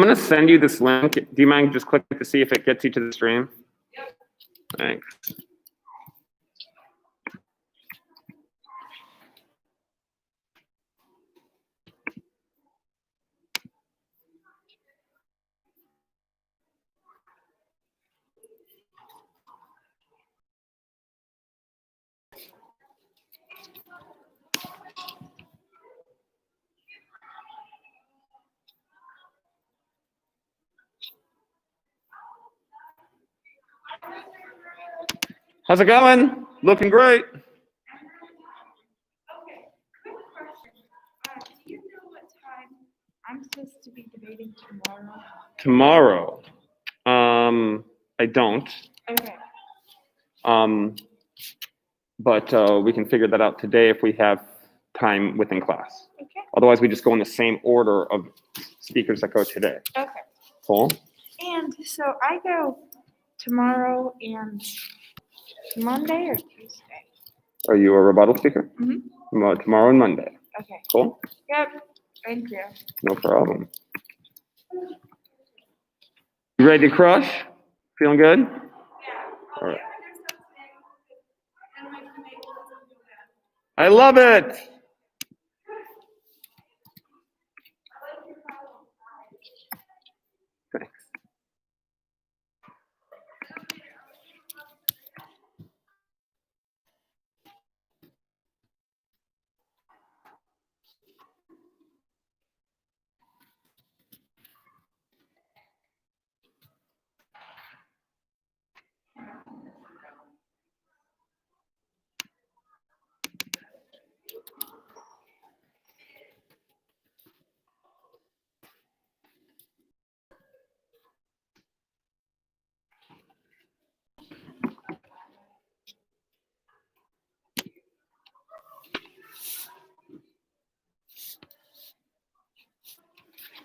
I'm gonna send you this link. Do you mind just clicking to see if it gets you to the stream? Yep. Thanks. How's it going? Looking great. Okay, quick question. Do you know what time I'm supposed to be debating tomorrow? Tomorrow. I don't. Okay. But we can figure that out today if we have time within class. Okay. Otherwise, we just go in the same order of speakers that go today. Okay. Cool? And so I go tomorrow and Monday or Tuesday? Are you a rebuttal speaker? Mm-hmm. Tomorrow and Monday. Okay. Cool? Yep. Thank you. No problem. You ready to crush? Feeling good? Yeah. All right. I love it. Thanks.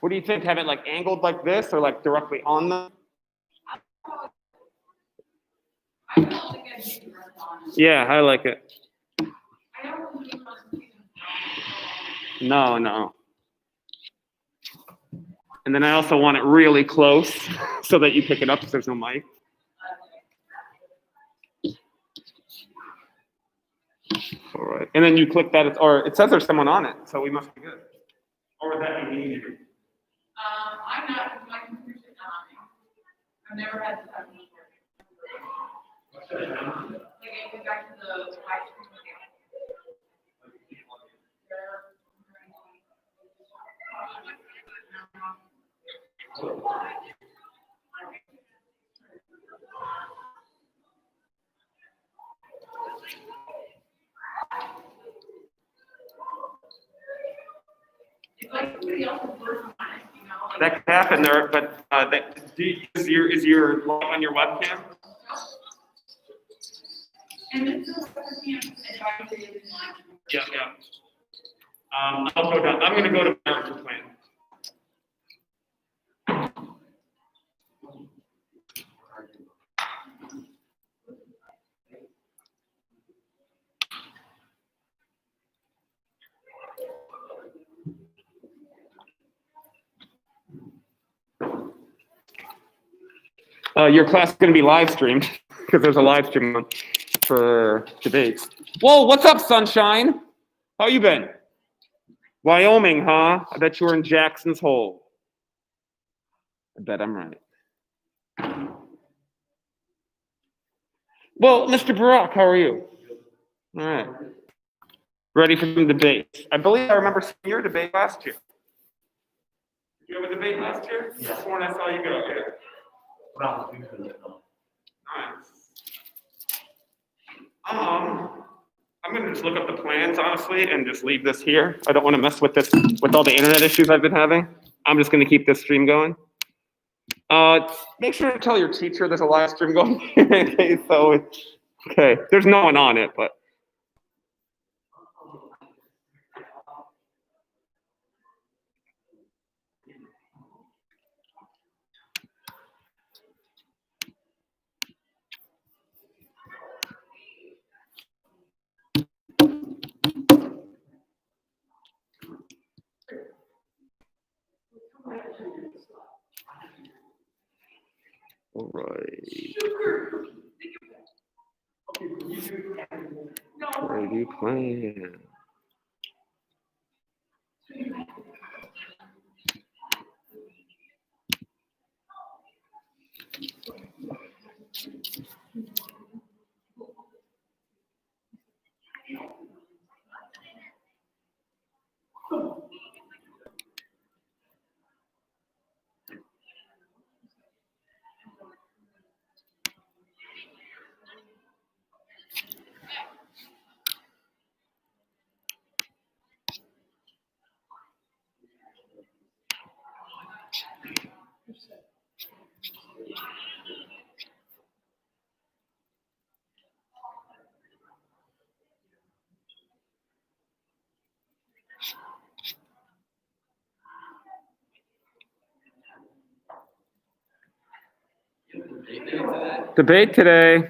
What do you think? Have it like angled like this or like directly on them? Yeah, I like it. No. And then I also want it really close so that you pick it up if there's no mic. All right. And then you click that, or it says there's someone on it, so we must be good. Or would that be me? I'm not, my computer's not on me. I've never had this happen before. Like, I go back to the live stream again. It's like somebody else's version on it, you know? Like, That could happen there, but is your live on your webcam? and this is what the advice is. Yeah. I'll go down. I'm gonna go to Master Plan. Your class is going to be live streamed because there's a live stream on for debates. Whoa, what's up, sunshine? How you been? Wyoming, huh? I bet you were in Jackson's Hole. I bet I'm right. Well, Mr. Barack, how are you? All right. Ready for some debates. I believe I remember seeing your debate last year. Did you have a debate last year? Yeah. That's the one I saw you go. Yeah. I'm gonna just look up the plans, honestly, and just leave this here. I don't want to mess with this, with all the internet issues I've been having. I'm just gonna keep this stream going. Make sure to tell your teacher there's a live stream going. Okay, so okay, there's no one on it, but. All right. Ready plan. Debate today.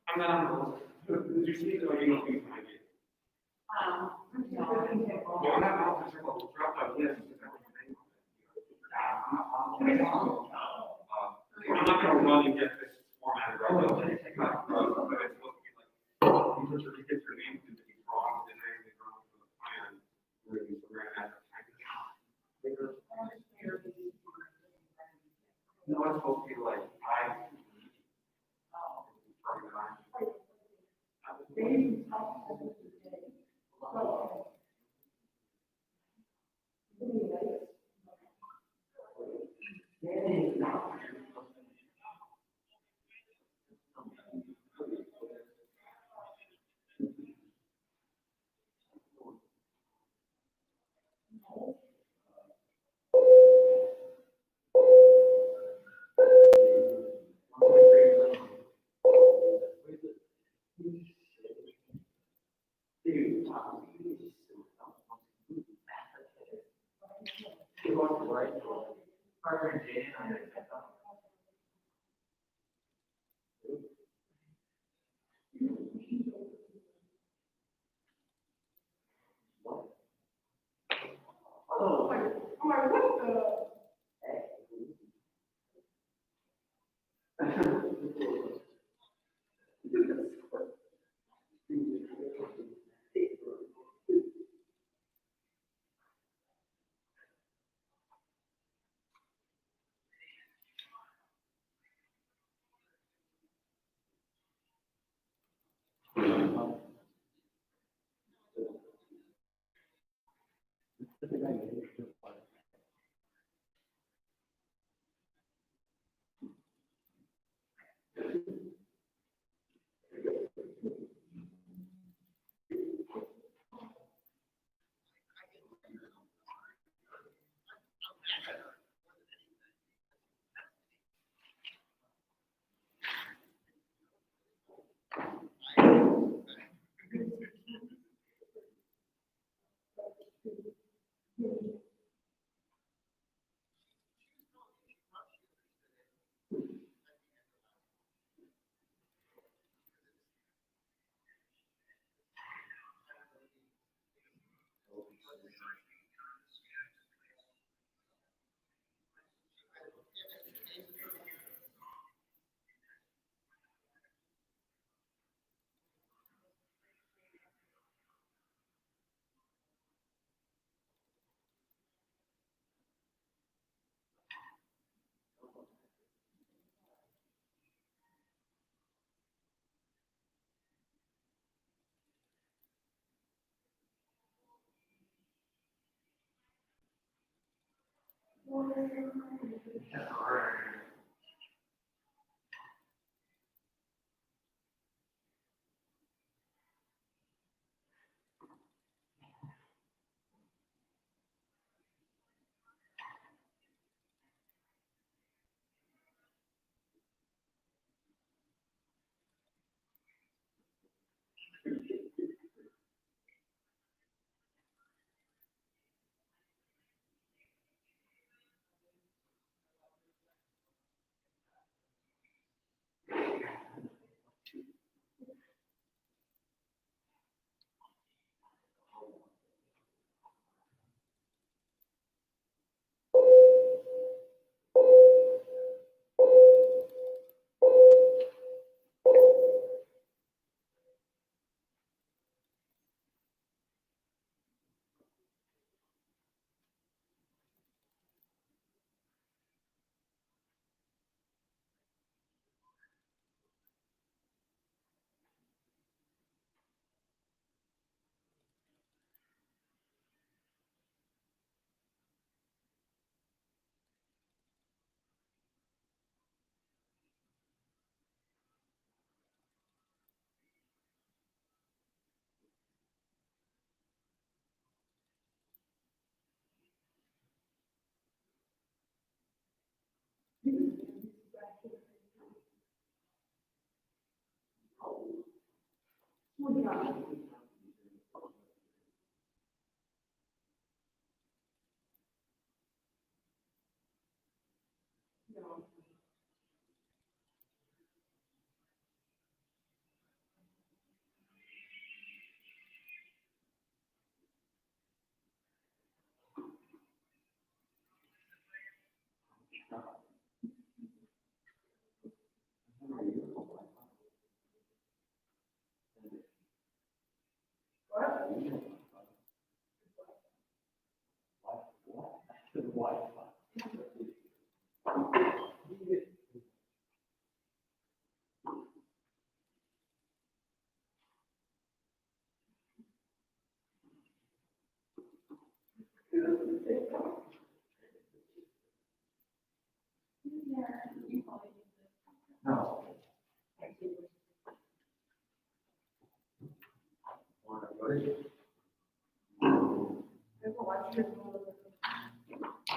I'm not. Did you speak or you don't speak? I'm not gonna run and get this formatted right now. But it's supposed to be like, these are the kids are named to be wrong, and then they go to the plan. We're gonna have no, it's supposed to be like, I.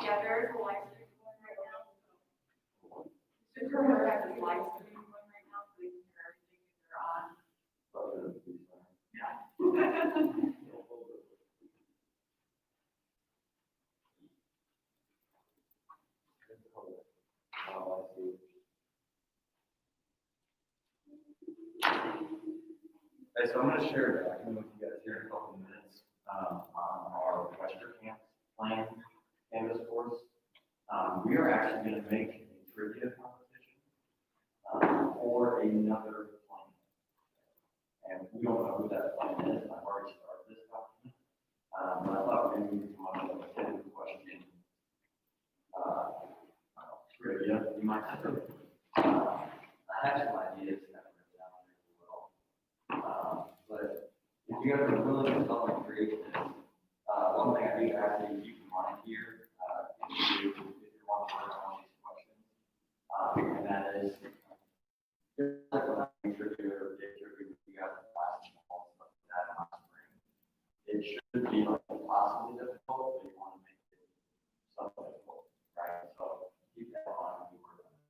Yeah, there is a live stream going right now. Just remember that there's live stream going right now, so you can hear everything if they're on. Yeah. Okay, so I'm going to share a document with you guys here in a couple of minutes on our Western Camp plan canvas course. We are actually going to make a trivia competition for another plan. And we don't know who that plan is, and I've already started this document. But I thought maybe we could come up with a 10 question trivia. You might have to. I have some ideas that are down there as well. But if you guys are willing to help me create this, one thing I do ask that you keep in mind here, if you want to work on these questions, and that is, just like when I trivia or day trivia, you guys have last fall stuff like that in my spring. It should be like possibly difficult, but you want to make it something difficult, right? So keep that in mind when you work on this.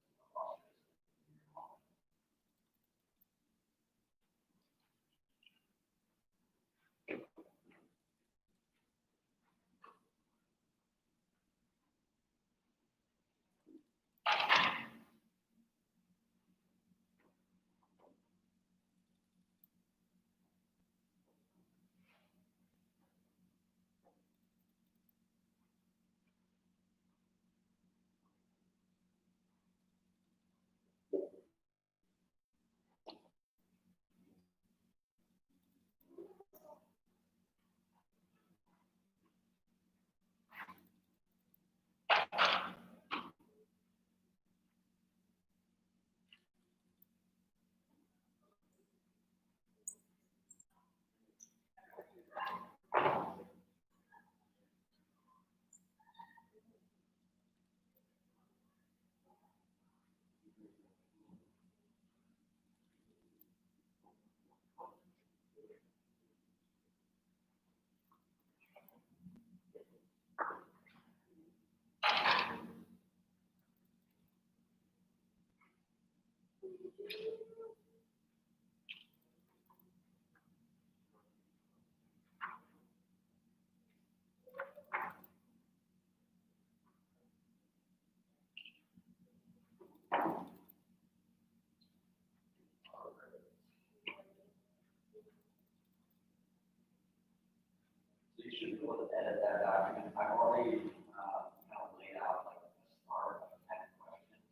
So you should be able to edit that document. I've already kind of laid out like the start of 10 questions.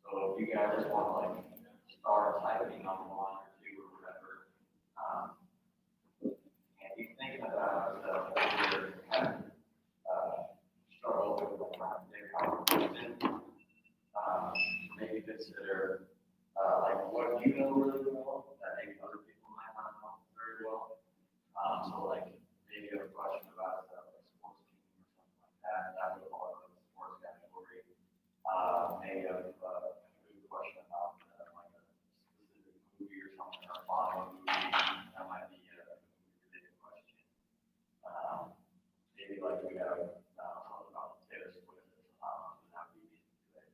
So if you guys just want to like start typing on 1 or 2 or whatever, and you thinking about your kind of struggle with like big conversation, maybe consider like what you know really well that maybe other people might not know very well. So like maybe a question about like sports team or something like that, that would fall into the sports category. Maybe a good question about like a specific movie or something, or following movie, that might be a related question. Maybe like we have something about Taylor Swift, that would be easy to do.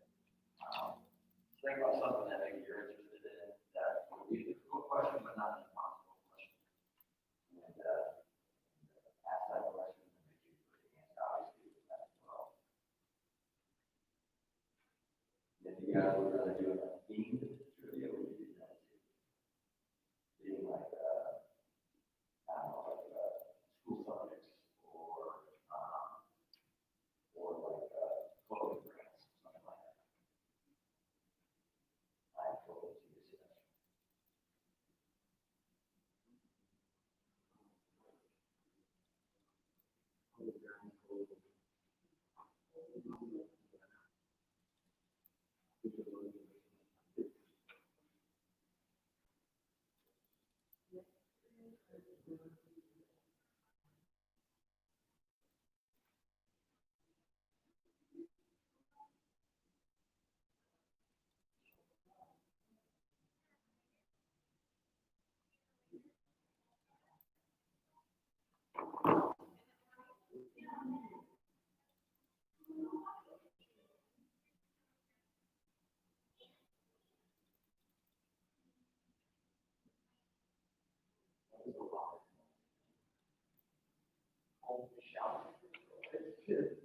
to do a themed trivia, we could do that too. Being like, I don't know, like, school subjects or like, clothing brands, something like that. I totally see this.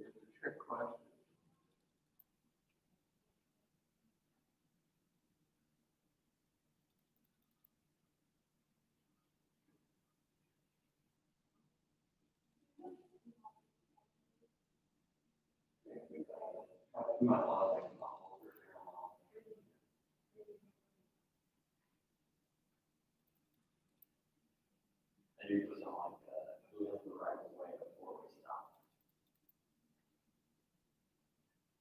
It's a trick question. And you put something like, who has the right of way before we stop?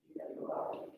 You gotta go out.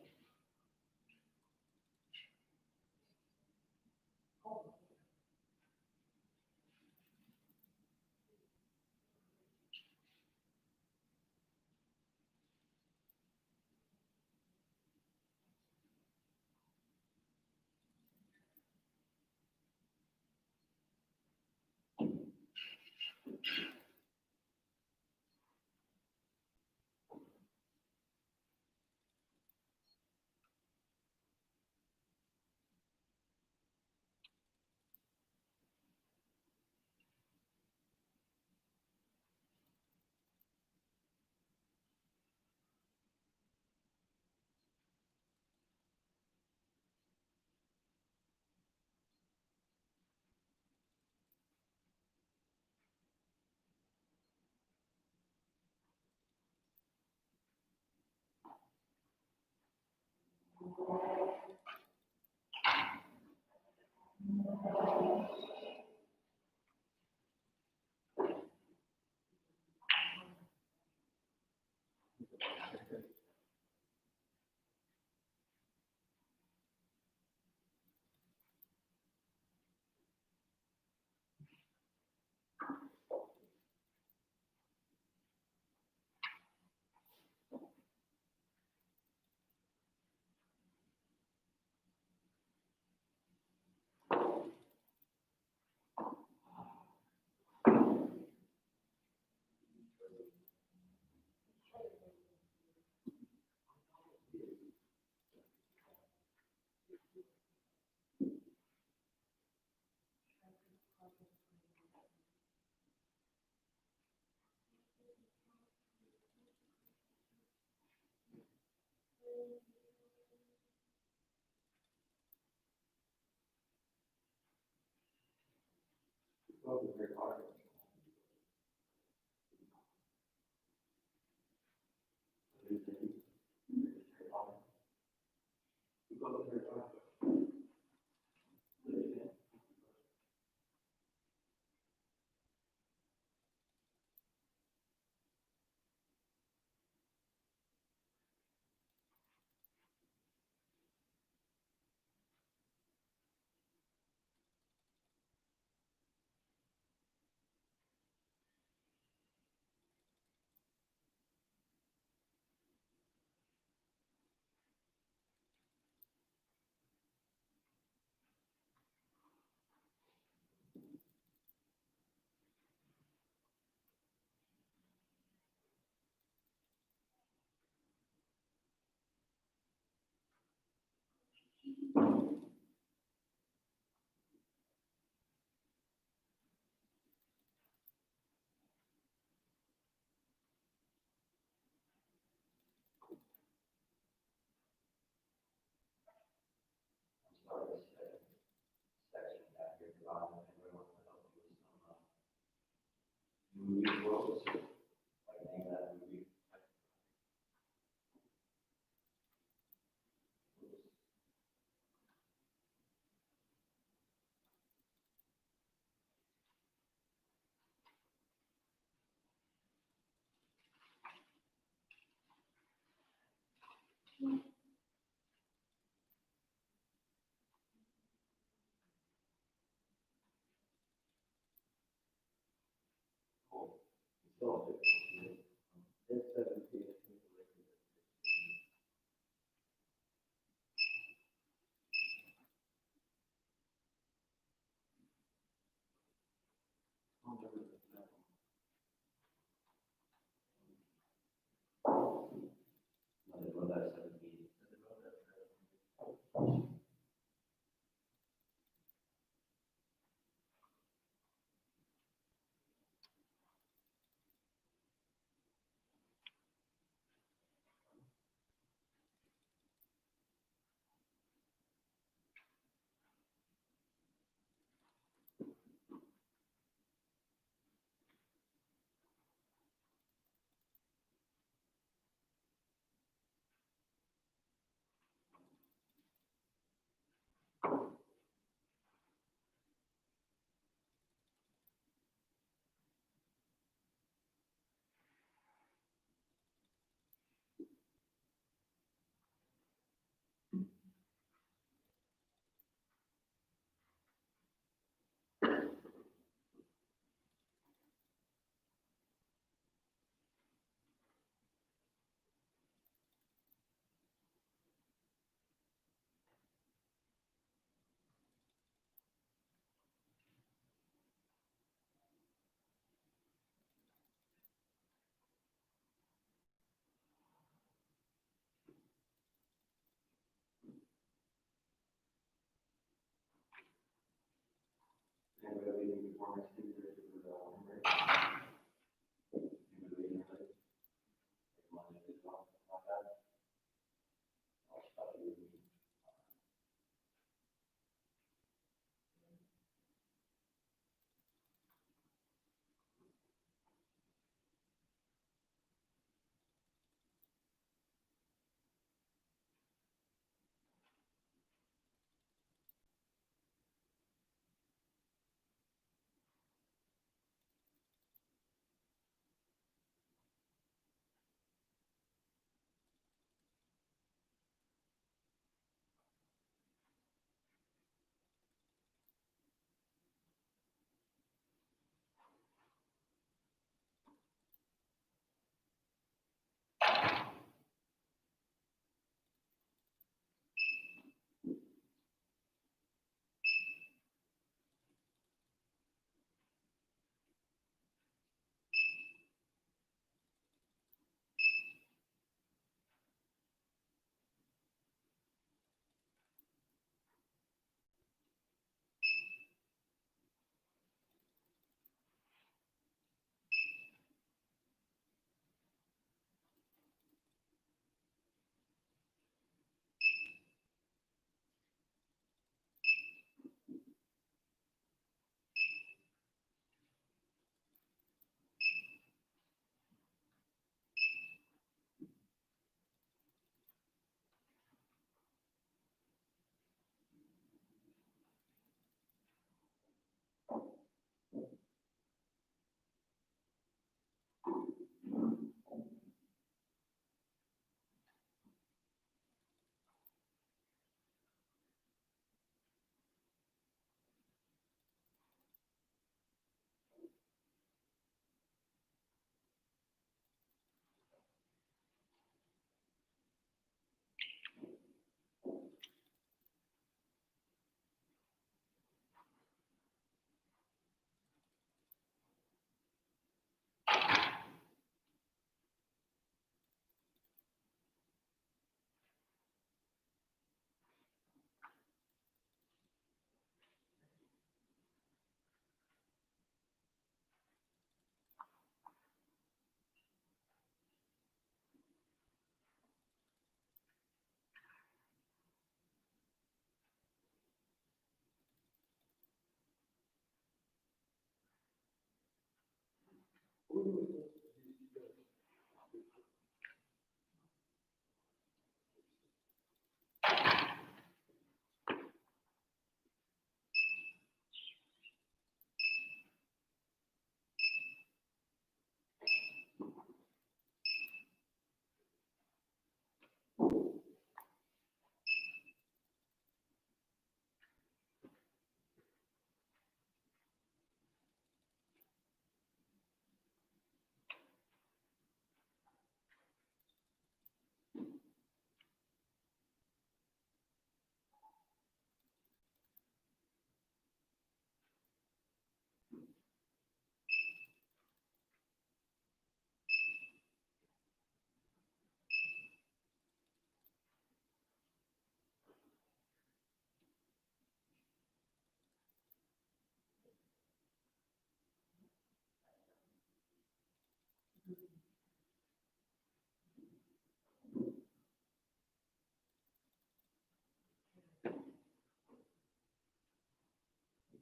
movie worlds, like name that movie. Cool. Still, it's 17.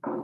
We're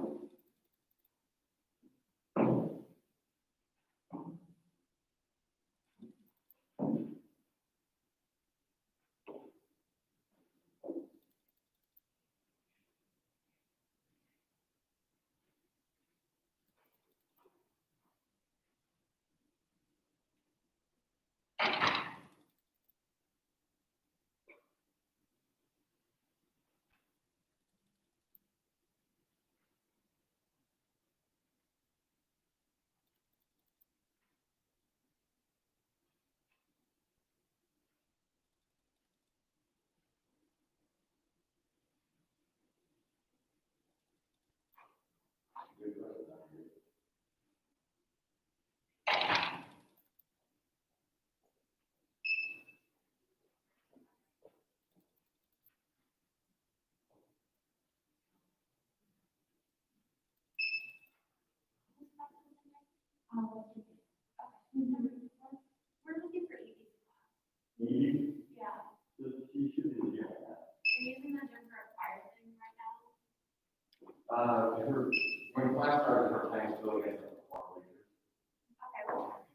looking for EV. Yeah. I'm using the gym for a fire thing right now. When class started, her plans go against the performance. Okay, well.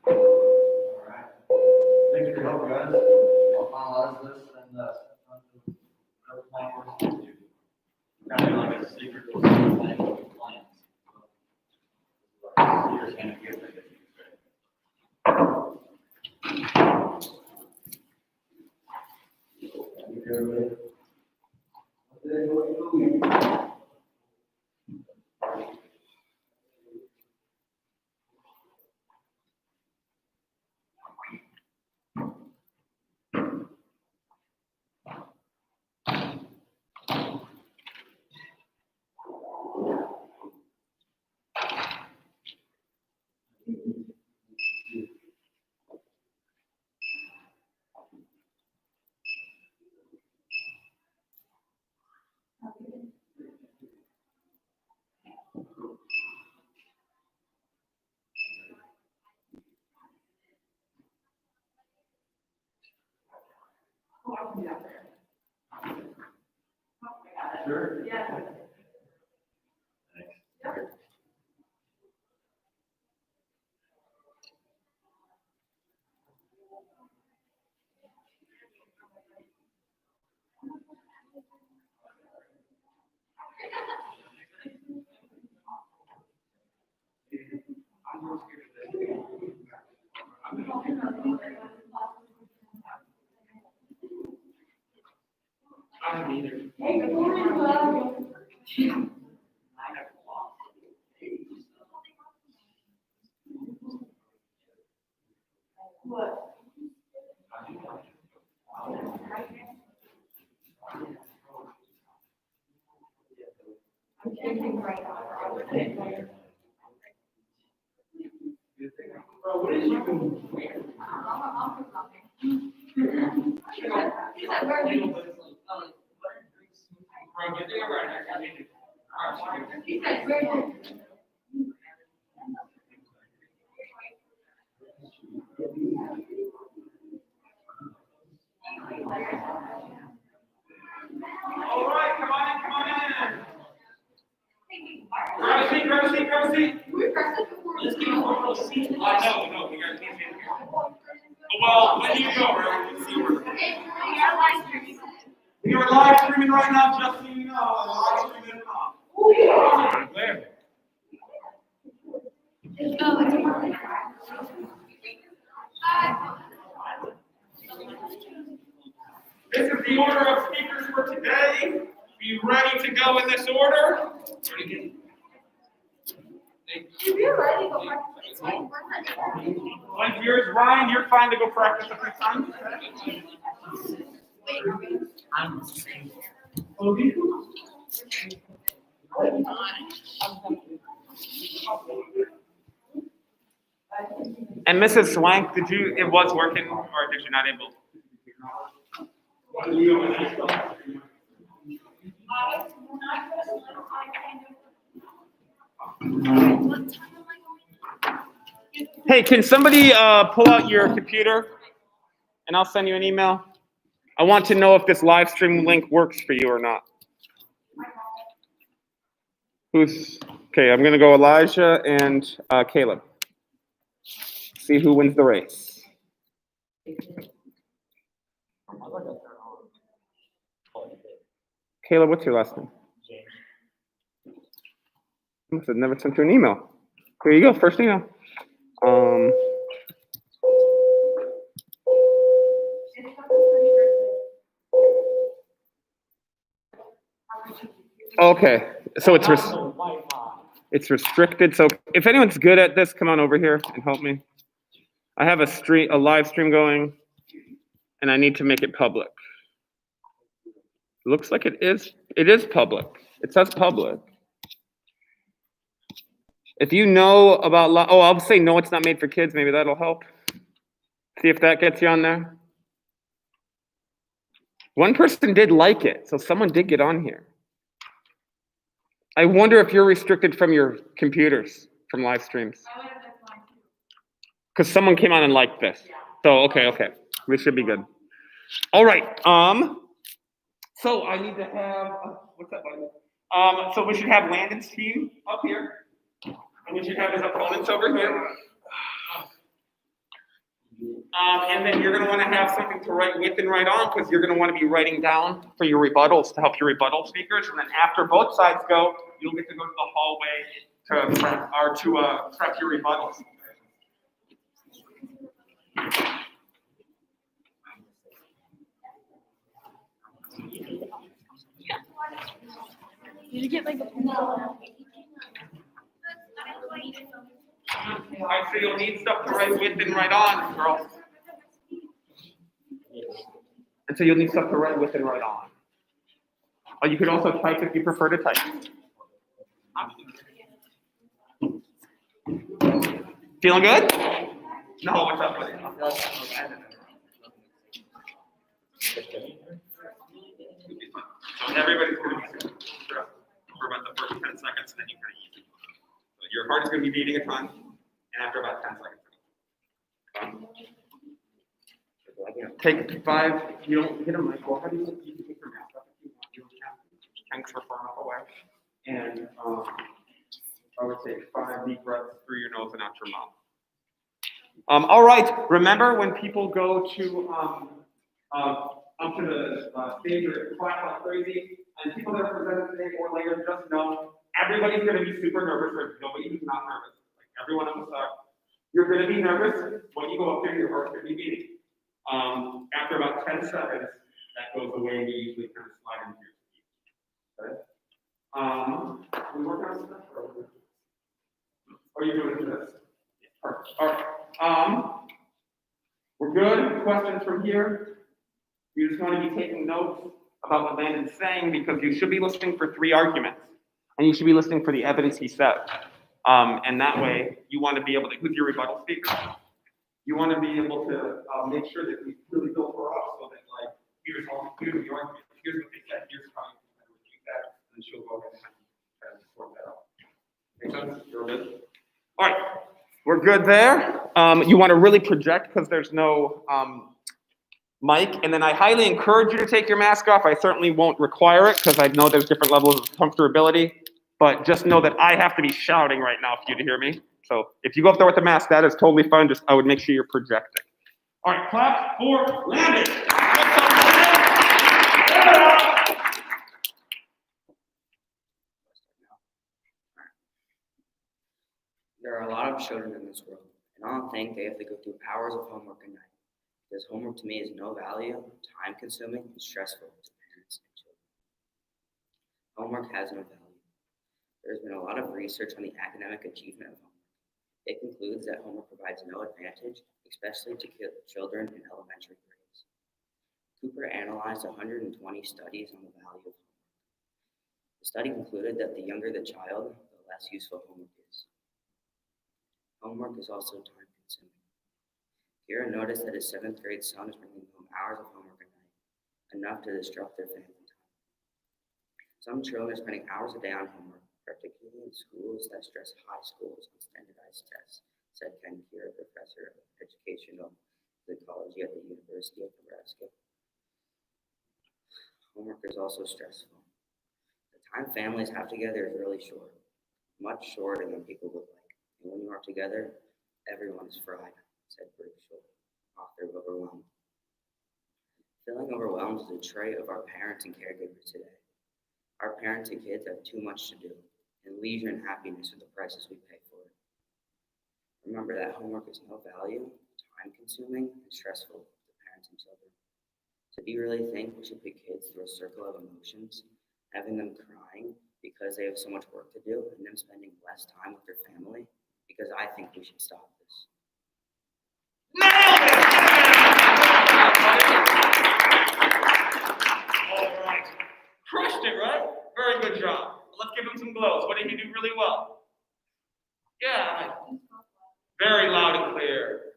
All right. Thanks for your help, guys. I'll finalize this and, kind of like a secret plan with clients. You're just gonna give it. Sure. Yeah. Thanks. I don't either. Hey, good morning, Bob. What? I'm checking right now. Bro, what is you doing? He said, where are you? Bro, get there right now. He said, where are you? All right, come on in. Grab a seat, grab a seat, grab a seat. We pressed it before. Let's get a seat. No, we got these in here. Well, when do you go, right? Let's see where. We are live streaming right now, just so you know. Live streaming now. Where? This is the order of speakers for today. Be ready to go in this order. If you're ready, go practice. Like yours, Ryan, you're fine to go practice a few times. And Mrs. Swank, it was working or did you not able? Hey, can somebody pull out your computer and I'll send you an email? I want to know if this live stream link works for you or not. Okay, I'm gonna go Elijah and Caleb. See who wins the race. Caleb, what's your last name? I must have never sent you an email. Here you go, first email. Okay, so it's restricted. So if anyone's good at this, come on over here and help me. I have a live stream going, and I need to make it public. Looks like it is public. It says public. If you know about, I'll say no, it's not made for kids. Maybe that'll help. See if that gets you on there. One person did like it, so someone did get on here. I wonder if you're restricted from your computers, from live streams. Because someone came on and liked this. So, okay. We should be good. All right. So I need to have, what's that button? So we should have Landon's team up here. And we should have his opponents over here. And then you're going to want to have something to write with and write on because you're going to want to be writing down for your rebuttals to help your rebuttal speakers. And then after both sides go, you'll get to go to the hallway to prep your rebuttals. Did you get like a pencil? All right, so you'll need stuff to write with and write on, girls. And so you'll need stuff to write with and write on. You could also type if you prefer to type. Feeling good? No, what's up, buddy? So everybody's going to be stressed for about the first 10 seconds, then you kind of ease it. So your heart is going to be beating a ton, and after about 10 seconds. Take 5, you don't hit a mic, go ahead and you can take your mask up if you want. You don't have to. Tanks are far enough away. And I would say 5 deep breaths through your nose and out your mouth. All right, remember when people go to up to the stage or clap like crazy, and people that are presented today or later, just know everybody's going to be super nervous. There's nobody who's not nervous. Like everyone else, you're going to be nervous when you go up there. Your heart's going to be beating. After about 10 seconds, that goes away, and you usually kind of slide into your seat. Okay. We work on stuff, or are you doing this? Perfect. All right. We're good. Questions from here? You just want to be taking notes about what Landon's saying because you should be listening for 3 arguments, and you should be listening for the evidence he said. And that way, you want to be able to. Who's your rebuttal speaker? You want to be able to make sure that we really build her up so that, like, here's the argument, here's what they said, here's how you can repeat that, and she'll go ahead and sort that out. Make sense? You're good? All right, we're good there. You want to really project because there's no mic, and then I highly encourage you to take your mask off. I certainly won't require it because I know there's different levels of comfortability, but just know that I have to be shouting right now for you to hear me. So if you go up there with the mask, that is totally fine. Just I would make sure you're projecting. All right, clap for Landon. There are a lot of children in this world, and I don't think they have to go through hours of homework a night, because homework to me is no value, time-consuming, and stressful to parents and children. Homework has no value. There has been a lot of research on the academic achievement of homework. It concludes that homework provides no advantage, especially to children in elementary grades. Cooper analyzed 120 studies on the value of homework. The study concluded that the younger the child, the less useful homework is. Homework is also time-consuming. Kira noticed that his 7th grade son is bringing home hours of homework a night, enough to disrupt their family time. Some children are spending hours a day on homework, particularly in schools that stress high scores on standardized tests, said Ken Kira, professor of educational psychology at the University of Nebraska. Homework is also stressful. The time families have together is really short, much shorter than people would like. And when you are together, everyone is fried, said Bruce Schultz, author of Overwhelmed. Feeling overwhelmed is a trait of our parents and caregivers today. Our parents and kids have too much to do, and leisure and happiness are the prices we pay for it. Remember that homework is no value, time-consuming, and stressful to parents and children. So do you really think we should put kids through a circle of emotions, having them crying because they have so much work to do, and them spending less time with their family? Because I think we should stop this. All right. Crushed it, right? Very good job. Let's give him some blows. What did he do really well? Yeah. Very loud and clear.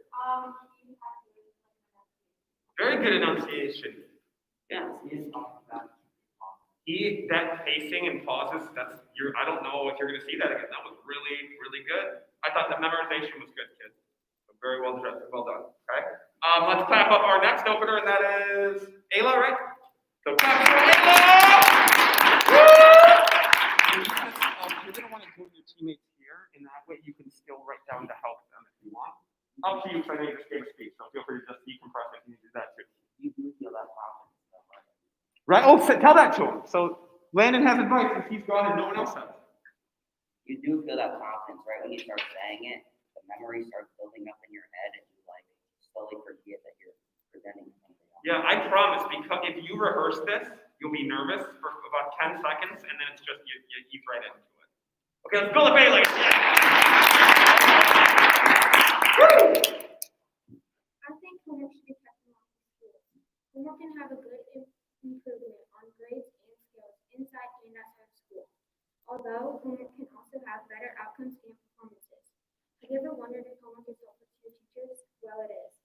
Very good enunciation. Yeah. That pacing and pauses, I don't know if you're gonna see that again. That was really, really good. I thought that memorization was good, kids. So very well done, okay? Let's clap up our next opener, and that is Ayla, right? So clap for Ayla! You're gonna wanna join your teammates here, and that way you can still write down to help them if you want. Up to you, because I know you just gave a speech, so feel free to just decompress if you need to do that too. You do feel that confidence, though, right? Right? Oh, tell that to him. So Landon has advice, and he's gone and no one else has. You do feel that confidence, right? When you start saying it, the memory starts building up in your head, and you like slowly forget that you're presenting something else. Yeah, I promise, because if you rehearse this, you'll be nervous for about 10 seconds, and then it's just, you ease right into it. Okay, let's build a Bailey. I think homework should be kept in school. Homework can have a good improvement on grades and skills inside and outside of school. Although homework can also have better outcomes and performances. Have you ever wondered if homework is helpful to your teachers? Well, it is.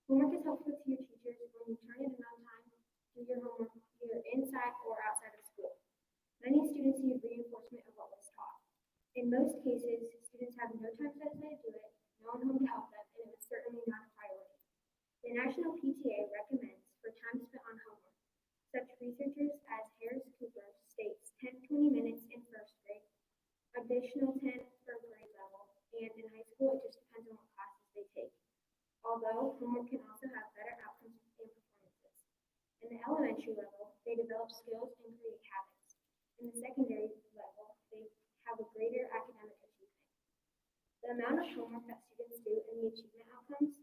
Homework is helpful to your teachers when you turn in on time, do your homework either inside or outside of school. Many students need reinforcement of what was taught. In most cases, students have no time set aside to do it, no one home to help them, and it was certainly not a priority. The National PTA recommends for time spent on homework. Such researchers as Harris Cooper states 10-20 minutes in first grade, additional 10 for grade level, and in high school it just depends on what classes they take. Although homework can also have better outcomes and performances. In the elementary level, they develop skills and create habits. In the secondary level, they have a greater academic achievement. The amount of homework that students do and the achievement outcomes,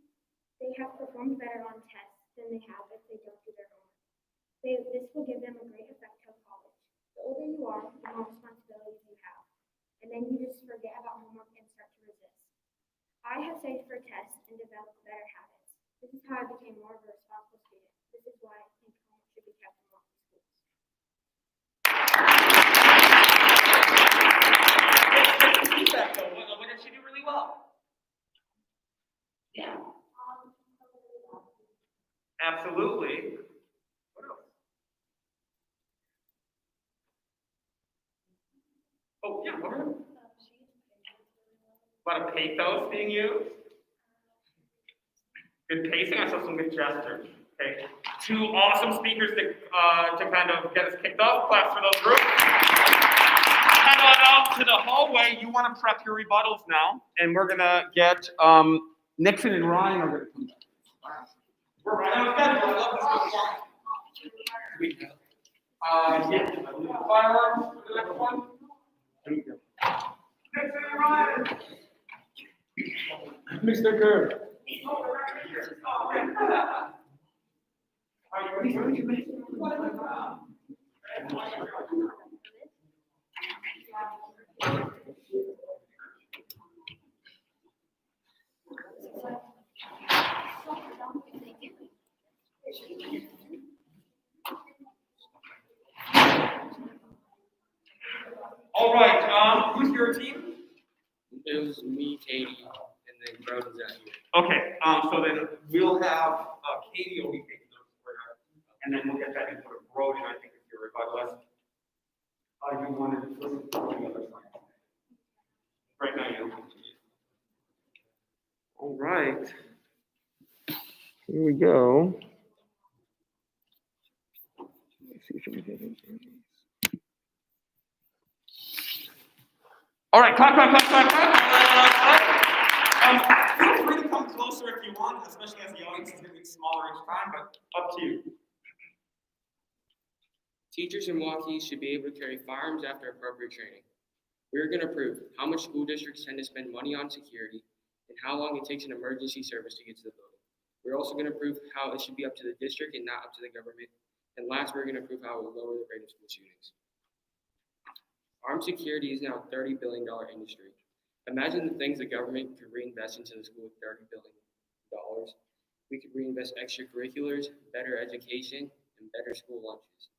they have performed better on tests than they have if they don't do their homework. This will give them a great effect till college. The older you are, the more responsibilities you have. And then you just forget about homework and start to resist. I have studied for tests and developed better habits. This is how I became more of a responsible student. This is why I think homework should be kept in local schools. What did she do really well? Yeah. Absolutely. What else? Oh, yeah, what else? A lot of pathos being used. Good pacing. I saw some good gestures. Okay. Two awesome speakers to kind of get us kicked off. Claps for those groups. Head on out to the hallway. You want to prep your rebuttals now, and we're gonna get Nixon and Ryan are gonna come back. We're right on schedule. I love this one. Yeah. Fireworks for the next one. Nixon and Ryan. Mr. Kerr. All right, who's your team? It was me, Katie, and then Broden's out here. Okay, so then we'll have, Katie will be taking those for her, and then we'll get that input of Broden, I think, is your rebuttalist. You wanted to listen to the other side. Right now, you don't. All right. Here we go. Let's see if we get it. All right, clap, clap, clap, clap, clap. Feel free to come closer if you want, especially as the audience is getting smaller each time, but up to you. Teachers in Milwaukee should be able to carry firearms after appropriate training. We're going to prove how much school districts tend to spend money on security and how long it takes an emergency service to get to the building. We're also going to prove how it should be up to the district and not up to the government. And last, we're going to prove how it will lower the rate of school shootings. Armed security is now a $30 billion industry. Imagine the things the government could reinvest into the school with $30 billion. We could reinvest extracurriculars, better education, and better school lunches.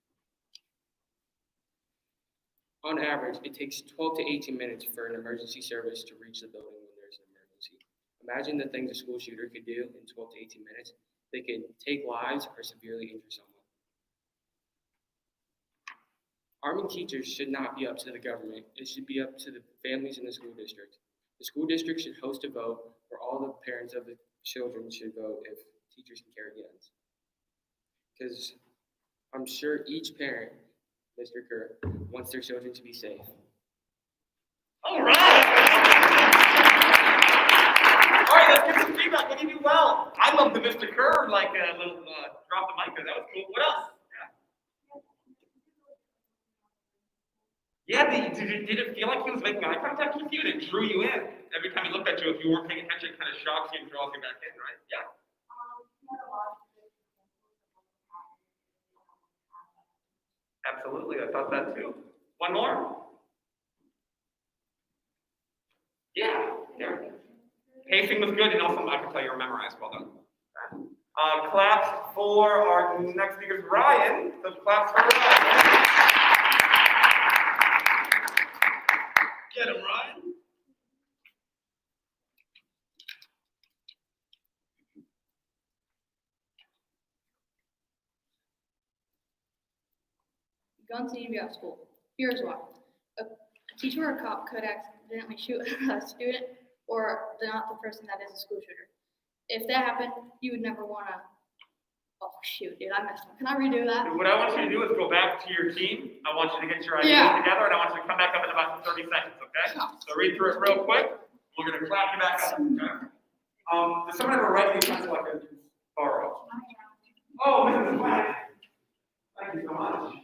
On average, it takes 12 to 18 minutes for an emergency service to reach the building when there's an emergency. Imagine the things a school shooter could do in 12 to 18 minutes. They could take lives or severely injure someone. Arming teachers should not be up to the government. It should be up to the families in the school district. The school district should host a vote where all the parents of the children should vote if teachers can carry guns. Because I'm sure each parent, Mr. Kerr, wants their children to be safe. All right. All right, let's get some feedback. What did you do well? I love the Mr. Kerr, like a little drop the mic there. That was cool. What else? Yeah, did it feel like he was making eye contact with you and it drew you in? Every time he looked at you, if you weren't paying attention, it kind of shocks you and draws you back in, right? Yeah. Absolutely, I thought that too. One more? Yeah. Pacing was good, and also I can tell you were memorized. Well done. Claps for our next speaker, Ryan. So claps for Ryan. Get him, Ryan. Guns need to be out of school. Here's why. A teacher or a cop could accidentally shoot a student or not the person that is a school shooter. If that happened, you would never want to, oh shoot, dude, I messed up. Can I redo that? What I want you to do is go back to your team. I want you to get your ideas together, and I want you to come back up in about 30 seconds, okay? So read through it real quick. We're going to clap you back up, okay? Does someone have a writing pencil I can borrow? Oh, Mrs. Black. Thank you so much.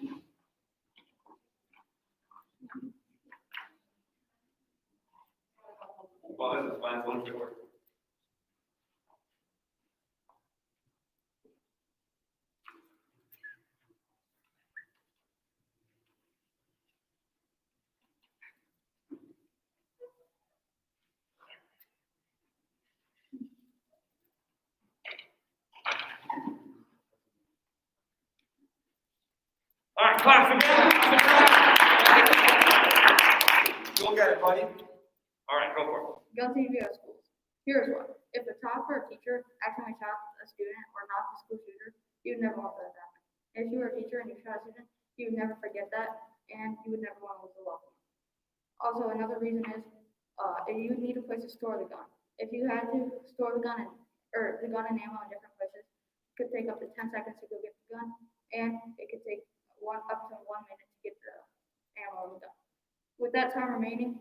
Well, this is fine. One more. All right, class again. You'll get it, buddy. All right, go for it. Guns need to be out of schools. Here's why. If a cop or a teacher accidentally shot a student or not the school shooter, you would never want that to happen. If you were a teacher and you shot a student, you would never forget that, and you would never want to lose a loved one. Also, another reason is you would need a place to store the gun. If you had to store the gun and ammo in different places, it could take up to 10 seconds to go get the gun, and it could take up to 1 minute to get the ammo in the gun. With that time remaining,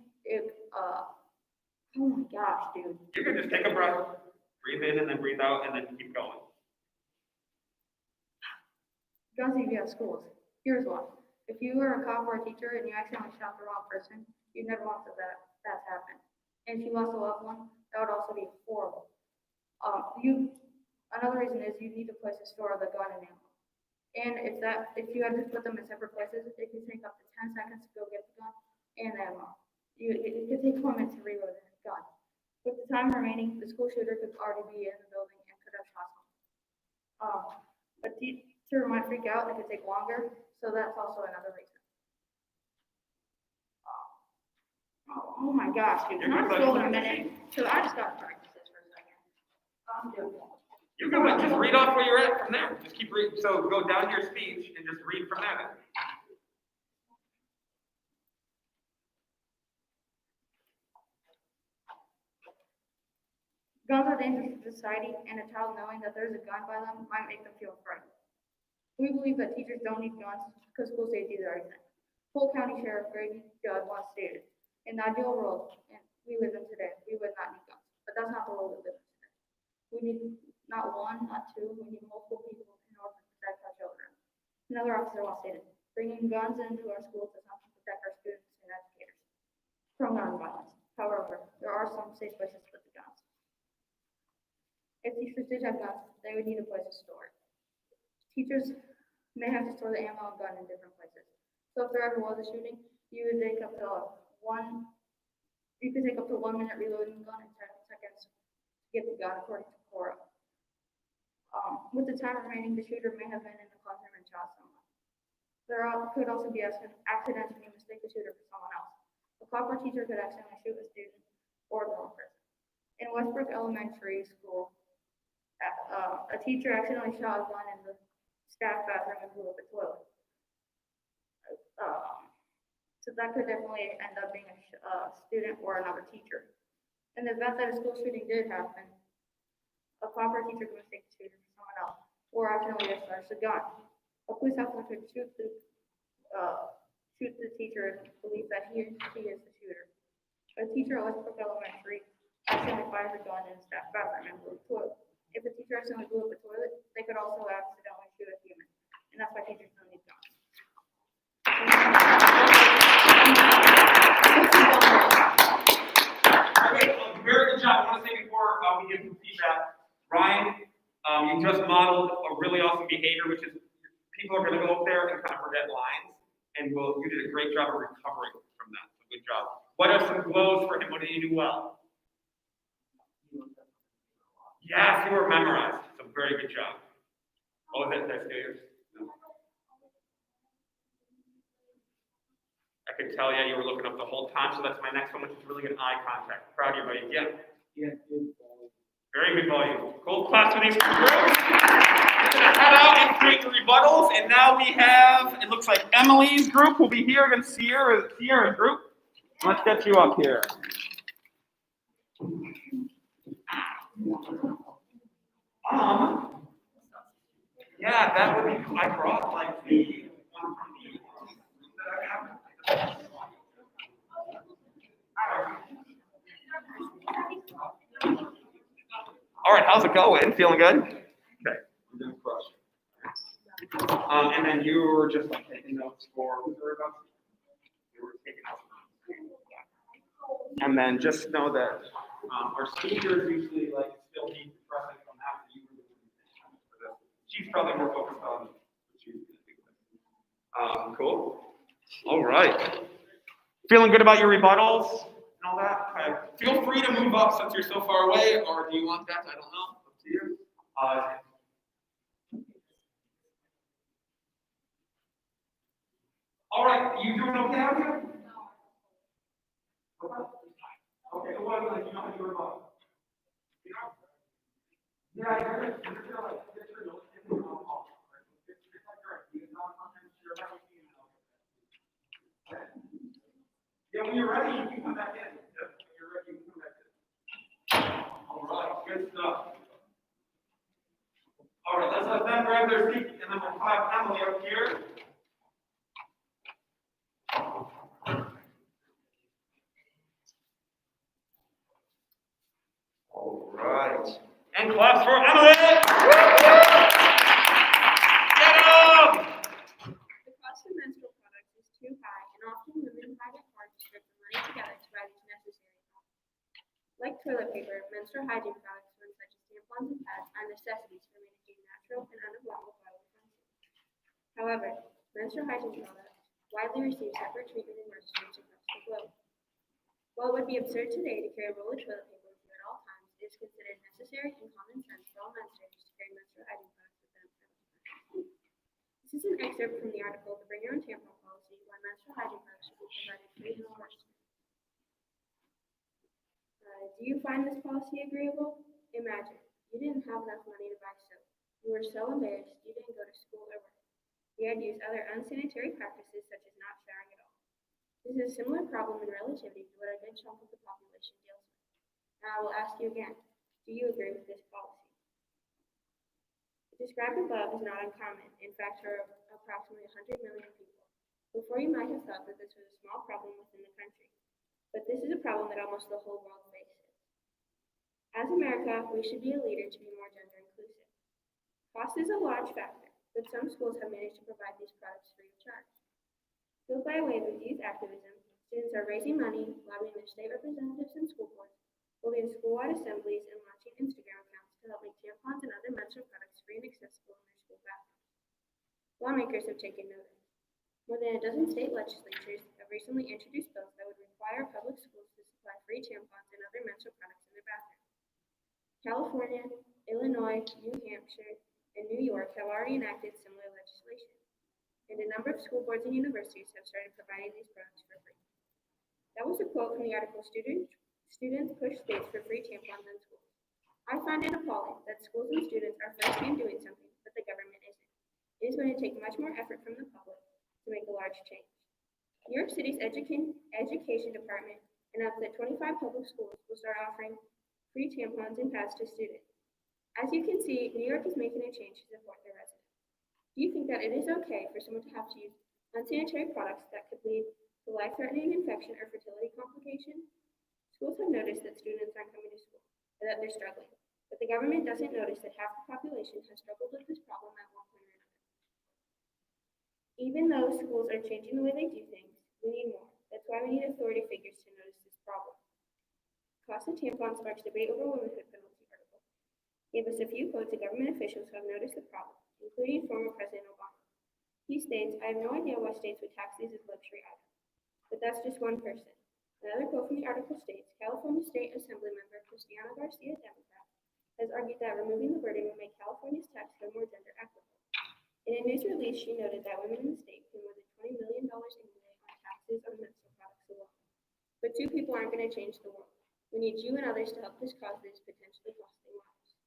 oh my gosh, dude. You can just take a breath, breathe in and then breathe out, and then keep going. Guns need to be out of schools. Here's why. If you were a cop or a teacher and you accidentally shot the wrong person, you'd never want that to happen. And if you lost a loved one, that would also be horrible. Another reason is you need a place to store the gun and ammo. And if you had to put them in separate places, it could take up to 10 seconds to go get the gun and the ammo. It could take 1 minute to reload the gun. With the time remaining, the school shooter could already be in the building and could have shot someone. A teacher might freak out, it could take longer, so that's also another reason. Oh my gosh, dude, You're I'm good, still in a buddy. minute, so I just gotta practice this for a second. You can just read off where you're at from there. Just keep reading. So go down your speech and just read from there. Guns are dangerous to society, and a child knowing that there's a gun by them might make them feel frightened. We believe that teachers don't need guns because school safety is everything. Polk County Sheriff Grady Judd once stated, "In the ideal world we live in today, we would not need guns, but that's not the world we live in today. We need not one, not two, we need multiple people in order to protect our children." Another officer once stated, "Bringing guns into our schools does not protect our students and educators from gun violence. However, there are some safe places to put the guns. If teachers did have guns, they would need a place to store it. Teachers may have to store the ammo and gun in different places. So if there ever was a shooting, you could take up to 1 minute reloading the gun and 10 seconds to get the gun, according to Cora. With the time remaining, the shooter may have been in the classroom and shot someone. Could also be accidents when you mistake the shooter for someone else. A cop or teacher could accidentally shoot a student or the wrong person. In Westbrook Elementary School, a teacher accidentally shot a gun in the staff bathroom and blew up a toilet. So that could definitely end up being a student or another teacher. In the event that a school shooting did happen, a cop or teacher could mistake the shooter for someone else, or accidentally discharge the gun. A police officer could shoot the teacher and believe that he or she is the shooter. A teacher at Westbrook Elementary accidentally fired a gun in the staff bathroom and blew up a toilet. If a teacher accidentally blew up a toilet, they could also accidentally shoot a human, and that's why teachers don't need guns. Okay, very good job. I want to say before we give some feedback, Ryan, you just modeled a really awesome behavior, which is people are going to go up there and kind of forget lines, and you did a great job of recovering from that. So good job. What are some blows for him? What did he do well? Yes, you were memorized. So very good job. What was it? That's yours. I could tell you were looking up the whole time, so that's my next one, which is really good eye contact. Proud of you, buddy. Yeah. Very good volume. Cool. Class for these two groups. We're going to head out and create the rebuttals, and now we have, it looks like Emily's group will be here against Sierra's group. Let's get you up here. Yeah, that would be cool. I brought like the one from the that I have. All right, how's it going? Feeling good? Okay. And then you were just like taking notes for who's the about? You were taking notes. And then just know that our speakers usually like still need to press on that. So you were doing for this. She's probably more focused on what she's going to do. Cool. All right. Feeling good about your rebuttals and all that? Okay. Feel free to move up since you're so far away, or do you want that? I don't know. Up to you. All right. You doing okay out here? Okay. Well, like, you know how to do rebuttal. You know? Yeah, you're like, get your notes in the off. It's like, right. You can talk sometimes, share that with me. Yeah, when you're ready, you can come back in. When you're ready, you can come back in. All right, good stuff. All right, let's let them grab their seat, and then we'll have Emily up here. All right. And claps for Emily! Get up! The cost of menstrual products is too high, and often women find it hard to scrape the money together to buy these necessary items. Like toilet paper, menstrual hygiene products, such as tampons and pads, are necessities for managing natural and unavoidable bodily functions. However, menstrual hygiene products widely receive separate treatment in nurseries across the globe. While it would be absurd today to carry a roll of toilet paper with you at all times, it is considered necessary and common sense for all menstruators to carry menstrual hygiene products with them. This is an excerpt from the article, The Bring Your Own Tampon Policy, Why Menstrual Hygiene Products Should Be Provided Free in All Nurseries. Do you find this policy agreeable? Imagine, you didn't have enough money to buy soap. You were so embarrassed you didn't go to school or work. You had used other unsanitary practices such as not showering at all. This is a similar problem in relativity to what a good chunk of the population deals with. Now I will ask you again, do you agree with this policy? The described above is not uncommon. In fact, there are approximately 100 million people. Before you might have thought that this was a small problem within the country, but this is a problem that almost the whole world faces. As America, we should be a leader to be more gender inclusive. Cost is a large factor, but some schools have managed to provide these products free of charge. Fueled by a wave of youth activism, students are raising money, lobbying their state representatives and school boards, holding school-wide assemblies, and launching Instagram accounts to help make tampons and other menstrual products free and accessible in their school bathrooms. Lawmakers have taken notice. More than a dozen state legislatures have recently introduced bills that would require public schools to supply free tampons and other menstrual products in their bathrooms. California, Illinois, New Hampshire, and New York have already enacted similar legislation, and a number of school boards and universities have started providing these products for free. That was a quote from the article, Students Push States for Free Tampons in Schools. I find it appalling that schools and students are first in doing something, but the government isn't. It is going to take much more effort from the public to make a large change. New York City's education department announced that 25 public schools will start offering free tampons and pads to students. As you can see, New York is making a change to support their residents. Do you think that it is okay for someone to have to use unsanitary products that could lead to life-threatening infection or fertility complications? Schools have noticed that students aren't coming to school or that they're struggling, but the government doesn't notice that half the population has struggled with this problem at one point or another. Even though schools are changing the way they do things, we need more. That's why we need authority figures to notice this problem. Cost of tampons sparks debate over womanhood penalty article. Gave us a few quotes of government officials who have noticed the problem, including former President Obama. He states, "I have no idea why states would tax these as luxury items." But that's just one person. Another quote from the article states, California State Assembly member Christiana Garcia, Democrat, has argued that removing the burden would make California's tax code more gender equitable. In a news release, she noted that women in the state pay more than $20 million annually on taxes on menstrual products alone. But two people aren't going to change the world. We need you and others to help this cause that is potentially costing lives.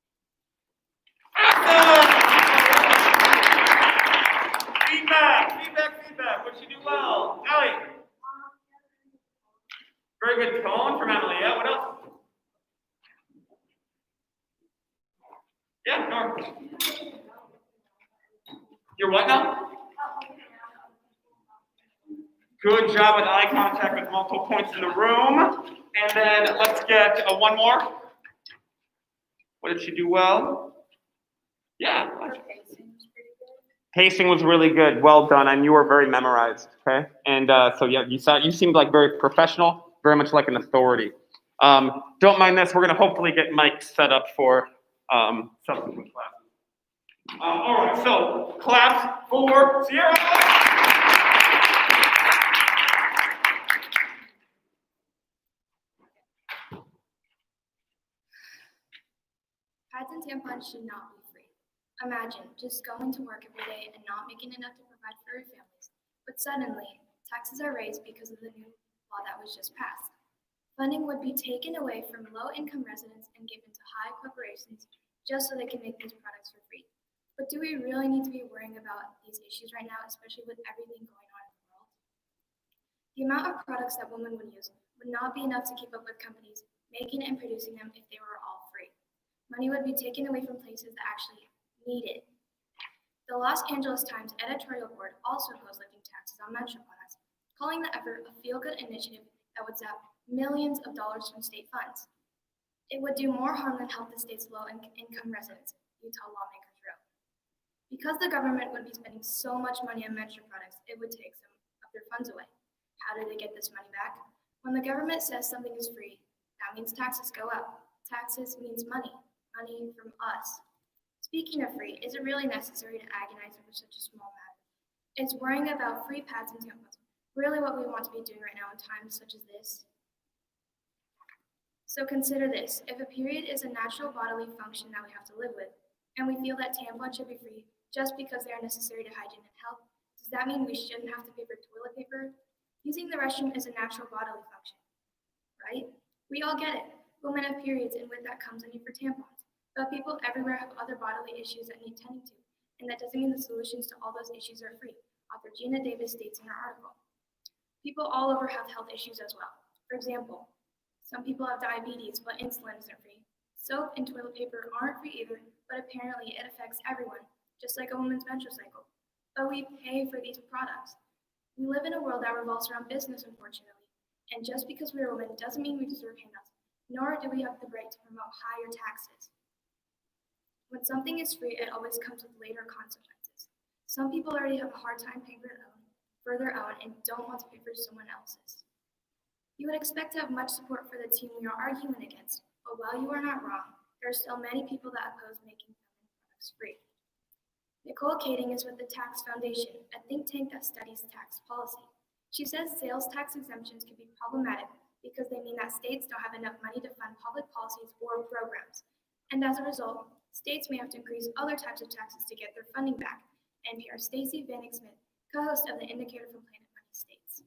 Feedback. What'd you do well? Ellie. Very good tone from Emily. Yeah, what else? Yeah, Norm. You're what now? Good job with eye contact with multiple points in the room. And then let's get one more. What did she do well? Yeah. Pacing was really good. Well done. And you were very memorized. Okay. And so yeah, you seemed like very professional, very much like an authority. Don't mind this. We're going to hopefully get Mike set up for subsequent classes. All right. So claps for Sierra. Pads and tampons should not be free. Imagine just going to work every day and not making enough to provide for your families, but suddenly taxes are raised because of the new law that was just passed. Funding would be taken away from low-income residents and given to high corporations just so they can make these products for free. But do we really need to be worrying about these issues right now, especially with everything going on in the world? The amount of products that women would use would not be enough to keep up with companies making and producing them if they were all free. Money would be taken away from places that actually need it. The Los Angeles Times editorial board also opposed lifting taxes on menstrual products, calling the effort a feel-good initiative that would zap millions of dollars from state funds. It would do more harm than help the state's low-income residents, Utah lawmakers wrote. Because the government would be spending so much money on menstrual products, it would take some of their funds away. How do they get this money back? When the government says something is free, that means taxes go up. Taxes means money from us. Speaking of free, is it really necessary to agonize over such a small matter? Is worrying about free pads and tampons really what we want to be doing right now in times such as this? So consider this. If a period is a natural bodily function that we have to live with, and we feel that tampons should be free just because they are necessary to hygiene and health, does that mean we shouldn't have to pay for toilet paper? Using the restroom is a natural bodily function, right? We all get it. Women have periods, and with that comes a need for tampons. But people everywhere have other bodily issues that need tending to, and that doesn't mean the solutions to all those issues are free, author Gina Davis states in her article. People all over have health issues as well. For example, some people have diabetes, but insulin isn't free. Soap and toilet paper aren't free either, but apparently it affects everyone, just like a woman's menstrual cycle. But we pay for these products. We live in a world that revolves around business, unfortunately. And just because we're women doesn't mean we deserve handouts, nor do we have the right to promote higher taxes. When something is free, it always comes with later consequences. Some people already have a hard time paying for their own and don't want to pay for someone else's. You would expect to have much support for the team we are arguing against, but while you are not wrong, there are still many people that oppose making feminine products free. Nicole Kading is with the Tax Foundation, a think tank that studies tax policy. She says sales tax exemptions can be problematic because they mean that states don't have enough money to fund public policies or programs. And as a result, states may have to increase other types of taxes to get their funding back. NPR's Stacey Vanek Smith, co-host of the Indicator from Planet Money, states.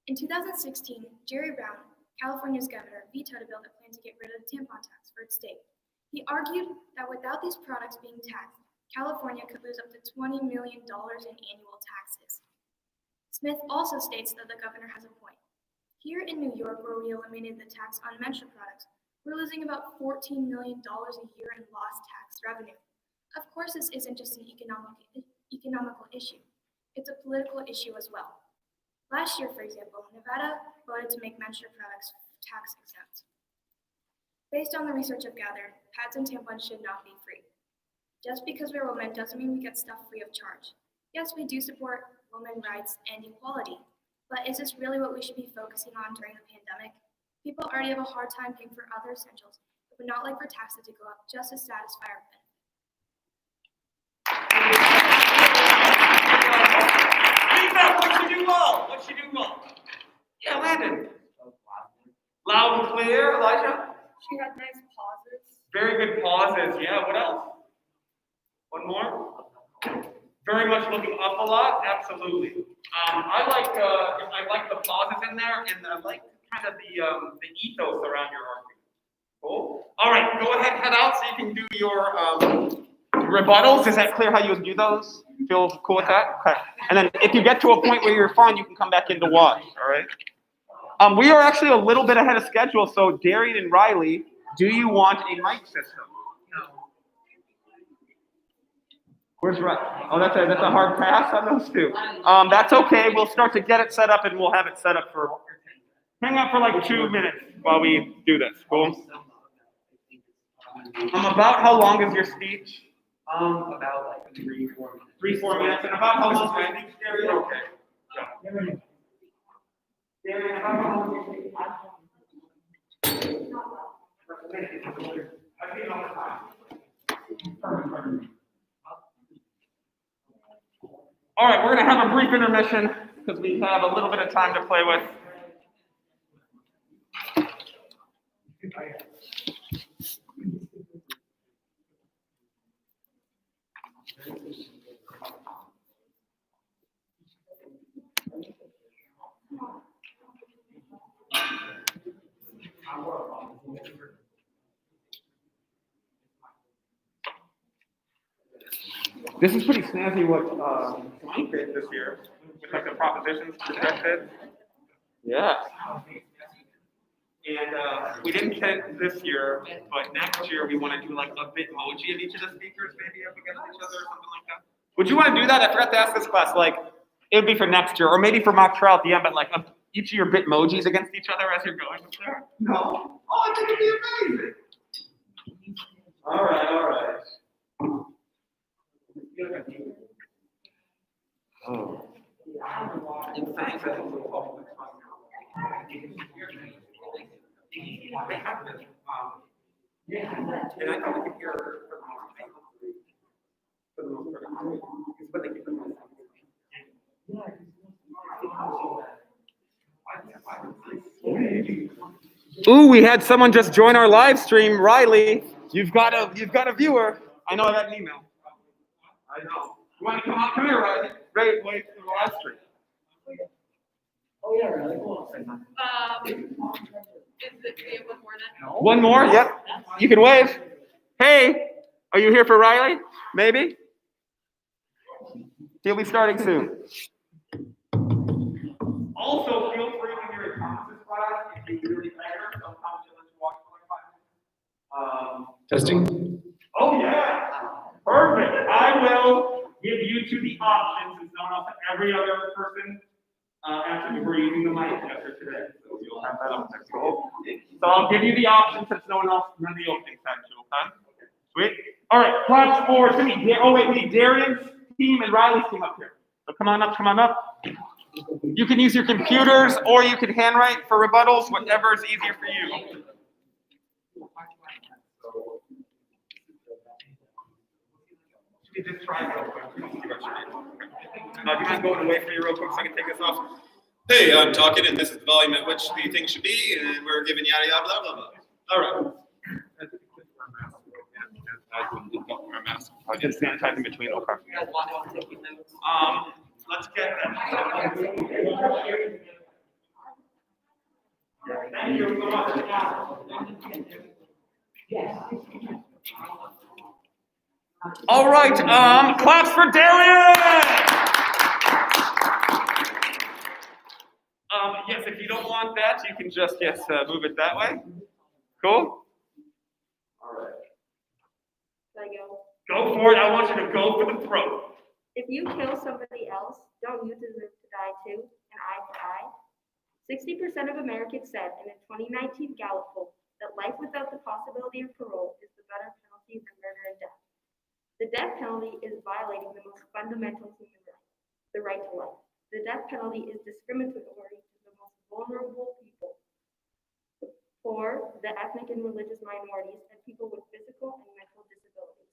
In 2016, Jerry Brown, California's governor, vetoed a bill that planned to get rid of the tampon tax for its state. He argued that without these products being taxed, California could lose up to $20 million in annual taxes. Smith also states that the governor has a point. Here in New York, where we eliminated the tax on menstrual products, we're losing about $14 million a year in lost tax revenue. Of course, this isn't just an economical issue. It's a political issue as well. Last year, for example, Nevada voted to make menstrual products tax exempt. Based on the research I've gathered, pads and tampons should not be free. Just because we're women doesn't mean we get stuff free of charge. Yes, we do support women's rights and equality, but is this really what we should be focusing on during the pandemic? People already have a hard time paying for other essentials, but would not like for taxes to go up just to satisfy our benefit. What you do well? What you do well? Yeah, Landon. Loud and clear, Elijah. She had nice pauses. Very good pauses. Yeah, what else? One more? Very much looking up a lot. Absolutely. I like the pauses in there, and I like kind of the ethos around your argument. Cool. All right, go ahead, head out so you can do your rebuttals. Is that clear how you would do those? Feel cool with that? Okay. And then if you get to a point where you're fine, you can come back in to watch. All right. We are actually a little bit ahead of schedule. So Darian and Riley, do you want a mic system? Where's Riley? Oh, that's a hard pass on those two. That's okay. We'll start to get it set up, and we'll have it set up for. Hang out for like 2 minutes while we do this. Cool. About how long is your speech? About like 3-4 minutes. 3-4 minutes. And about how long is my speech, Darian? Okay. Yeah. Darian, about how long is your speech? I think all the time. All right, we're going to have a brief intermission because we have a little bit of time to play with. This is pretty snazzy what Simone created this year, with like the propositions projected. Yeah. And we didn't get it this year, but next year we want to do like a Bitmoji of each of the speakers, maybe up against each other or something like that. Would you want to do that? I forgot to ask this class. Like, it would be for next year, or maybe for mock trial at the end, but like each of your Bitmojis against each other as you're going. No. Oh, I think it'd be amazing. All right. Oh. In fact, I think we'll they have this. Yeah, and I thought we could hear for the most part. It's what they give them. Ooh, we had someone just join our live stream. Riley, you've got a viewer. I know I got an email. I know. You want to come out? Come here, Riley. Wait for the live stream. Oh yeah, really cool. Is the video before that? One more? Yep. You can wave. Hey, are you here for Riley? Maybe? He'll be starting soon. Also, feel free when you're in Thomas's class, if you really care, sometimes you'll let you watch for like 5 minutes. Testing. Oh, yeah. Perfect. I will give you two the options since no one else, every other person, actually, we're using the mic after today. So you'll have that up next. So I'll give you the options since no one else run the opening section, okay? Sweet. All right, class four. It's gonna be, oh wait, we need Darian's team and Riley's team up here. So come on up, come on up. You can use your computers or you can handwrite for rebuttals, whatever is easier for you. You just try real quick. Do you mind going away for you real quick so I can take this off? Hey, I'm talking, and this is the volume at which the thing should be, and we're giving yada yada blah blah blah. All right. I can sanitize in between. Okay. Let's get that. Thank you so much. All right, claps for Darian! Yes, if you don't want that, you can just, move it that way. Cool? All right. Should I go? Go for it, I want you to go for the throat. If you kill somebody else, don't you deserve to die too? An eye for eye? 60% of Americans said in a 2019 Gallup poll that life without the possibility of parole is the better penalty than murder and death. The death penalty is violating the most fundamental human right, the right to life. The death penalty is discriminatory to the most vulnerable people, the poor, the ethnic and religious minorities, and people with physical and mental disabilities.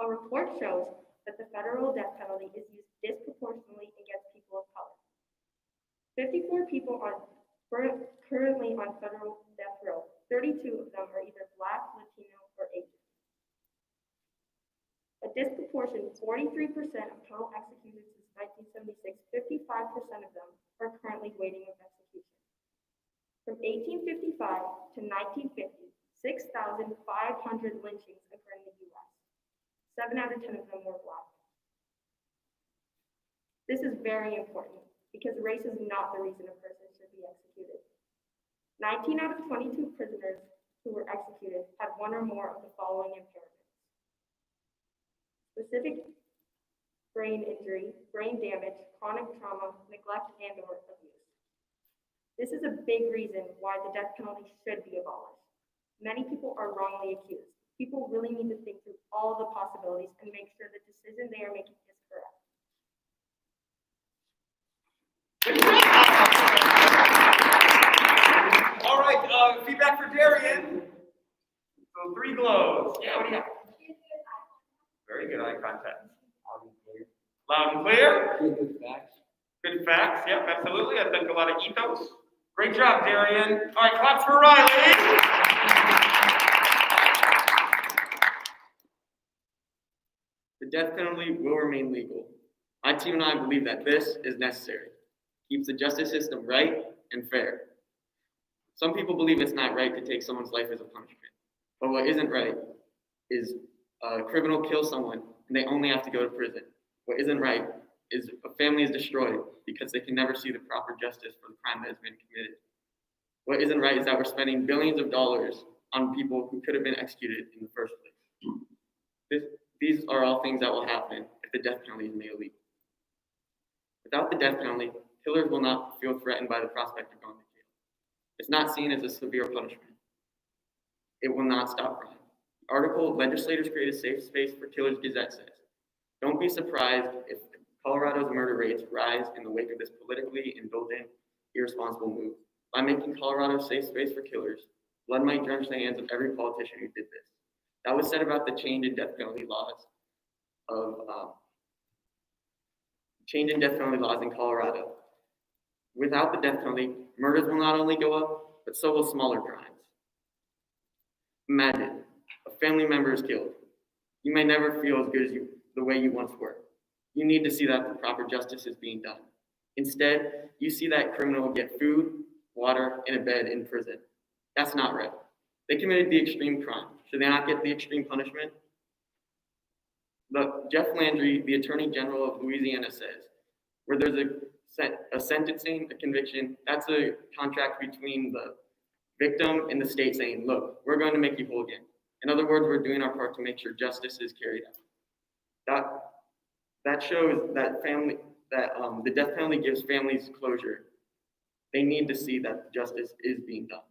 A report shows that the federal death penalty is used disproportionately against people of color. 54 people are currently on federal death row. 32 of them are either Black, Latino, or Asian. A disproportionate 43% of total executions since 1976, 55% of them are currently waiting of execution. From 1855 to 1950, 6,500 lynchings occurred in the U.S. 7 out of 10 of them were Black. This is very important because race is not the reason a person should be executed. 19 out of 22 prisoners who were executed had one or more of the following impairments: specific brain injury, brain damage, chronic trauma, neglect, and/or abuse. This is a big reason why the death penalty should be abolished. Many people are wrongly accused. People really need to think through all the possibilities and make sure the decision they are making is correct. All right, feedback for Darian. So 3 glows. Yeah, what do you got? Very good eye contact. Loud and clear. Good facts. Good facts. Yep, absolutely. I think a lot of ethos. Great job, Darian. All right, claps for Riley. The death penalty will remain legal. My team and I believe that this is necessary. Keeps the justice system right and fair. Some people believe it's not right to take someone's life as a punishment. But what isn't right is a criminal kills someone and they only have to go to prison. What isn't right is a family is destroyed because they can never see the proper justice for the crime that has been committed. What isn't right is that we're spending billions of dollars on people who could have been executed in the first place. These are all things that will happen if the death penalty is made illegal. Without the death penalty, killers will not feel threatened by the prospect of going to jail. It's not seen as a severe punishment. It will not stop crime. The article, Legislators Create a Safe Space for Killers Gazette says, don't be surprised if Colorado's murder rates rise in the wake of this politically indulgent, irresponsible move. By making Colorado a safe space for killers, blood might drench the hands of every politician who did this. That was said about the change in death penalty laws in Colorado. Without the death penalty, murders will not only go up, but so will smaller crimes. Imagine a family member is killed. You may never feel as good as the way you once were. You need to see that the proper justice is being done. Instead, you see that criminal get food, water, and a bed in prison. That's not right. They committed the extreme crime. Should they not get the extreme punishment? Jeff Landry, the Attorney General of Louisiana, says, where there's a sentencing, a conviction, that's a contract between the victim and the state saying, look, we're going to make you whole again. In other words, we're doing our part to make sure justice is carried out. That shows that the death penalty gives families closure. They need to see that justice is being done.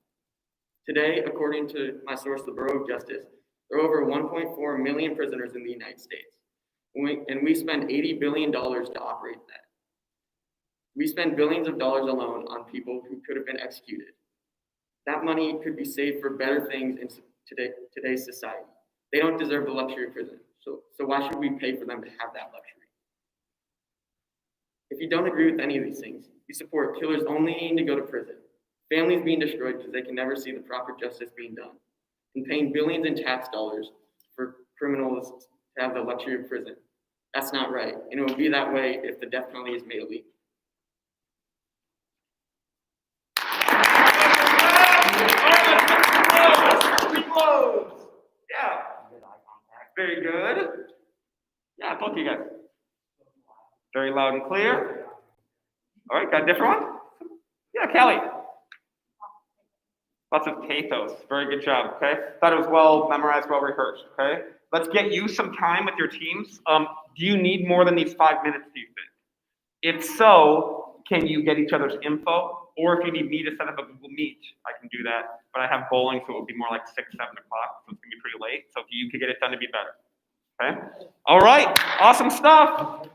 Today, according to my source, the Bureau of Justice, there are over 1.4 million prisoners in the United States. And we spend $80 billion to operate that. We spend billions of dollars alone on people who could have been executed. That money could be saved for better things in today's society. They don't deserve the luxury of prison. So why should we pay for them to have that luxury? If you don't agree with any of these things, you support killers only needing to go to prison, families being destroyed because they can never see the proper justice being done, and paying billions in tax dollars for criminals to have the luxury of prison. That's not right, and it will be that way if the death penalty is made illegal. Yeah. Very good. Yeah, both of you guys. Very loud and clear. All right, got a different one? Yeah, Kelly. Lots of pathos. Very good job, okay? Thought it was well memorized, well rehearsed, okay? Let's get you some time with your teams. Do you need more than these 5 minutes, do you think? If so, can you get each other's info? Or if you need me to set up a Google Meet, I can do that. But I have bowling, so it will be more like 6, 7 o'clock, so it's gonna be pretty late. So if you could get it done, it'd be better, okay? All right, awesome stuff.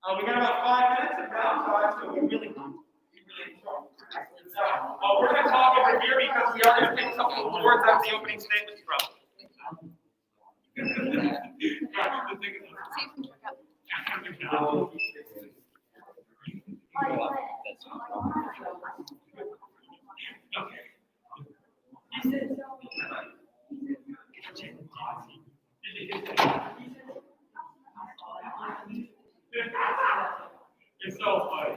We got about 5 minutes of downtime, so we really we're going to talk over here because we are going to pick some awards out of the opening statements from. It's so funny.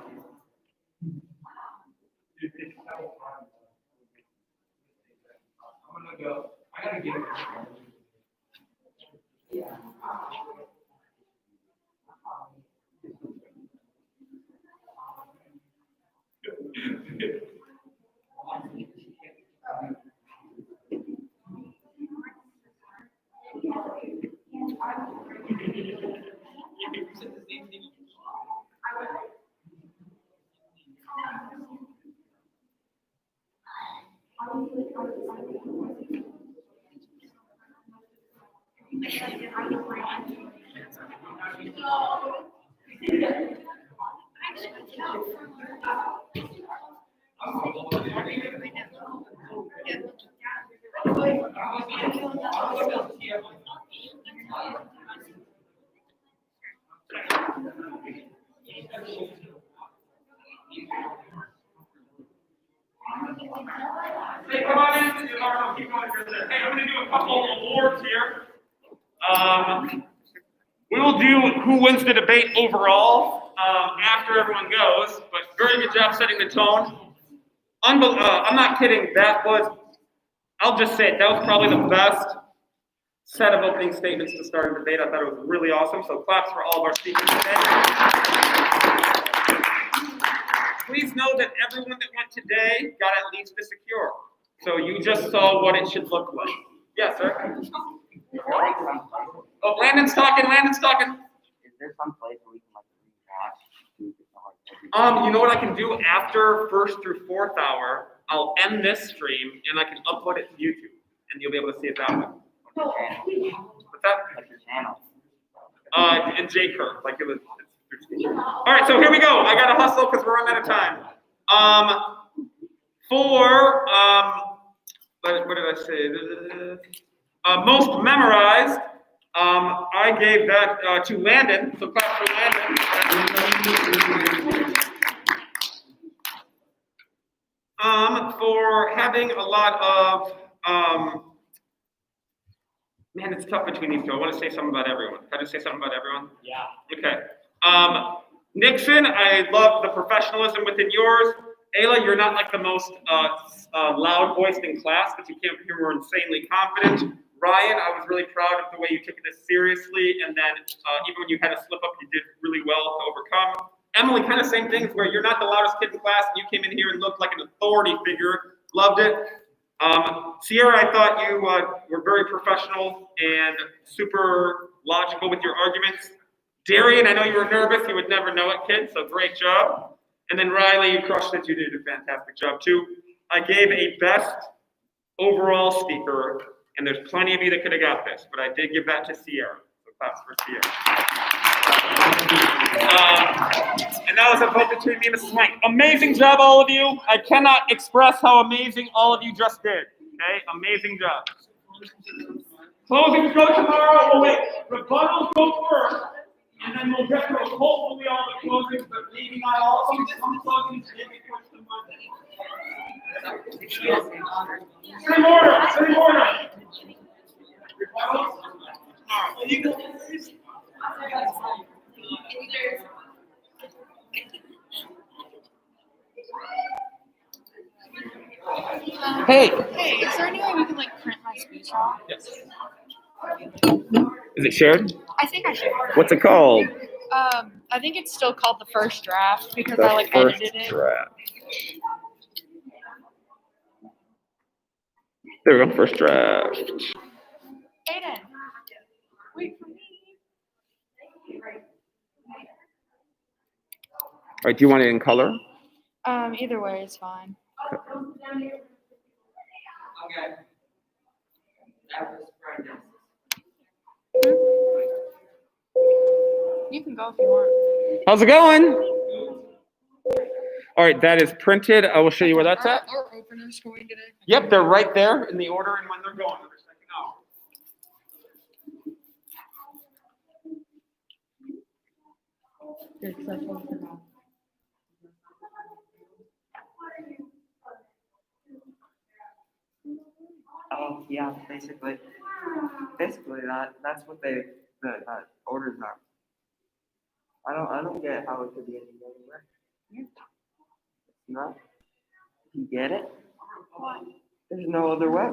I'm gonna go. I gotta get it. Hey, come on in. Keep going. Hey, I'm going to do a couple awards here. We will do who wins the debate overall after everyone goes, but very good job setting the tone. I'm not kidding. I'll just say it, that was probably the best set of opening statements to start a debate. I thought it was really awesome. So claps for all of our speakers today. Please know that everyone that went today got at least a secure. So you just saw what it should look like. Yes, sir? Oh, Landon's talking. Is there some place where we can rewatch? You know what I can do after 1st through 4th hour? I'll end this stream and I can upload it to YouTube, and you'll be able to see it that way. What's that? Like your channel. And J Curve, like it was. All right, so here we go. I gotta hustle because we're running out of time. What did I say? Most memorized. I gave that to Landon. So clap for Landon. For having a lot of man, it's tough between these two. I want to say something about everyone. Can I just say something about everyone? Yeah. Okay. Nixon, I love the professionalism within yours. Ayla, you're not like the most loud voiced in class, but you came up here more insanely confident. Ryan, I was really proud of the way you took this seriously, and then even when you had a slip up, you did really well to overcome. Emily, kind of same things where you're not the loudest kid in class, and you came in here and looked like an authority figure. Loved it. Sierra, I thought you were very professional and super logical with your arguments. Darian, I know you were nervous. You would never know it, kid, so great job. And then Riley, you crushed it. You did a fantastic job, too. I gave a best overall speaker, and there's plenty of you that could have got this, but I did give that to Sierra. So claps for Sierra. And that was a vote between me and Mrs. Mike. Amazing job, all of you. I cannot express how amazing all of you just did. Okay, amazing job. Closings go tomorrow. Oh, wait, rebuttals go first, and then we'll get to hopefully all the closings, but maybe not all of them. Some closings maybe push to Monday. Same order. Rebuttals. Hey. Hey, is there any way we can like print my speech off? Yes. Is it shared? I think I should. What's it called? I think it's still called the first draft because The I like first edited it. draft. There we go, first draft. Aiden, wait for me. All right, do you want it in color? Either way is fine. Okay. That was Brendan. You can go if you want. How's it going? All right, that is printed. I will show you where that's at. Our openers going today. Yep, they're right there in the order and when they're going. They're checking out. Oh, yeah, basically that's what the orders are. I don't get how it could be any other way. No, you get it? There's no other way.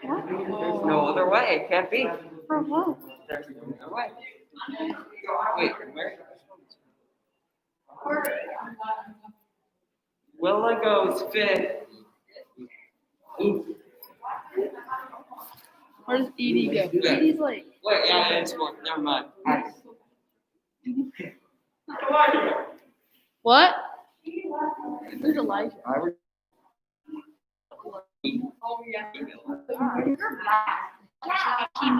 There's no other way. It can't be. For what? There's no other way. Wait, where? Willa goes fifth. Where does Edie go? Edie's like. Wait, yeah, it's more. Never mind. What? Who's Elijah? Oh yeah. Team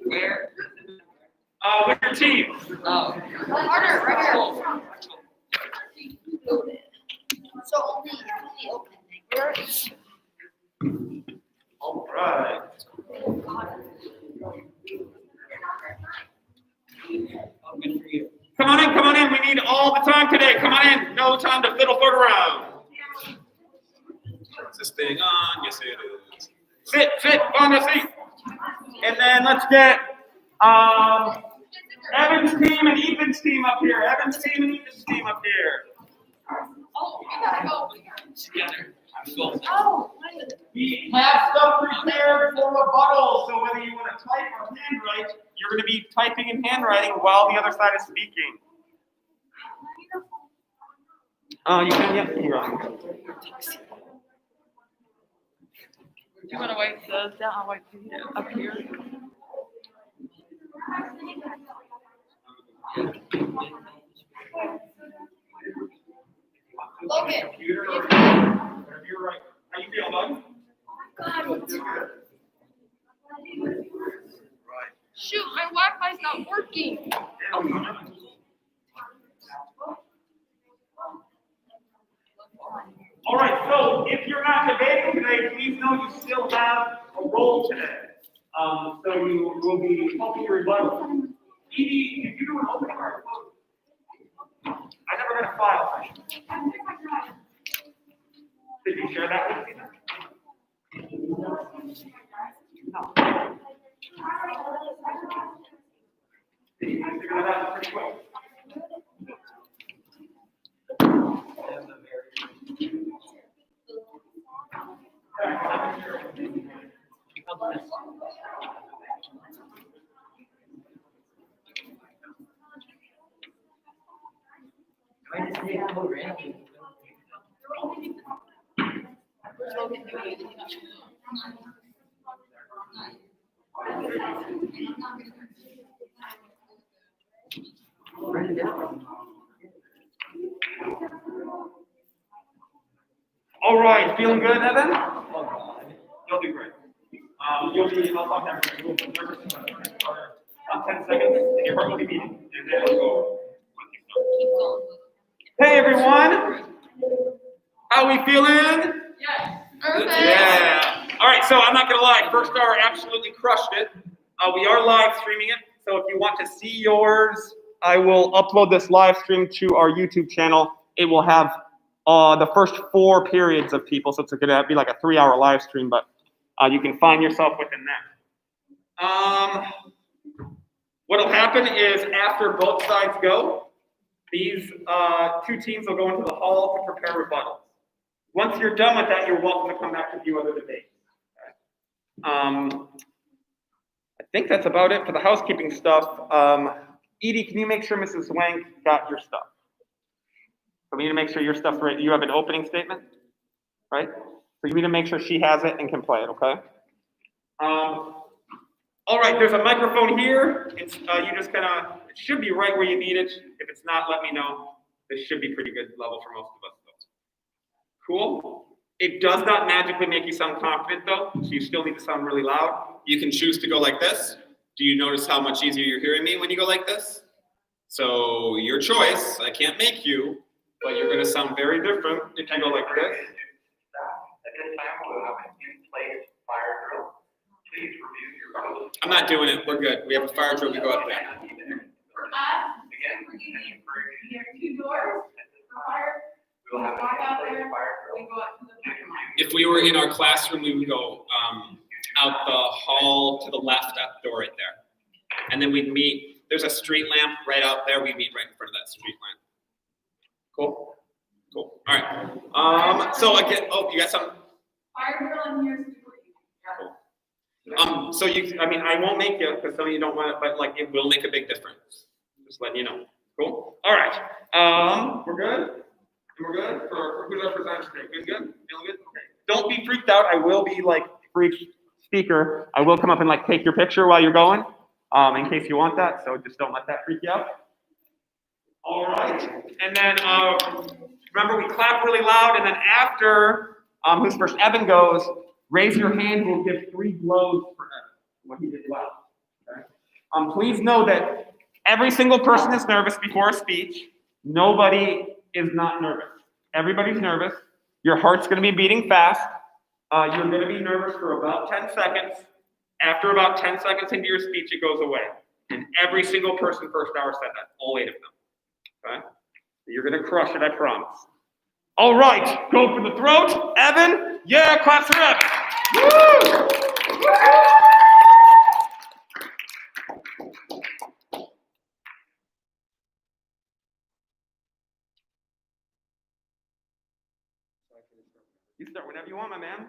Where? With your team. Oh. Carter, right here. So only open thing. All right. Come on in. We need all the time today. Come on in. No time to fiddle third around. Is this thing on? Yes, it is. Sit on the seat. And then let's get Evan's team and Ethan's team up here. Evan's team and Ethan's team up here. Oh, we gotta go. Together. Oh. We have stuff prepared for rebuttal, so whether you want to type or handwrite, you're going to be typing and handwriting while the other side is speaking. You can, yeah, you're on. You want to wipe those down? I'll wipe these up here. Logan. Computer or whatever you're right. How you feel, bud? Got it. Shoot, my Wi-Fi's not working. All right, so if you're not debating today, please know you still have a role today. So you will be helping your rebuttal. Edie, did you do an opening or a closing? I never got a file. Did you share that with me? Did you figure that out pretty quick? All right, feeling good, Evan? You'll do great. You'll be, I'll talk after you. About 10 seconds, and your heart will be beating, and then we'll go. Hey, everyone. How we feeling? Yeah. All right, so I'm not gonna lie, first hour absolutely crushed it. We are live streaming it, so if you want to see yours, I will upload this live stream to our YouTube channel. It will have the first 4 periods of people, so it's gonna be like a 3-hour live stream, but you can find yourself within that. What'll happen is after both sides go, these 2 teams will go into the hall to prepare rebuttals. Once you're done with that, you're welcome to come back to view other debates. I think that's about it for the housekeeping stuff. Edie, can you make sure Mrs. Wank got your stuff? So we need to make sure your stuff's right. You have an opening statement, right? So you need to make sure she has it and can play it, okay? All right, there's a microphone here. It's you just kinda, it should be right where you need it. If it's not, let me know. This should be pretty good level for most of us, though. Cool. It does not magically make you sound confident, though, so you still need to sound really loud. You can choose to go like this. Do you notice how much easier you're hearing me when you go like this? So your choice, I can't make you, but you're gonna sound very different if you go like this. I'm not doing it, we're good. We have a fire drill, we go up there. For us, we're easy. We have 2 doors, the fire, we walk out there, we go up to the parking lot. If we were in our classroom, we would go out the hall to the left at the door right there. And then we'd meet, there's a street lamp right out there, we'd meet right in front of that street lamp. Cool? Cool, all right. So again, oh, you got some? Fire drill in here is super easy. So you, I mean, I won't make you, because some of you don't want it, but like, it will make a big difference. Just letting you know. Cool? All right. We're good? We're good? For who's our presenter today? Good? Feeling good? Okay. Don't be freaked out. I will be like, for each speaker, I will come up and like take your picture while you're going, in case you want that. So just don't let that freak you out. All right. And then, remember we clap really loud, and then after, who's first? Evan goes, raise your hand, we'll give 3 blows for Evan, what he did well. Okay? Please know that every single person is nervous before a speech. Nobody is not nervous. Everybody's nervous. Your heart's gonna be beating fast. You're gonna be nervous for about 10 seconds. After about 10 seconds into your speech, it goes away. And every single person first hour said that, all 8 of them, okay? You're gonna crush it, I promise. All right, go for the throat. Evan, yeah, claps for Evan. Woo! You start whenever you want, my man.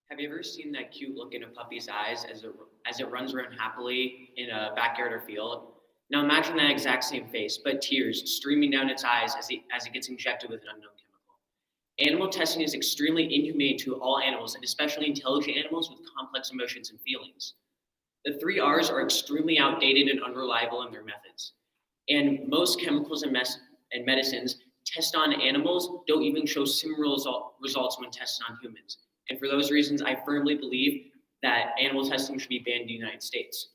Have you ever seen that cute look in a puppy's eyes as it runs around happily in a backyard or field? Now imagine that exact same face, but tears streaming down its eyes as it gets injected with an unknown chemical. Animal testing is extremely inhumane to all animals, and especially intelligent animals with complex emotions and feelings. The 3 R's are extremely outdated and unreliable in their methods. And most chemicals and medicines tested on animals don't even show similar results when tested on humans. And for those reasons, I firmly believe that animal testing should be banned in the United States.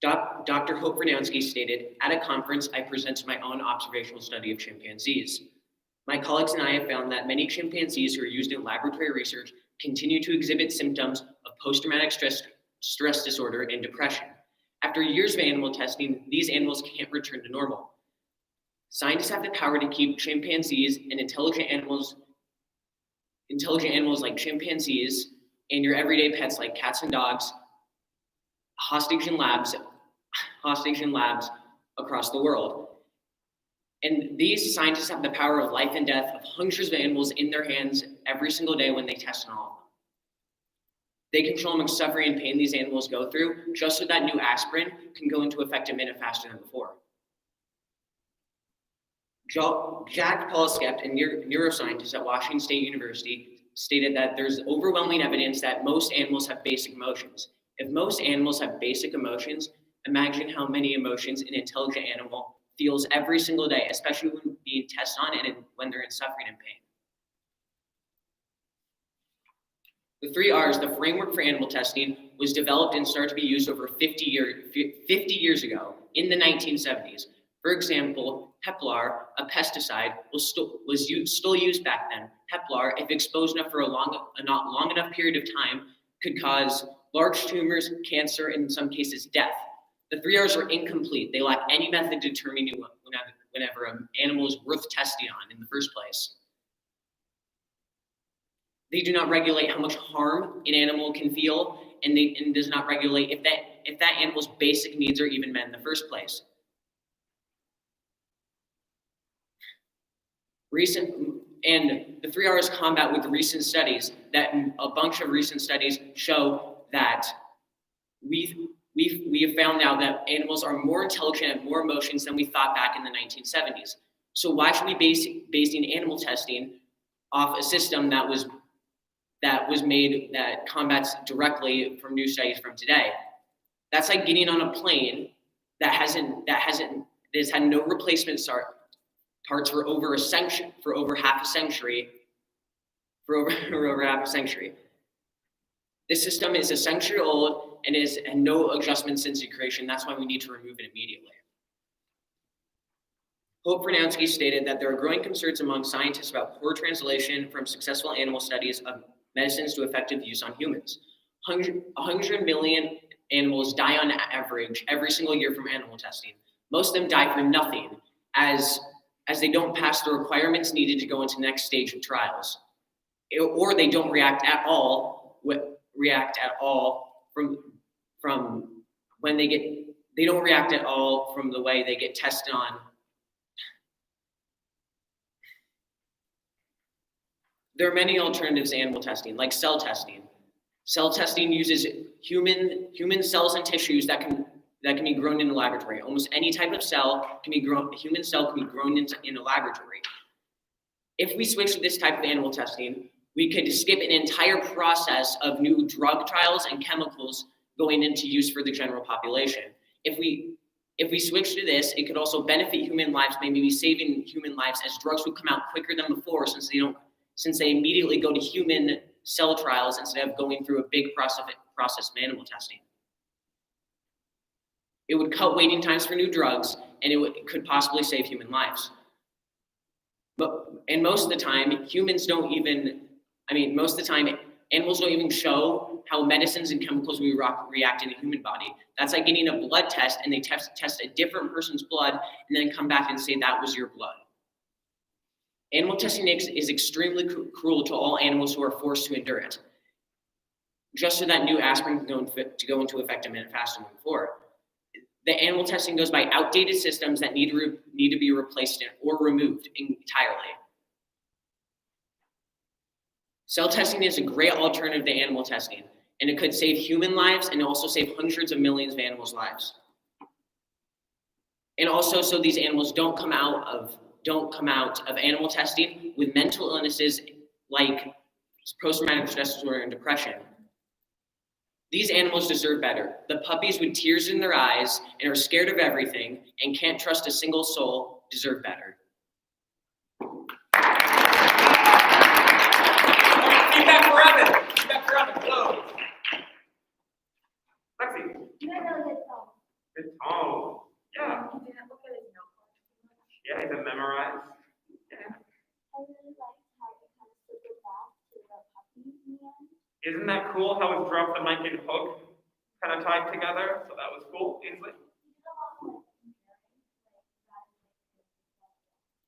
Dr. Hope Vernansky stated, at a conference, I presented my own observational study of chimpanzees. My colleagues and I have found that many chimpanzees who are used in laboratory research continue to exhibit symptoms of post-traumatic stress disorder and depression. After years of animal testing, these animals can't return to normal. Scientists have the power to keep chimpanzees and intelligent animals like chimpanzees and your everyday pets like cats and dogs hostage in labs across the world. And these scientists have the power of life and death of hundreds of animals in their hands every single day when they test on all of them. They control how much suffering and pain these animals go through just so that new aspirin can go into effect a minute faster than before. Jack Polskept, a neuroscientist at Washington State University, stated that there's overwhelming evidence that most animals have basic emotions. If most animals have basic emotions, imagine how many emotions an intelligent animal feels every single day, especially when being tested on and when they're in suffering and pain. The 3 R's, the framework for animal testing, was developed and started to be used over 50 years ago in the 1970s. For example, Heplar, a pesticide, was still used back then. Heplar, if exposed enough for a not long enough period of time, could cause large tumors, cancer, and in some cases death. The 3 R's are incomplete. They lack any method to determine whenever an animal is worth testing on in the first place. They do not regulate how much harm an animal can feel, and does not regulate if that animal's basic needs are even met in the first place. And the 3 R's combat with recent studies that a bunch of recent studies show that we have found now that animals are more intelligent and more emotions than we thought back in the 1970s. So why should we be basing animal testing off a system that was made that combats directly from new studies from today? That's like getting on a plane that has had no replacement parts for over half a century. This system is a century old and has had no adjustments since its creation. That's why we need to remove it immediately. Hope Vernansky stated that there are growing concerns among scientists about poor translation from successful animal studies of medicines to effective use on humans. 100 million animals die on average every single year from animal testing. Most of them die for nothing, as they don't pass the requirements needed to go into the next stage of trials, or they don't react at all from when they don't react at all from the way they get tested on. There are many alternatives to animal testing, like cell testing. Cell testing uses human cells and tissues that can be grown in a laboratory. Almost any type of cell can be grown. A human cell can be grown in a laboratory. If we switch to this type of animal testing, we could skip an entire process of new drug trials and chemicals going into use for the general population. If we switch to this, it could also benefit human lives, maybe saving human lives, as drugs would come out quicker than before, since they immediately go to human cell trials instead of going through a big process of animal testing. It would cut waiting times for new drugs, and it could possibly save human lives. And most of the time, animals don't even show how medicines and chemicals will react in the human body. That's like getting a blood test, and they test a different person's blood, and then come back and say that was your blood. Animal testing is extremely cruel to all animals who are forced to endure it, just so that new aspirin can go into effect a minute faster than before. The animal testing goes by outdated systems that need to be replaced or removed entirely. Cell testing is a great alternative to animal testing, and it could save human lives and also save hundreds of millions of animals' lives. And also, so these animals don't come out of animal testing with mental illnesses like post-traumatic stress disorder and depression. These animals deserve better. The puppies with tears in their eyes and are scared of everything and can't trust a single soul deserve better. Keep that for Evan. Keep that for Evan. Go. Lexi. You had a really good song. Good tone. Yeah. You didn't look at his notebook. Yeah, he's a memorize. I really liked how they kind of circled back to the puppies in the end. Isn't that cool how it's drop the mic and hook kind of tied together? So that was cool, Ainsley.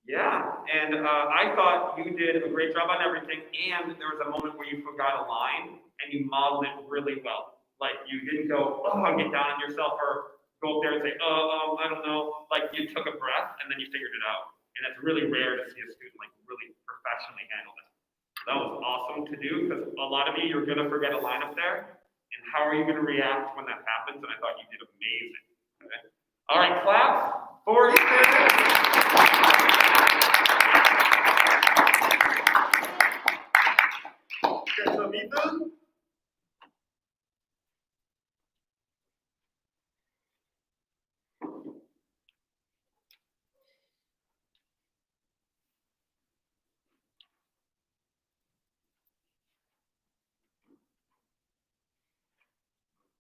Yeah, and I thought you did a great job on everything, and there was a moment where you forgot a line, and you modeled it really well. Like, you didn't go, oh, get down on yourself, or go up there and say, I don't know. Like, you took a breath, and then you figured it out. And it's really rare to see a student, like, really professionally handle that. That was awesome to do, because a lot of you, you're gonna forget a line up there, and how are you gonna react when that happens? And I thought you did amazing. Okay? All right, claps for you. Okay, so Ethan.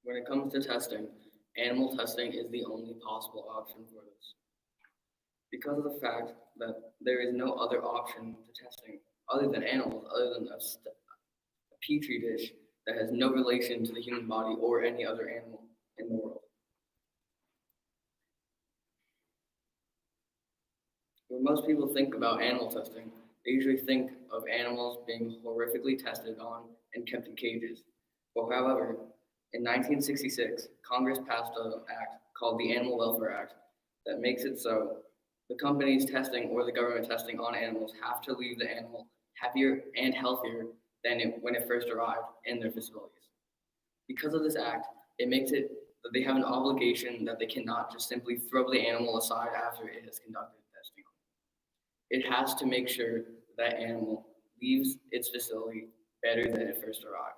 When it comes to testing, animal testing is the only possible option for this. Because of the fact that there is no other option to testing other than animals, other than a petri dish that has no relation to the human body or any other animal in the world. When most people think about animal testing, they usually think of animals being horrifically tested on and kept in cages. Well, however, in 1966, Congress passed an act called the Animal Welfare Act that makes it so the companies testing or the government testing on animals have to leave the animal happier and healthier than when it first arrived in their facilities. Because of this act, it makes it that they have an obligation that they cannot just simply throw the animal aside after it has conducted testing. It has to make sure that animal leaves its facility better than it first arrived.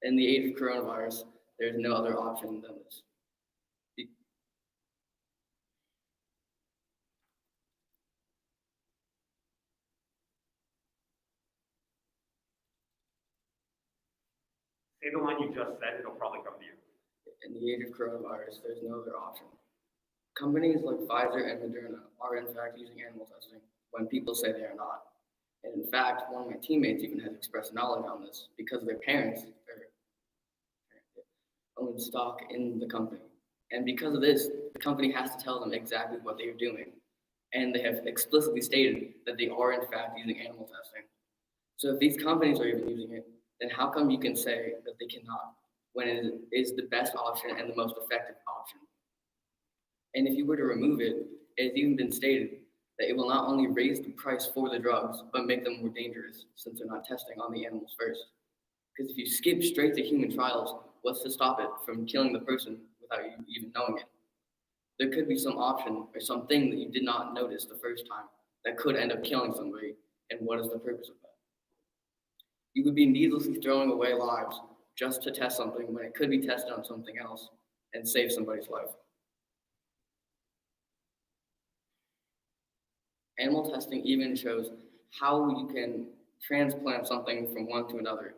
In the age of coronavirus, there's no other option than this. Say the line you just said, it'll probably come to you. In the age of coronavirus, there's no other option. Companies like Pfizer and Moderna are in fact using animal testing when people say they are not. And in fact, one of my teammates even has expressed knowledge on this because their parents own stock in the company. And because of this, the company has to tell them exactly what they are doing. And they have explicitly stated that they are in fact using animal testing. So if these companies are even using it, then how come you can say that they cannot when it is the best option and the most effective option? And if you were to remove it, it has even been stated that it will not only raise the price for the drugs, but make them more dangerous since they're not testing on the animals first. Because if you skip straight to human trials, what's to stop it from killing the person without you even knowing it? There could be some option or something that you did not notice the first time that could end up killing somebody, and what is the purpose of that? You would be needlessly throwing away lives just to test something when it could be tested on something else and save somebody's life. Animal testing even shows how you can transplant something from one to another.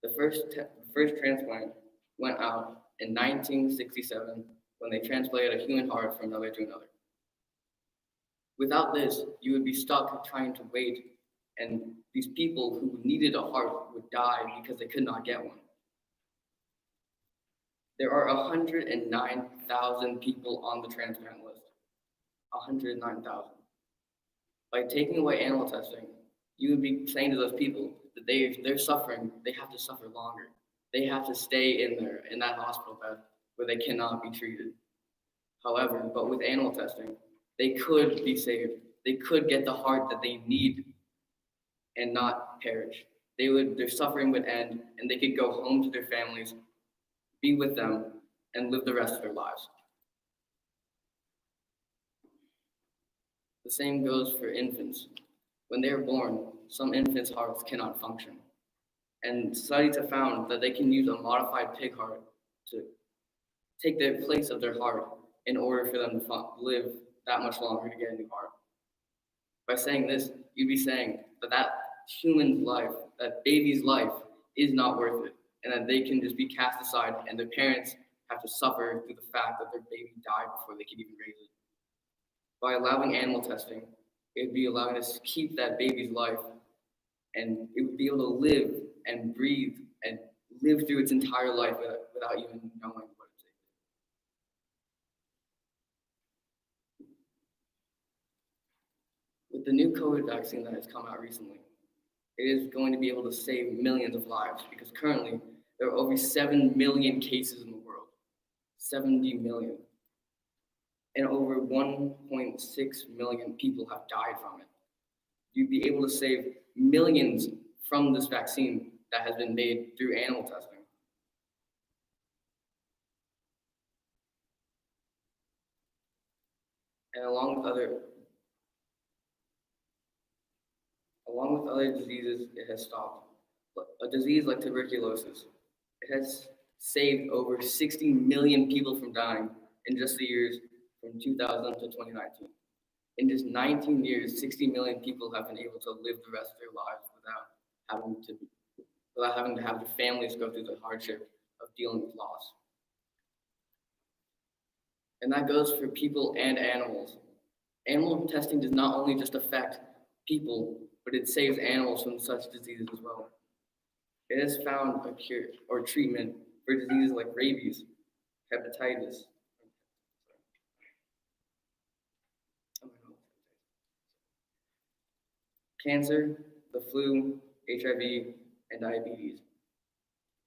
The first transplant went out in 1967 when they transplanted a human heart from another to another. Without this, you would be stuck trying to wait, and these people who needed a heart would die because they could not get one. There are 109,000 people on the transplant list. 109,000. By taking away animal testing, you would be saying to those people that they're suffering, they have to suffer longer. They have to stay in that hospital bed where they cannot be treated. However, but with animal testing, they could be saved. They could get the heart that they need and not perish. Their suffering would end, and they could go home to their families, be with them, and live the rest of their lives. The same goes for infants. When they are born, some infants' hearts cannot function. And studies have found that they can use a modified pig heart to take the place of their heart in order for them to live that much longer to get a new heart. By saying this, you'd be saying that human's life, that baby's life, is not worth it, and that they can just be cast aside, and their parents have to suffer through the fact that their baby died before they could even raise it. By allowing animal testing, it would be allowing us to keep that baby's life, and it would be able to live and breathe and live through its entire life without even knowing what it's. With the new COVID vaccine that has come out recently, it is going to be able to save millions of lives because currently there are over 7 million cases in the world. 70 million. And over 1.6 million people have died from it. You'd be able to save millions from this vaccine that has been made through animal testing. And along with other diseases, it has stopped. A disease like tuberculosis, it has saved over 60 million people from dying in just the years from 2000 to 2019. In just 19 years, 60 million people have been able to live the rest of their lives without having to have their families go through the hardship of dealing with loss. And that goes for people and animals. Animal testing does not only just affect people, but it saves animals from such diseases as well. It has found a cure or treatment for diseases like rabies, hepatitis, cancer, the flu, HIV, and diabetes,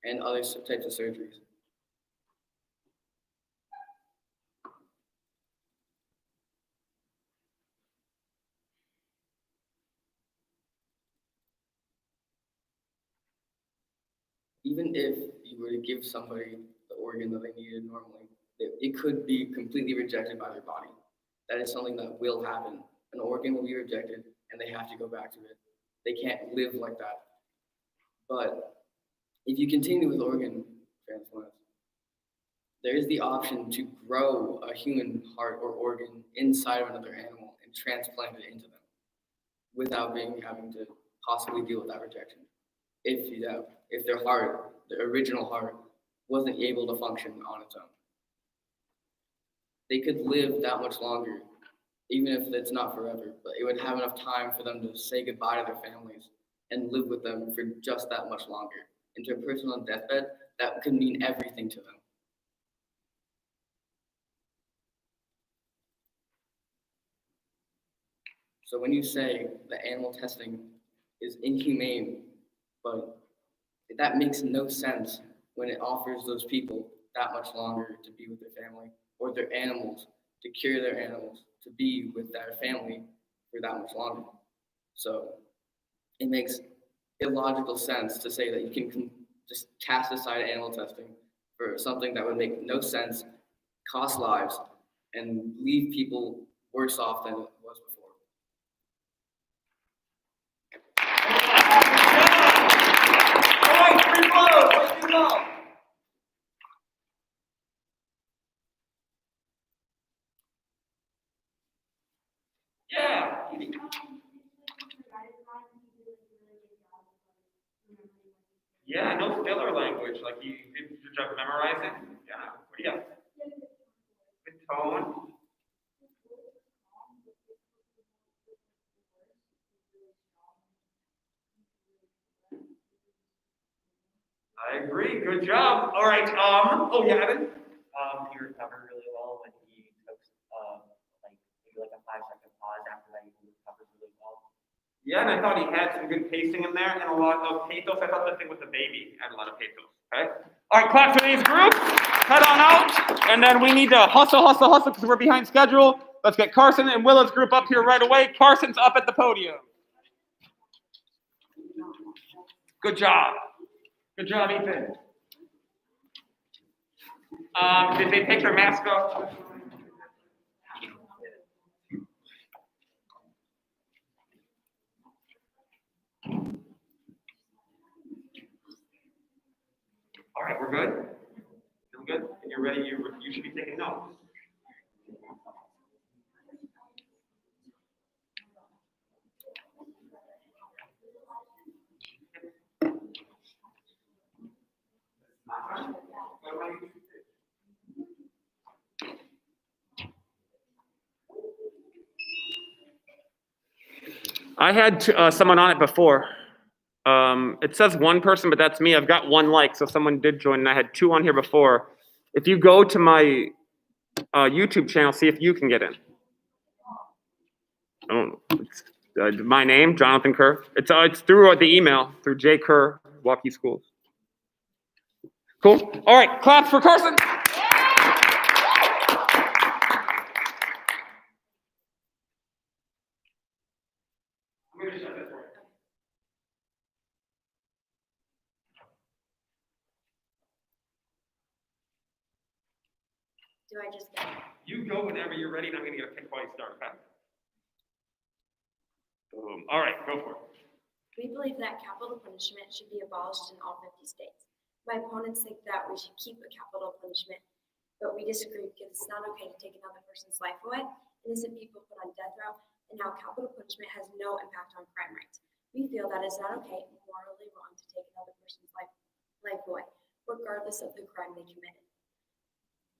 and other types of surgeries. Even if you were to give somebody the organ that they needed normally, it could be completely rejected by their body. That is something that will happen. An organ will be rejected and they have to go back to it. They can't live like that. But if you continue with organ transplants, there is the option to grow a human heart or organ inside of another animal and transplant it into them without having to possibly deal with that rejection. If their heart, the original heart, wasn't able to function on its own. They could live that much longer, even if it's not forever, but it would have enough time for them to say goodbye to their families and live with them for just that much longer. And to a person on deathbed, that could mean everything to them. So when you say that animal testing is inhumane, but that makes no sense when it offers those people that much longer to be with their family, or their animals, to cure their animals, to be with their family for that much longer. So it makes illogical sense to say that you can just cast aside animal testing for something that would make no sense, cost lives, and leave people worse off than it was before. Yeah. Yeah, no filler language, like you did your job memorizing. Yeah, what do you got? Good tone. I agree, good job. All right, oh yeah, Evan? He recovered really well when he took maybe a 5-second pause after that. He recovered really well. Yeah, and I thought he had some good pacing in there and a lot of pathos. I thought the thing with the baby had a lot of pathos. Okay. All right, clap for these groups. Head on out, and then we need to hustle because we're behind schedule. Let's get Carson and Willa's group up here right away. Carson's up at the podium. Good job. Good job, Ethan. Did they take their mask off? All right, we're good? Feel good? And you're ready? You should be taking notes. I had someone on it before. It says one person, but that's me. I've got one like, so someone did join, and I had 2 on here before. If you go to my YouTube channel, see if you can get in. I don't know. It's, my name, Jonathan Kerr. It's through the email, through J. Kerr, Waukee Schools. Cool. All right, claps for Carson. I'm gonna shut this for you. Do I just go? You go whenever you're ready, and I'm gonna get a pick while you start, okay? Boom. All right, go for it. We believe that capital punishment should be abolished in all 50 states. My opponents think that we should keep a capital punishment, but we disagree because it's not okay to take another person's life away, innocent people put on death row, and now capital punishment has no impact on crime rates. We feel that it's not okay and morally wrong to take another person's life away, regardless of the crime they committed.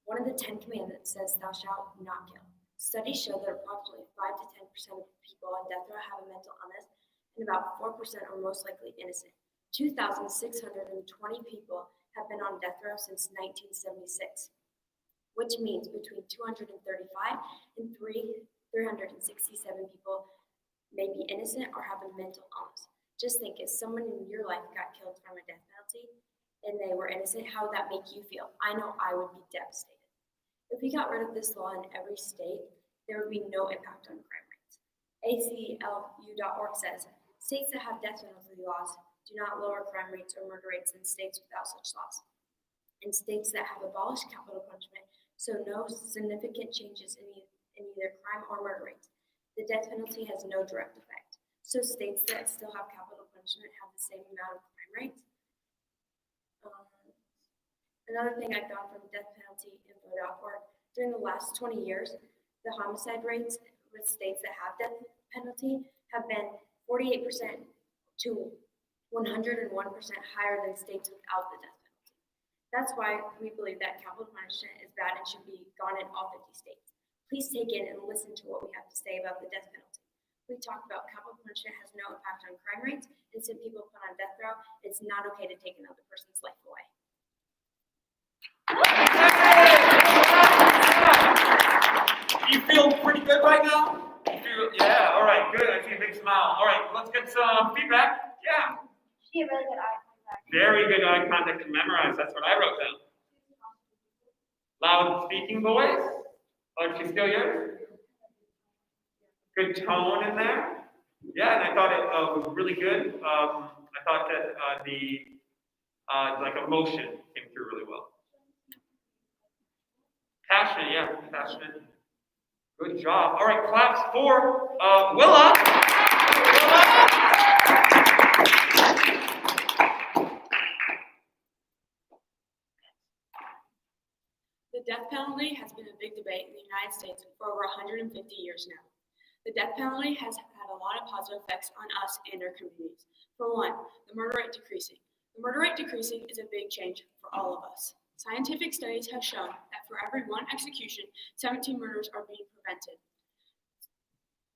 One of the 10 commandments says, "Thou shalt not kill." Studies show that approximately 5 to 10% of people on death row have a mental illness, and about 4% are most likely innocent. 2,620 people have been on death row since 1976, which means between 235 and 367 people may be innocent or have a mental illness. Just think, if someone in your life got killed from a death penalty and they were innocent, how would that make you feel? I know I would be devastated. If we got rid of this law in every state, there would be no impact on crime rates. ACLU.org says, states that have death penalty laws do not lower crime rates or murder rates than states without such laws. In states that have abolished capital punishment, so no significant changes in either crime or murder rates, the death penalty has no direct effect. So states that still have capital punishment have the same amount of crime rates. Another thing I found from deathpenaltyinfo.org, during the last 20 years, the homicide rates with states that have death penalty have been 48% to 101% higher than states without the death penalty. That's why we believe that capital punishment is bad and should be gone in all 50 states. Please take in and listen to what we have to say about the death penalty. We talked about capital punishment has no impact on crime rates, innocent people put on death row. It's not okay to take another person's life away. You feel pretty good right now? Yeah, all right, good. I see a big smile. All right, let's get some feedback. Yeah. She had really good eye contact. Very good eye contact to memorize. That's what I wrote down. Loud speaking voice. Oh, she's still young? Good tone in there. Yeah, and I thought it was really good. I thought that the emotion came through really well. Passionate, yeah, passionate. Good job. All right, claps for Willa. The death penalty has been a big debate in the United States for over 150 years now. The death penalty has had a lot of positive effects on us and our communities. For one, the murder rate decreasing. The murder rate decreasing is a big change for all of us. Scientific studies have shown that for every 1 execution, 17 murders are being prevented.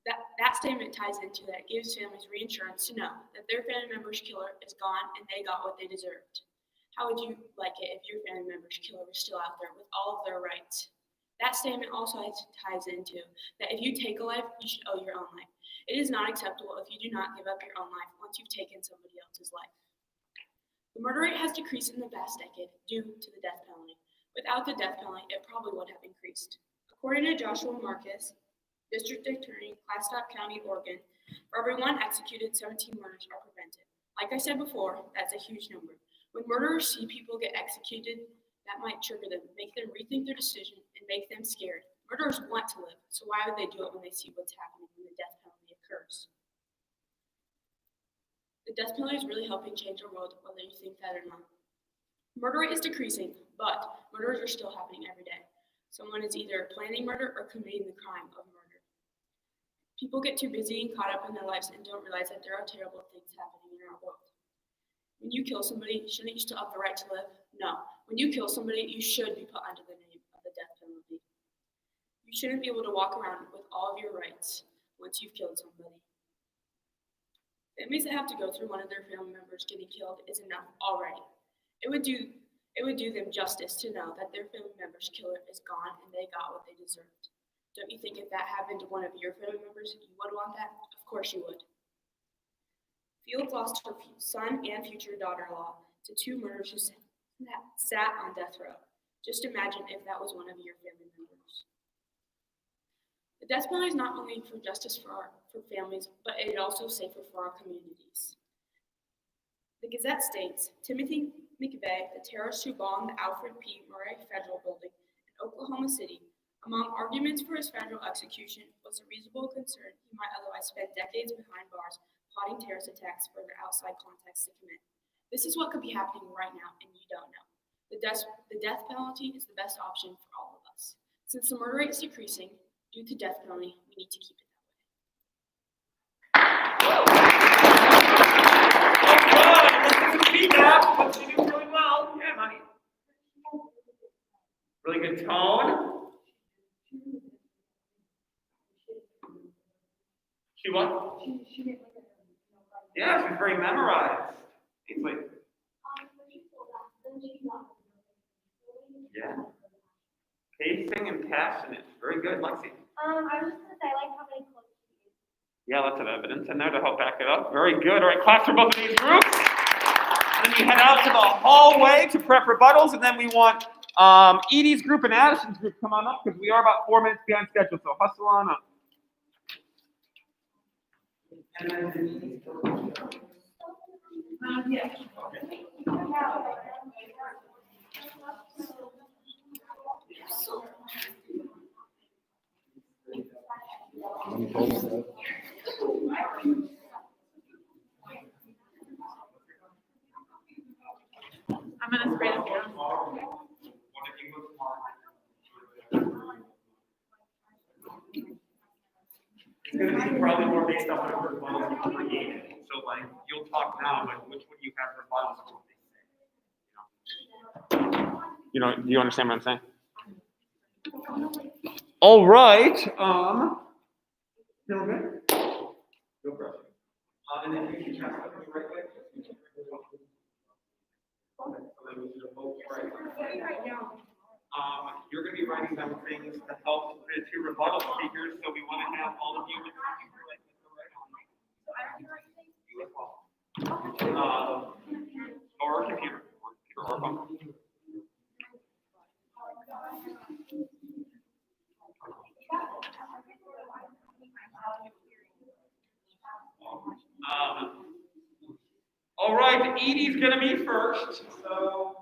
That statement ties into that it gives families reinsurance to know that their family member's killer is gone and they got what they deserved. How would you like it if your family member's killer was still out there with all of their rights? That statement also ties into that if you take a life, you should owe your own life. It is not acceptable if you do not give up your own life once you've taken somebody else's life. The murder rate has decreased in the past decade due to the death penalty. Without the death penalty, it probably would have increased. According to Joshua Marcus, District Attorney, Clackamas County, Oregon, for every 1 executed, 17 murders are prevented. Like I said before, that's a huge number. When murderers see people get executed, that might trigger them, make them rethink their decision, and make them scared. Murderers want to live, so why would they do it when they see what's happening when the death penalty occurs? The death penalty is really helping change our world, whether you think that or not. Murder rate is decreasing, but murders are still happening every day. Someone is either planning murder or committing the crime of murder. People get too busy and caught up in their lives and don't realize that there are terrible things happening in our world. When you kill somebody, shouldn't you still have the right to live? No. When you kill somebody, you should be put under the name of the death penalty. You shouldn't be able to walk around with all of your rights once you've killed somebody. Families that have to go through one of their family members getting killed is enough already. It would do them justice to know that their family member's killer is gone and they got what they deserved. Don't you think if that happened to one of your family members, you would want that? Of course you would. Fields lost her son and future daughter-in-law to two murders who sat on death row. Just imagine if that was one of your family members. The death penalty is not only for justice for families, but it is also safer for our communities. The Gazette states, Timothy McVeigh, the terrorist who bombed the Alfred P. Murrah Federal Building in Oklahoma City, among arguments for his federal execution was a reasonable concern he might otherwise spend decades behind bars plotting terrorist attacks for their outside context to commit. This is what could be happening right now, and you don't know. The death penalty is the best option for all of us. Since the murder rate is decreasing due to death penalty, we need to keep it that way. Good. Feedback, but she did really well. Yeah, honey. Really good tone. She what? Yeah, she's very memorized. Easily. Yeah. Pacing and passionate. Very good, Lexi. I was just gonna say, I like how many close to you. Yeah, lots of evidence in there to help back it up. Very good. All right, claps for both of these groups. And then we head out to the hallway to prep rebuttals, and then we want Edie's group and Addison's group come on up because we are about 4 minutes behind schedule, so hustle on up. And then I'm gonna spray them down. It's going to be probably more based on what rebuttals you created. So, like, you'll talk now, but which one you have rebuttals for? You know, do you understand what I'm saying? All right. Feel good? Go brush. And then you can test it the right way. You're going to be writing down things to help the two rebuttal speakers, so we want to have all of you. Or a computer, or phone. All right, Edie's going to be first, so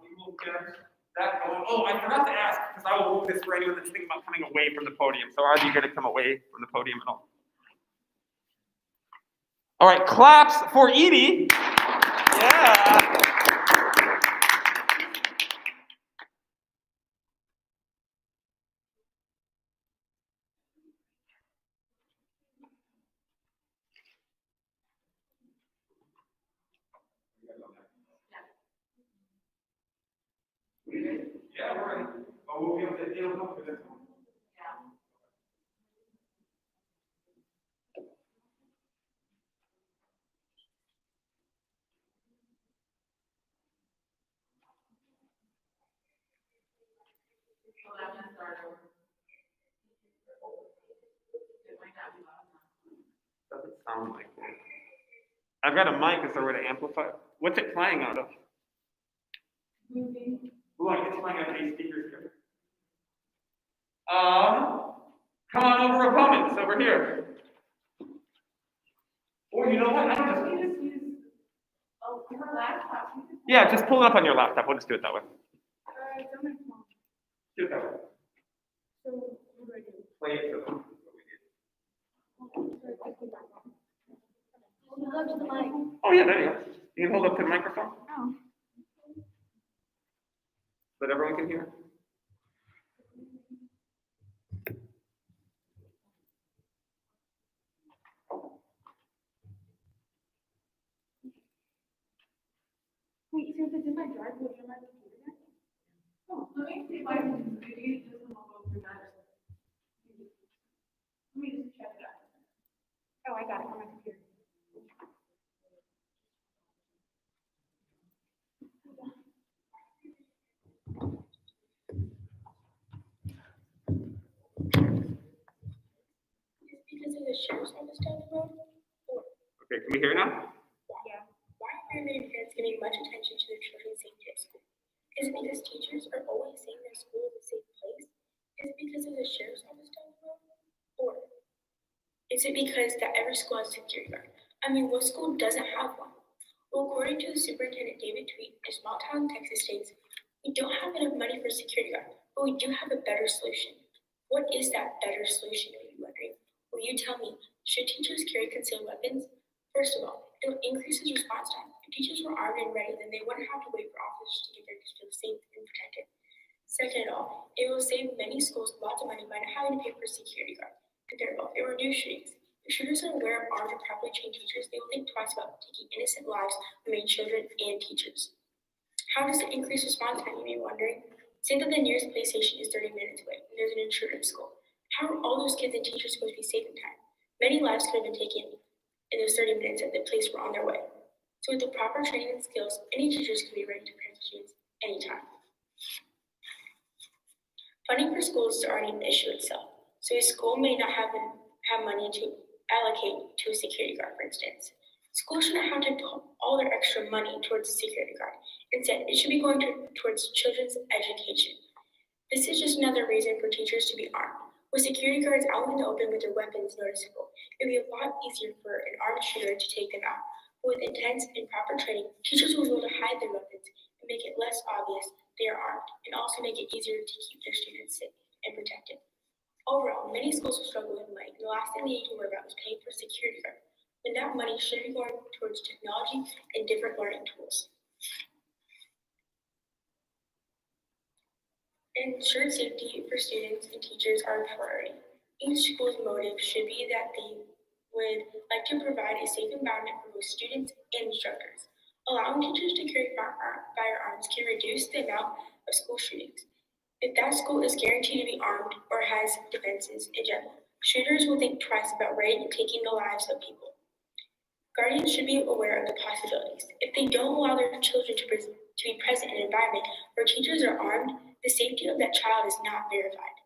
we will get that going. Oh, I forgot to ask, because I will move this for anyone that's thinking about coming away from the podium. So are you going to come away from the podium at all? All right, claps for Edie. Yeah. Yeah, we're ready. Oh, we'll be able to deal with this one. Doesn't sound like it. I've got a mic. Is there a way to amplify? What's it playing out of? Look, it's playing out of these speakers here. Come on over, opponents, over here. Or you know what? I don't just use Her laptop. Yeah, just pull it up on your laptop. We'll just do it that way. It's on my phone. Do it that way. So, what do I do? Play it to them. Hold up to the mic. Oh yeah, there you go. You can hold up to the microphone Oh. so that everyone can hear. Wait, since it's in my drive, will you mind repeating it? Oh, let me see if I can, maybe it doesn't all go through that. Let me just check it out. Oh, I got it on my computer. the sheriff's office down the road? Or Okay, can we hear now? why aren't many parents giving much attention to their children's safety at school? Is it because teachers are always saying their school is a safe place? Is it because of the sheriff's office down the road? Or is it because that every school has a security guard? I mean, what school doesn't have one? Well, according to the superintendent David Tweet, a small town in Texas states, we don't have enough money for a security guard, but we do have a better solution. What is that better solution, you may be wondering? Will you tell me, should teachers carry concealed weapons? First of all, it increases response time. If teachers were armed and ready, then they wouldn't have to wait for officers to get there to feel safe and protected. Second of all, it will save many schools lots of money by not having to pay for a security guard. And third of all, it will reduce shootings. If shooters are aware of armed and properly trained teachers, they will think twice about taking innocent lives of many children and teachers. How does it increase response time, you may be wondering? Say that the nearest police station is 30 minutes away and there's an intruder in school. How are all those kids and teachers supposed to be safe in time? Many lives could have been taken in those 30 minutes that the police were on their way. So with the proper training and skills, any teachers can be ready to parent students anytime. Funding for schools is already an issue itself. So a school may not have money to allocate to a security guard, for instance. Schools shouldn't have to put all their extra money towards a security guard. Instead, it should be going towards children's education. This is just another reason for teachers to be armed. With security guards out in the open with their weapons noticeable, it would be a lot easier for an armed shooter to take them out. With intense and proper training, teachers will be able to hide their weapons and make it less obvious they are armed, and also make it easier to keep their students safe and protected. Overall, many schools will struggle with money. The last thing they need to worry about is paying for a security guard, when that money should be going towards technology and different learning tools. Ensured safety for students and teachers are a priority. Each school's motive should be that they would like to provide a safe environment for both students and instructors. Allowing teachers to carry firearms can reduce the amount of school shootings. If that school is guaranteed to be armed or has defenses in general, shooters will think twice about raiding and taking the lives of people. Guardians should be aware of the possibilities. If they don't allow their children to be present in an environment where teachers are armed, the safety of that child is not verified.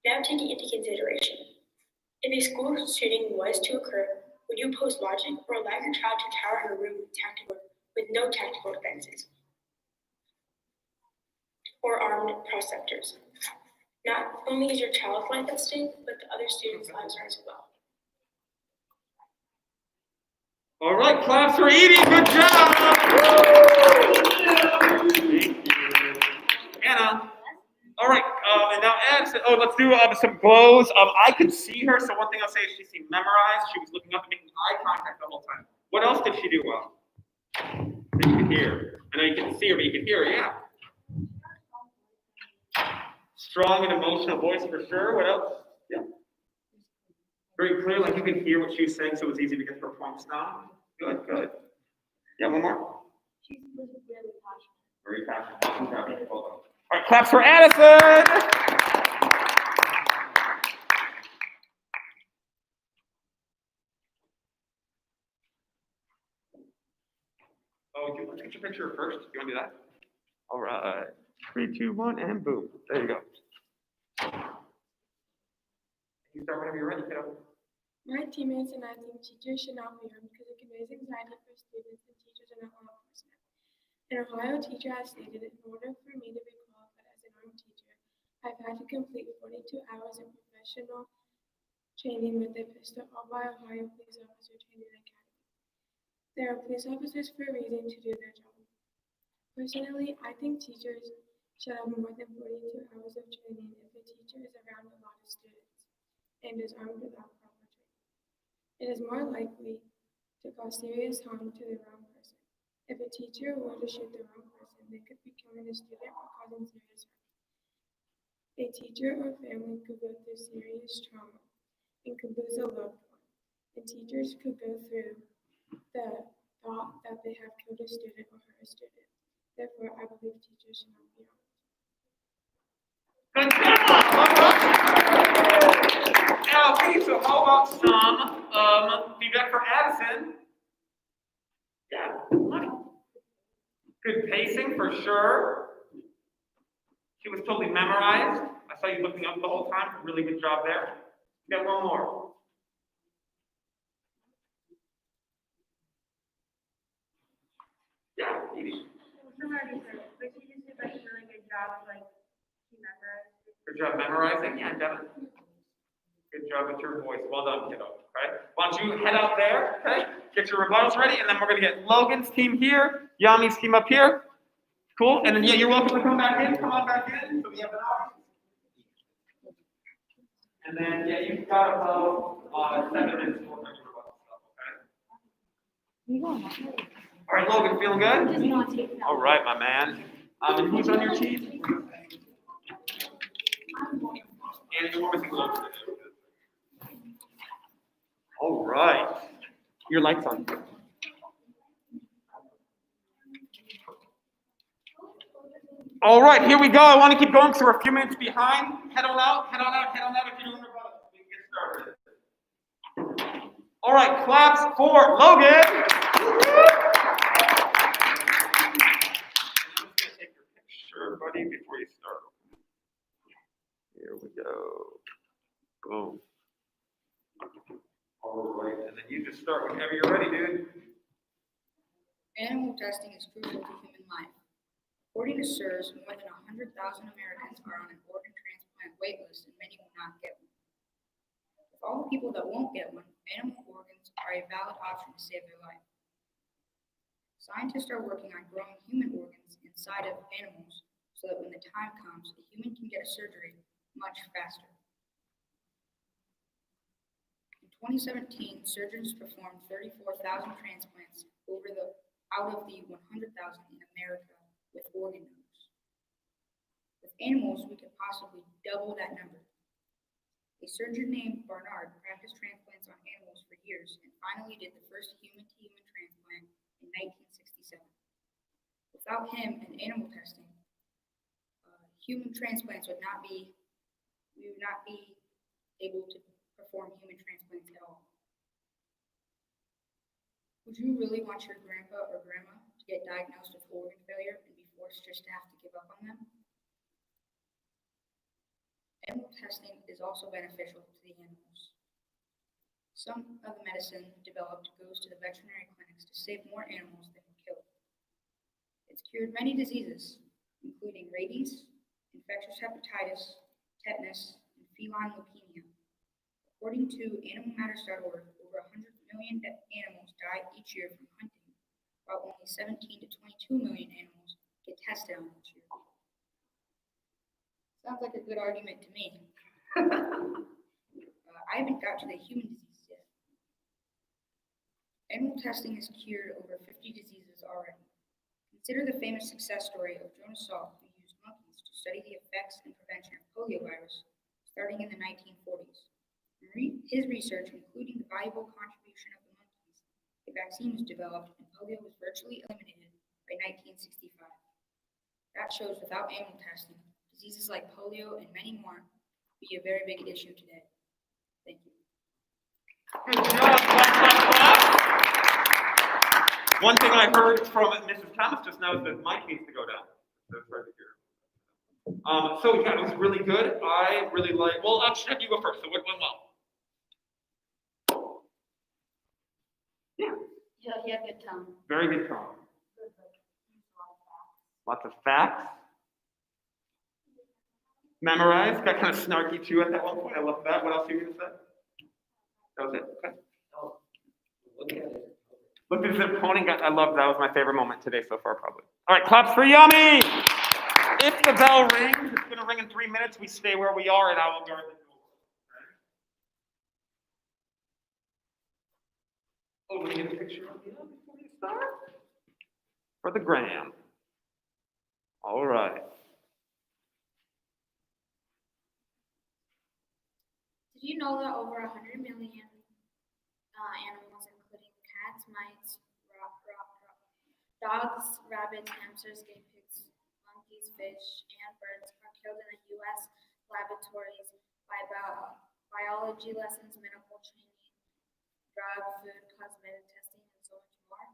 Now taking into consideration, if a school shooting was to occur, would you oppose logic or allow your child to cower in a room with no tactical defenses or armed preceptors? Not only is your child's life at stake, but the other students' lives are as well. All right, claps for Edie, good job. Thank you. Anna. All right, and now Addison, let's do some glows. I could see her, so one thing I'll say is she seemed memorized. She was looking up and making eye contact the whole time. What else did she do well? That you could hear. I know you can see her, but you can hear her, yeah. Strong and emotional voice for sure. What else? Yeah. Very clear, like you could hear what she was saying, so it was easy to get her points down. Good, good. Yeah, one more. She was really passionate. Very passionate. Awesome job. Well done. All right, claps for Addison. Oh, let's get your picture first. You want to do that? All right. 3, 2, 1, and boom. There you go. You start whenever you're ready, kiddo. My teammates and I think teachers should not be armed because it can raise anxiety for students and teachers are not law enforcement. An Ohio teacher has stated, in order for me to be qualified as an armed teacher, I've had to complete 42 hours of professional training with a pistol, all by Ohio Police Officer Training Academy. There are police officers for a reason to do their job. Personally, I think teachers should have more than 42 hours of training if a teacher is around a lot of students and is armed without proper training. It is more likely to cause serious harm to the wrong person. If a teacher were to shoot the wrong person, they could be killing a student or causing serious harm. A teacher or family could go through serious trauma and could lose a loved one. And teachers could go through the thought that they have killed a student or hurt a student. Therefore, I believe teachers should not be armed. Good job. Now, okay, so how about some feedback for Addison? Yeah, money. Good pacing for sure. She was totally memorized. I saw you looking up the whole time. Really good job there. You got one more. But she just did like a really good job, like, she memorized. Good job memorizing. Yeah, Devin. Good job with your voice. Well done, kiddo. Okay. Why don't you head out there? Okay. Get your rebuttals ready, and then we're gonna get Logan's team here, Yami's team up here. Cool. And then yeah, you're welcome to come back in. Come on back in. So we have an hour. And then yeah, you've got about 7 minutes for your rebuttal stuff. Okay. All right, Logan, feeling good? All right, my man. And who's on your team? And you're missing Logan. All right. Your light's on. All right, here we go. I want to keep going because we're a few minutes behind. Head on out, head on out, head on out if you're doing rebuttal. We can get started. All right, claps for Logan. Sure, buddy, before you start. Here we go. Boom. All right, and then you just start whenever you're ready, dude. Animal testing is crucial to human life. According to SIRS, more than 100,000 Americans are on an organ transplant wait list and many will not get one. For all the people that won't get one, animal organs are a valid option to save their life. Scientists are working on growing human organs inside of animals so that when the time comes, a human can get a surgery much faster. In 2017, surgeons performed 34,000 transplants out of the 100,000 in America with organ donors. With animals, we could possibly double that number. A surgeon named Barnard practiced transplants on animals for years and finally did the first human-to-human transplant in 1967. Without him and animal testing, human transplants we would not be able to perform human transplants at all. Would you really want your grandpa or grandma to get diagnosed with organ failure and be forced just to have to give up on them? Animal testing is also beneficial to the animals. Some of the medicine developed goes to the veterinary clinics to save more animals than were killed. It's cured many diseases, including rabies, infectious hepatitis, tetanus, and feline leukemia. According to animalmatters.org, over 100 million animals die each year from hunting, while only 17 to 22 million animals get tested on each year. Sounds like a good argument to me. I haven't got to the human diseases yet. Animal testing has cured over 50 diseases already. Consider the famous success story of Jonas Salk, who used monkeys to study the effects and prevention of poliovirus starting in the 1940s. His research, including the valuable contribution of the monkeys, a vaccine was developed and polio was virtually eliminated by 1965. That shows without animal testing, diseases like polio and many more would be a very big issue today. Thank you. Good job. One thing I heard from Mrs. Thomas just now is that Mike needs to go down. That's right here. So yeah, it was really good. I really like. Well, I'll have you go first. So what went well? Yeah, he had good tone. Very good tone. Lots of facts. Memorized. Got kind of snarky too at that one point. I love that. What else are you going to say? That was it. Okay. Oh, look at it. Look at his opponent. I love that. Was my favorite moment today so far, probably. All right, claps for Yummy. If the bell rings, it's going to ring in 3 minutes. We stay where we are, and I will guard the door. Oh, we get a picture of you before we start? For the gram. All right. Did you know that over 100 million animals, including cats, mice, dogs, rabbits, hamsters, guinea pigs, monkeys, fish, and birds, are killed in the U.S. laboratories by biology lessons, medical training, drug, food, cosmetic testing, and so much more?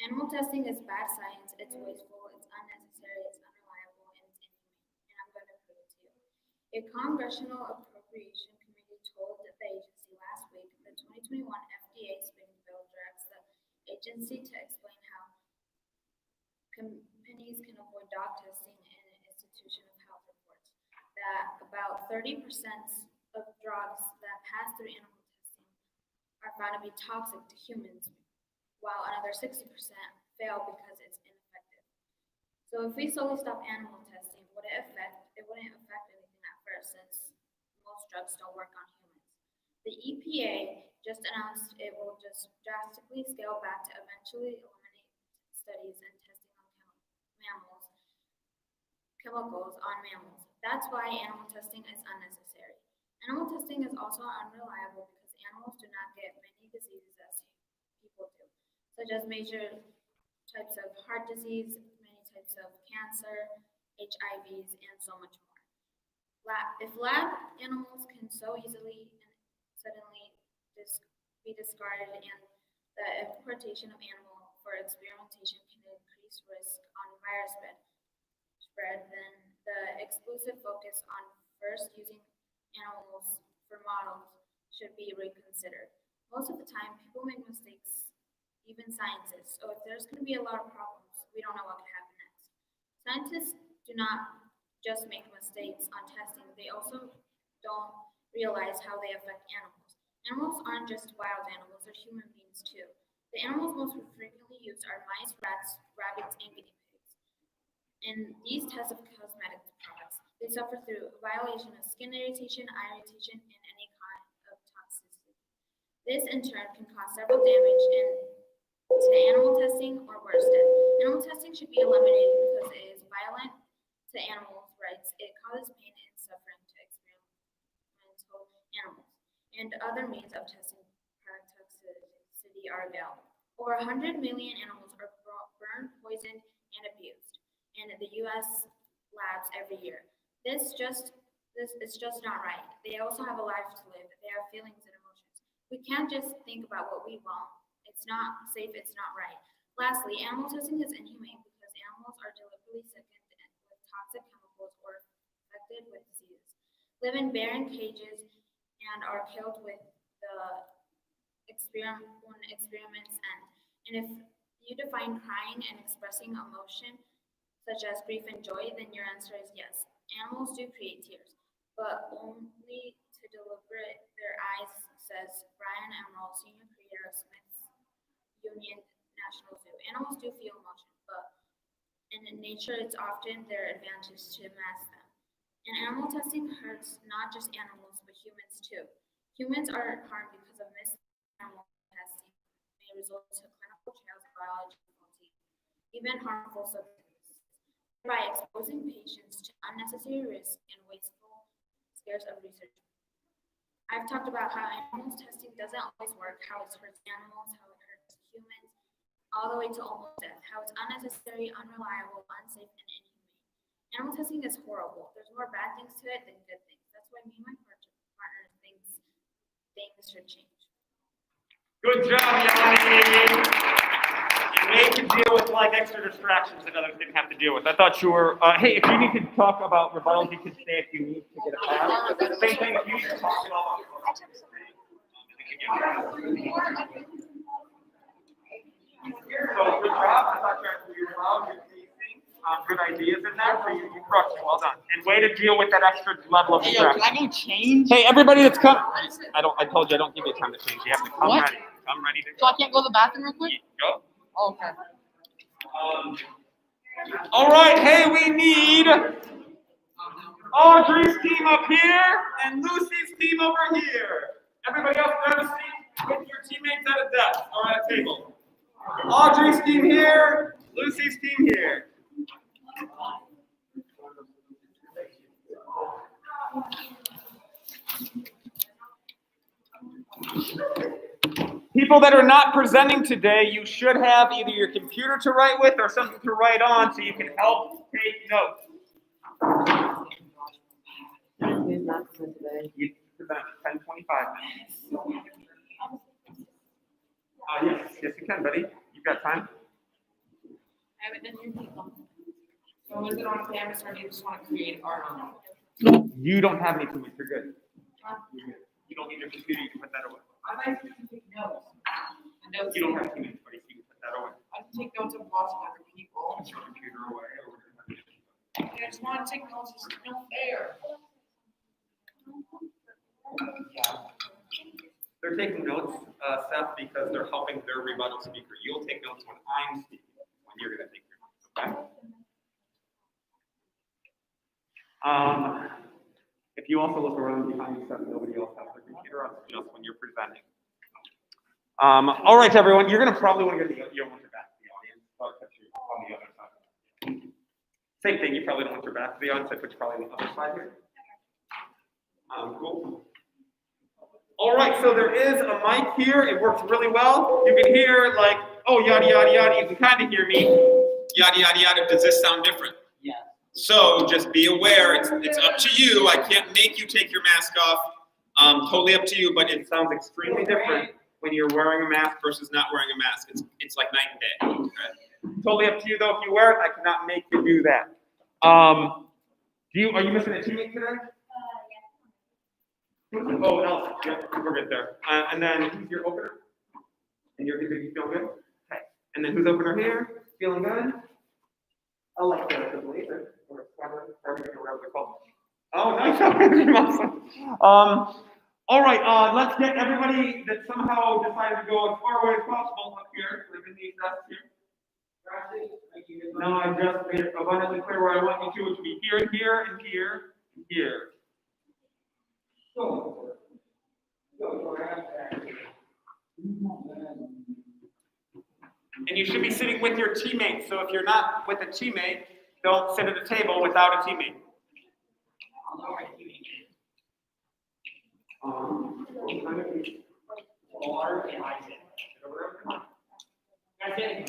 Animal testing is bad science, it's wasteful, it's unnecessary, it's unreliable, and it's inhumane. And I'm going to prove it to you. A Congressional Appropriation Committee told the agency last week the 2021 FDA spending bill directs the agency to explain how companies can avoid dog testing in an institution of health reports that about 30% of drugs that pass through animal testing are found to be toxic to humans, while another 60% fail because it's ineffective. So if we solely stop animal testing, it wouldn't affect anything at first, since most drugs don't work on humans. The EPA just announced it will just drastically scale back to eventually eliminate studies and testing on chemicals on mammals. That's why animal testing is unnecessary. Animal testing is also unreliable because animals do not get many diseases as people do, such as major types of heart disease, many types of cancer, HIVs, and so much more. If lab animals can so easily and suddenly be discarded, and the importation of animal for experimentation can increase risk on virus spread, then the exclusive focus on first using animals for models should be reconsidered. Most of the time, people make mistakes, even scientists. So if there's going to be a lot of problems, we don't know what can happen next. Scientists do not just make mistakes on testing, they also don't realize how they affect animals. Animals aren't just wild animals, they're human beings too. The animals most frequently used are mice, rats, rabbits, and guinea pigs. In these tests of cosmetic products, they suffer through a violation of skin irritation, eye irritation, and any kind of toxicity. This in turn can cause several damage to animal testing or worse, death. Animal testing should be eliminated because it is violent to animals' rights. It causes pain and suffering to experimental animals, and other means of testing product toxicity are available. Over 100 million animals are burned, poisoned, and abused in the U.S. labs every year. This is just not right. They also have a life to live. They have feelings and emotions. We can't just think about what we want. It's not safe. It's not right. Lastly, animal testing is inhumane because animals are deliberately sickened with toxic chemicals or infected with diseases, live in barren cages, and are killed with the when experiments end. And if you define crying and expressing emotion, such as grief and joy, then your answer is yes. Animals do create tears, but only to deliberate their eyes, says Brian Emerald, senior creator of Smithsonian National Zoo. Animals do feel emotion, but in nature, it's often their advantage to mask them. And animal testing hurts not just animals, but humans too. Humans are harmed because of animal testing may result to clinical trials of biological even harmful substances, by exposing patients to unnecessary risk and wasteful scares of research. I've talked about how animal testing doesn't always work, how it hurts animals, how it hurts humans, all the way to almost death, how it's unnecessary, unreliable, unsafe, and inhumane. Animal testing is horrible. There's more bad things to it than good things. That's why me and my partner think things should change. Good job, Yanni. You made to deal with like extra distractions that others didn't have to deal with. I thought you were, hey, if you need to talk about rebuttals, you can stay if you need to get a pass. Same thing, if you need to talk about. So good job. I thought you were well. Good ideas in there, so you crushed it. Well done. And way to deal with that extra level of distraction. Can I go change? Hey, everybody that's come. I told you I don't give you time to change. You have to come What? ready. Come ready to So I can't go to the bathroom real quick? go. Oh, okay. All right. Hey, we need Audrey's team up here and Lucy's team over here. Everybody else grab a seat with your teammates at a desk or at a table. Audrey's team here, Lucy's team here. People that are not presenting today, you should have either your computer to write with or something to write on so you can help take notes. You present 10:25. Yes, you can, buddy. You've got time. I haven't done your people. So is it on Canvas or do you just want to create our own? You don't have any teammates. You're good. You're good. You don't need your computer. You can put that away. I like to take notes. The notes. You don't have teammates, buddy. So you can put that away. take notes of watching other people. Put your computer away. I just want to take notes, it's no fair. They're taking notes, Seth, because they're helping their rebuttal speaker. You'll take notes when I'm speaking, when you're gonna take your notes, okay? If you also look around behind you, Seth, nobody else has their computer on, just when you're presenting. All right, everyone, you're gonna probably want to get you don't want your back to the audience, but put you on the other side. Same thing, you probably don't want your back to the audience, I put you probably on the other side here. Cool. All right, so there is a mic here. It works really well. You can hear like, oh, yada, yada, yada. You can kind of hear me. Yada, yada, yada. Does this sound different? Yeah. So just be aware, it's up to you. I can't make you take your mask off. Totally up to you, but it sounds extremely different when you're wearing a mask versus not wearing a mask. It's like night and day. Okay? Totally up to you, though. If you wear it, I cannot make you do that. Are you missing a teammate today? Oh, Elsa. Yep, we're good there. And then who's your opener? And you're good. You feel good? Okay. And then who's opener here? Feeling good? I like the blazer or a sweater, whatever they're called. Oh, nice. Awesome. All right. Let's get everybody that somehow decided to go as far away as possible up here. Like in these desks here. No, I just made it abundantly clear where I want you to, which would be here and here and here and here. And you should be sitting with your teammate. So if you're not with a teammate, don't sit at a table without a teammate. I can't.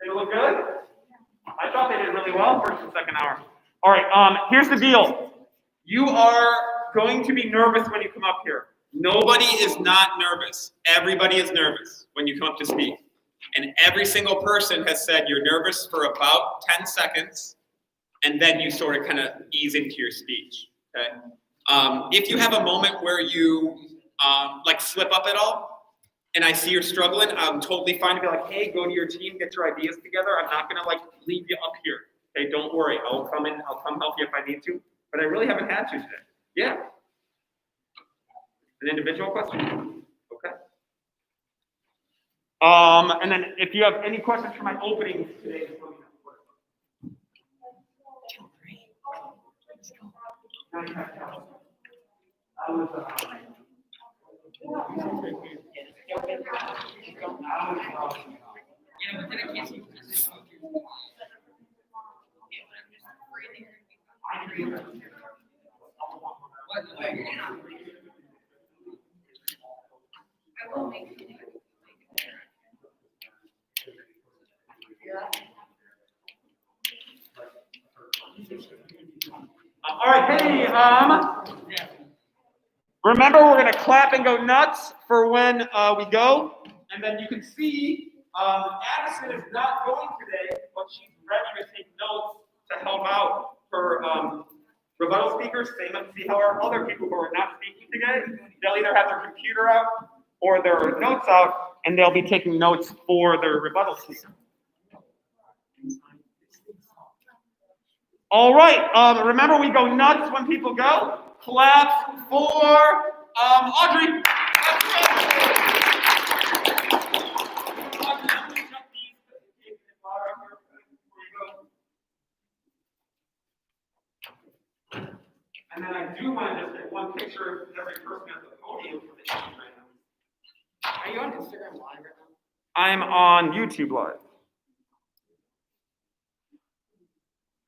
They look good? I thought they did really well first and second hour. All right, here's the deal. You are going to be nervous when you come up here. Nobody is not nervous. Everybody is nervous when you come up to speak. And every single person has said you're nervous for about 10 seconds, and then you sort of kind of ease into your speech, okay? If you have a moment where you like slip up at all, and I see you're struggling, I'm totally fine to be like, hey, go to your team, get your ideas together. I'm not gonna like leave you up here. Okay, don't worry. I'll come help you if I need to. But I really haven't had to today. Yeah. An individual question? Okay. And then if you have any questions for my opening today, just let me all right, hey, remember we're gonna clap and go nuts for when we go, and then you can see Addison is not going today, but she's ready to take notes to help out her rebuttal speakers. See how our other people who are not speaking today, they'll either have their computer out or their notes out, and they'll be taking notes for their rebuttal speaker. All right, remember we go nuts when people go. Clap for Audrey. And then I do want to just get one picture of every person at the podium for the team right now. Are you on Instagram Live right now? I'm on YouTube Live.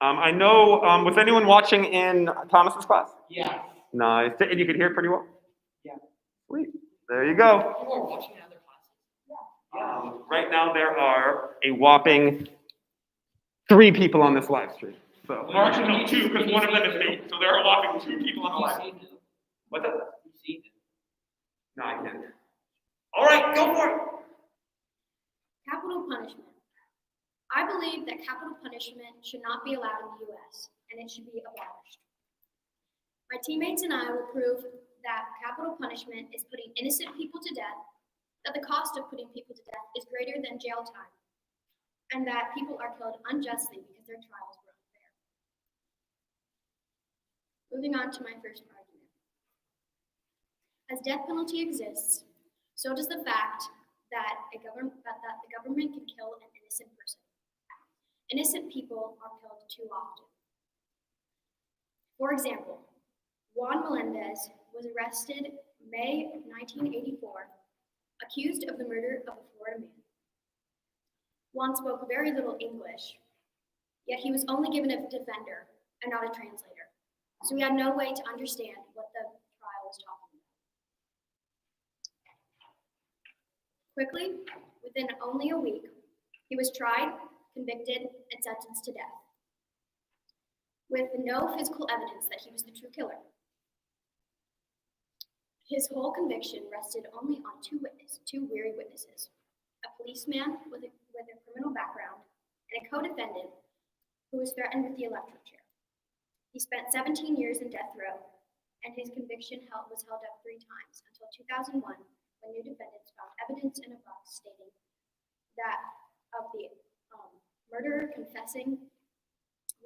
I know, was anyone watching in Thomas's class? Yeah. Nice. And you could hear it pretty well? Yeah. Sweet. There you go. People are watching in other classes. Right now there are a whopping 3 people on this live stream. So, Or actually, no, 2, because one of them is me. So there are a whopping 2 people on the live stream. What's that? No, I can't. All right, go for it. Capital punishment. I believe that capital punishment should not be allowed in the US, and it should be abolished. My teammates and I will prove that capital punishment is putting innocent people to death, that the cost of putting people to death is greater than jail time, and that people are killed unjustly because their trials were unfair. Moving on to my first argument. As death penalty exists, so does the fact that the government can kill an innocent person. Innocent people are killed too often. For example, Juan Melendez was arrested May of 1984, accused of the murder of a Florida man. Juan spoke very little English, yet he was only given a defender and not a translator, so he had no way to understand what the trial was talking about. Quickly, within only a week, he was tried, convicted, and sentenced to death, with no physical evidence that he was the true killer. His whole conviction rested only on two weary witnesses, a policeman with a criminal background and a co-defendant who was threatened with the electric chair. He spent 17 years in death row, and his conviction was held up 3 times until 2001, when new defendants found evidence in a box stating that of the murderer confessing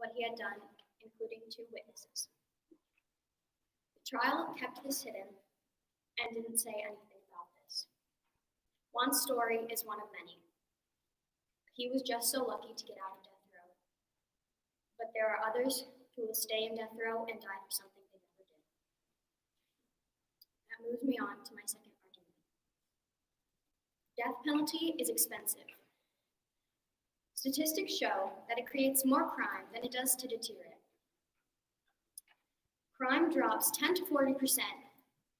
what he had done, including 2 witnesses. The trial kept this hidden and didn't say anything about this. Juan's story is one of many. He was just so lucky to get out of death row. But there are others who will stay in death row and die for something they never did. That moves me on to my second argument. Death penalty is expensive. Statistics show that it creates more crime than it does to deter it. Crime drops 10 to 40%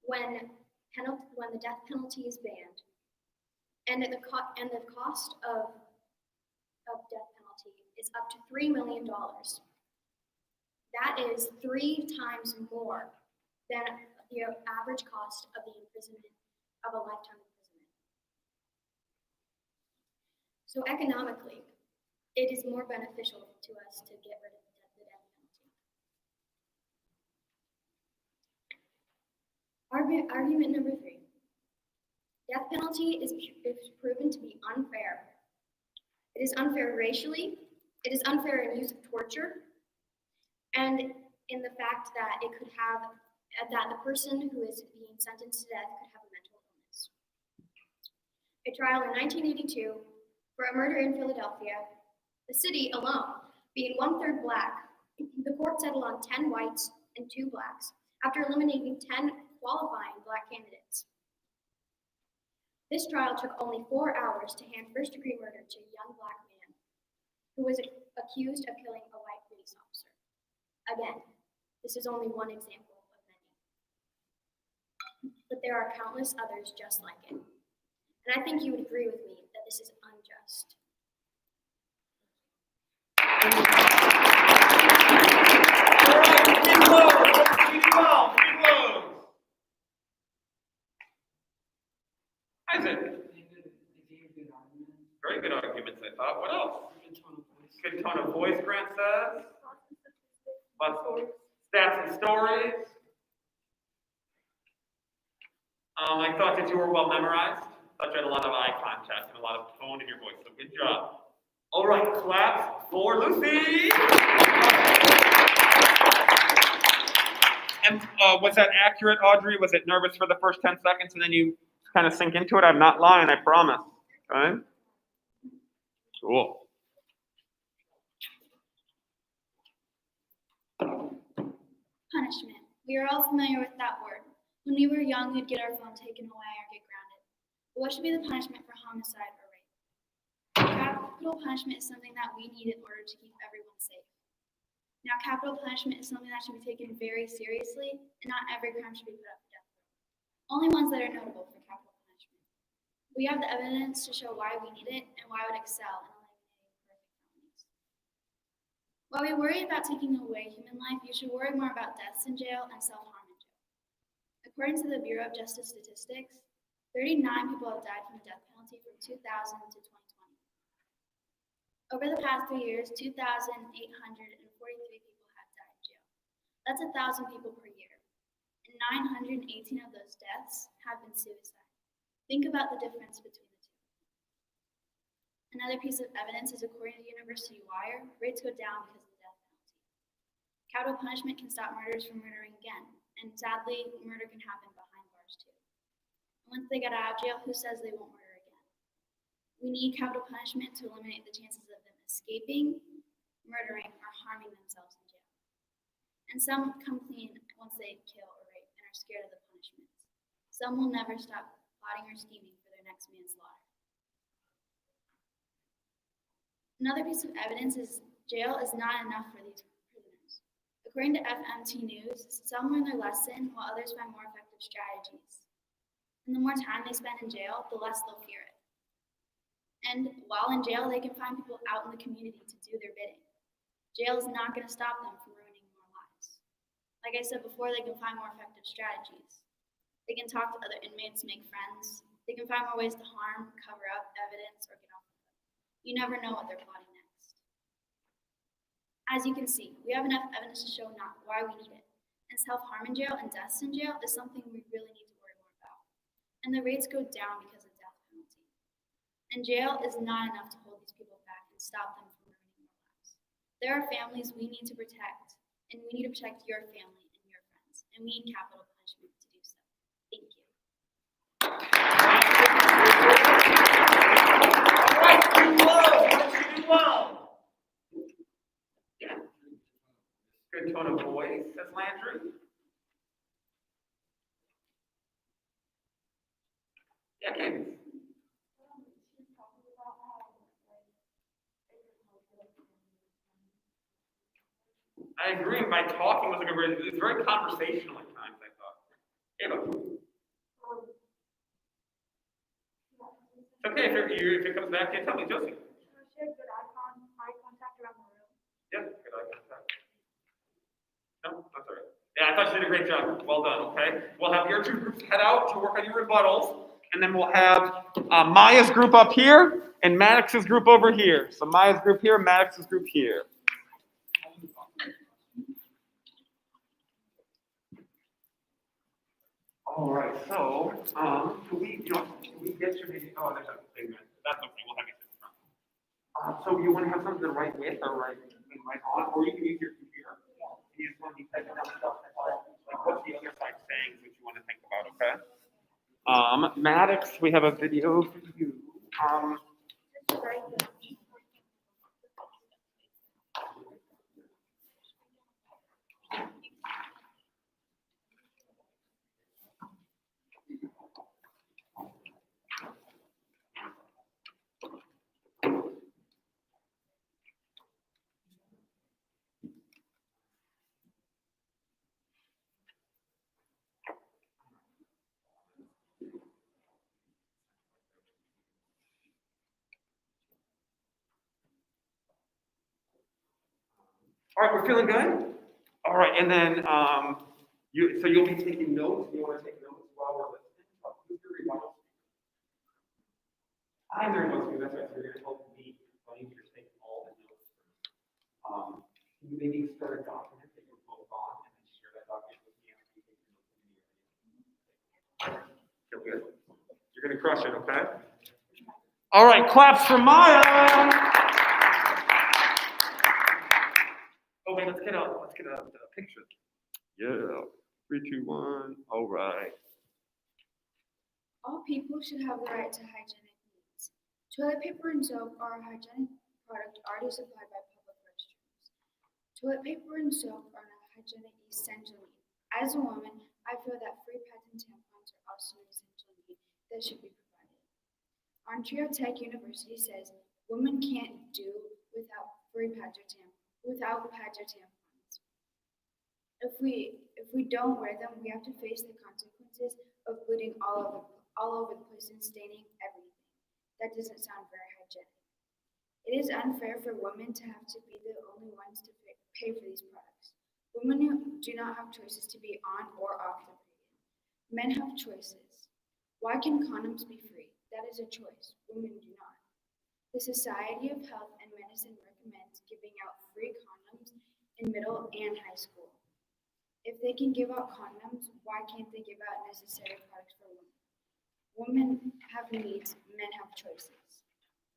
when the death penalty is banned, and the cost of death penalty is up to $3 million. That is 3 times more than the average cost of the imprisonment of a lifetime imprisonment. So economically, it is more beneficial to us to get rid of the death penalty. Argument number 3. Death penalty is proven to be unfair. It is unfair racially, it is unfair in use of torture, and in the fact that it could have, that the person who is being sentenced to death could have a mental illness. A trial in 1982 for a murder in Philadelphia, the city alone being 1/3 Black, the court settled on 10 whites and 2 Blacks after eliminating 10 qualifying Black candidates. This trial took only 4 hours to hand first-degree murder to a young Black man who was accused of killing a white police officer. Again, this is only one example of many. But there are countless others just like it. And I think you would agree with me that this is unjust. Isaac. Very good arguments, I thought. What else? Good tone of voice, Grant says. Lots of stats and stories. I thought that you were well memorized. I thought you had a lot of eye contact and a lot of tone in your voice, so good job. All right, clap for Lucy. And was that accurate, Audrey? Was it nervous for the first 10 seconds and then you kind of sink into it? I'm not lying, I promise. Okay? Cool. Punishment. We are all familiar with that word. When we were young, we'd get our phone taken away or get grounded. But what should be the punishment for homicide or rape? Capital punishment is something that we need in order to keep everyone safe. Now, capital punishment is something that should be taken very seriously, and not every crime should be put up for death row. Only ones that are notable for capital punishment. We have the evidence to show why we need it and why it would excel in eliminating horrific felonies. While we worry about taking away human life, you should worry more about deaths in jail and self-harm in jail. According to the Bureau of Justice Statistics, 39 people have died from the death penalty from 2000 to 2020. Over the past 3 years, 2,843 people have died in jail. That's 1,000 people per year. And 918 of those deaths have been suicide. Think about the difference between the two. Another piece of evidence is according to University Wire, rates go down because of the death penalty. Capital punishment can stop murderers from murdering again, and sadly, murder can happen behind bars too. And once they get out of jail, who says they won't murder again? We need capital punishment to eliminate the chances of them escaping, murdering, or harming themselves in jail. And some come clean once they kill or rape and are scared of the punishments. Some will never stop plotting or scheming for their next manslaughter. Another piece of evidence is jail is not enough for these prisoners. According to FMT News, some learn their lesson while others find more effective strategies. And the more time they spend in jail, the less they'll fear it. And while in jail, they can find people out in the community to do their bidding. Jail is not going to stop them from ruining more lives. Like I said before, they can find more effective strategies. They can talk to other inmates, make friends. They can find more ways to harm, cover up evidence, or get off with it. You never know what they're plotting next. As you can see, we have enough evidence to show not why we need it. And self-harm in jail and deaths in jail is something we really need to worry more about. And the rates go down because of death penalty. And jail is not enough to hold these people back and stop them from ruining their lives. There are families we need to protect, and we need to protect your family and your friends, and we need capital punishment to do so. Thank you. Yeah. Good tone of voice, says Landry. Yeah, Candace. I agree. My talking was a good. It was very conversational at times, I thought. Ava. It's okay if it comes back to you. Tell me, Josie. She had good eye contact around the room. Yeah, good eye contact. No, that's all right. Yeah, I thought you did a great job. Well done, okay? We'll have your two groups head out to work on your rebuttals, and then we'll have Maya's group up here and Maddox's group over here. So Maya's group here, Maddox's group here. All right, so, can we get your video? Oh, there's a thing there. That's okay, we'll have you sit in front. So you want to have something to write with or write on, or you can use your computer. You just want to be typing down stuff, like what's the other side saying that you want to think about, okay? Maddox, we have a video for you. All right, we're feeling good? All right, and then you'll be taking notes. You want to take notes while we're listening? Who's your rebuttal? I'm the rebuttal speaker. That's right. So you're going to help me. I need you to take all the notes. Can you maybe start a document that you're both on and then share that document with me after you take your notes? Feel good? You're going to crush it, okay? All right, claps for Maya. Oh wait, let's get a picture. Yeah, 3, 2, 1. All right. All people should have the right to hygienic needs. Toilet paper and soap are a hygienic product already supplied by public restrooms. Toilet paper and soap are a hygienic essential need. As a woman, I feel that free pads and tampons are also an essential need that should be provided. Ontario Tech University says women can't do without free pads or tampons. Without pads or tampons. If we don't wear them, we have to face the consequences of bleeding all over the place and staining everything. That doesn't sound very hygienic. It is unfair for women to have to be the only ones to pay for these products. Women who do not have choices to be on or off the period. Men have choices. Why can condoms be free? That is a choice. Women do not. The Society of Health and Medicine recommends giving out free condoms in middle and high school. If they can give out condoms, why can't they give out necessary products for women? Women have needs, men have choices.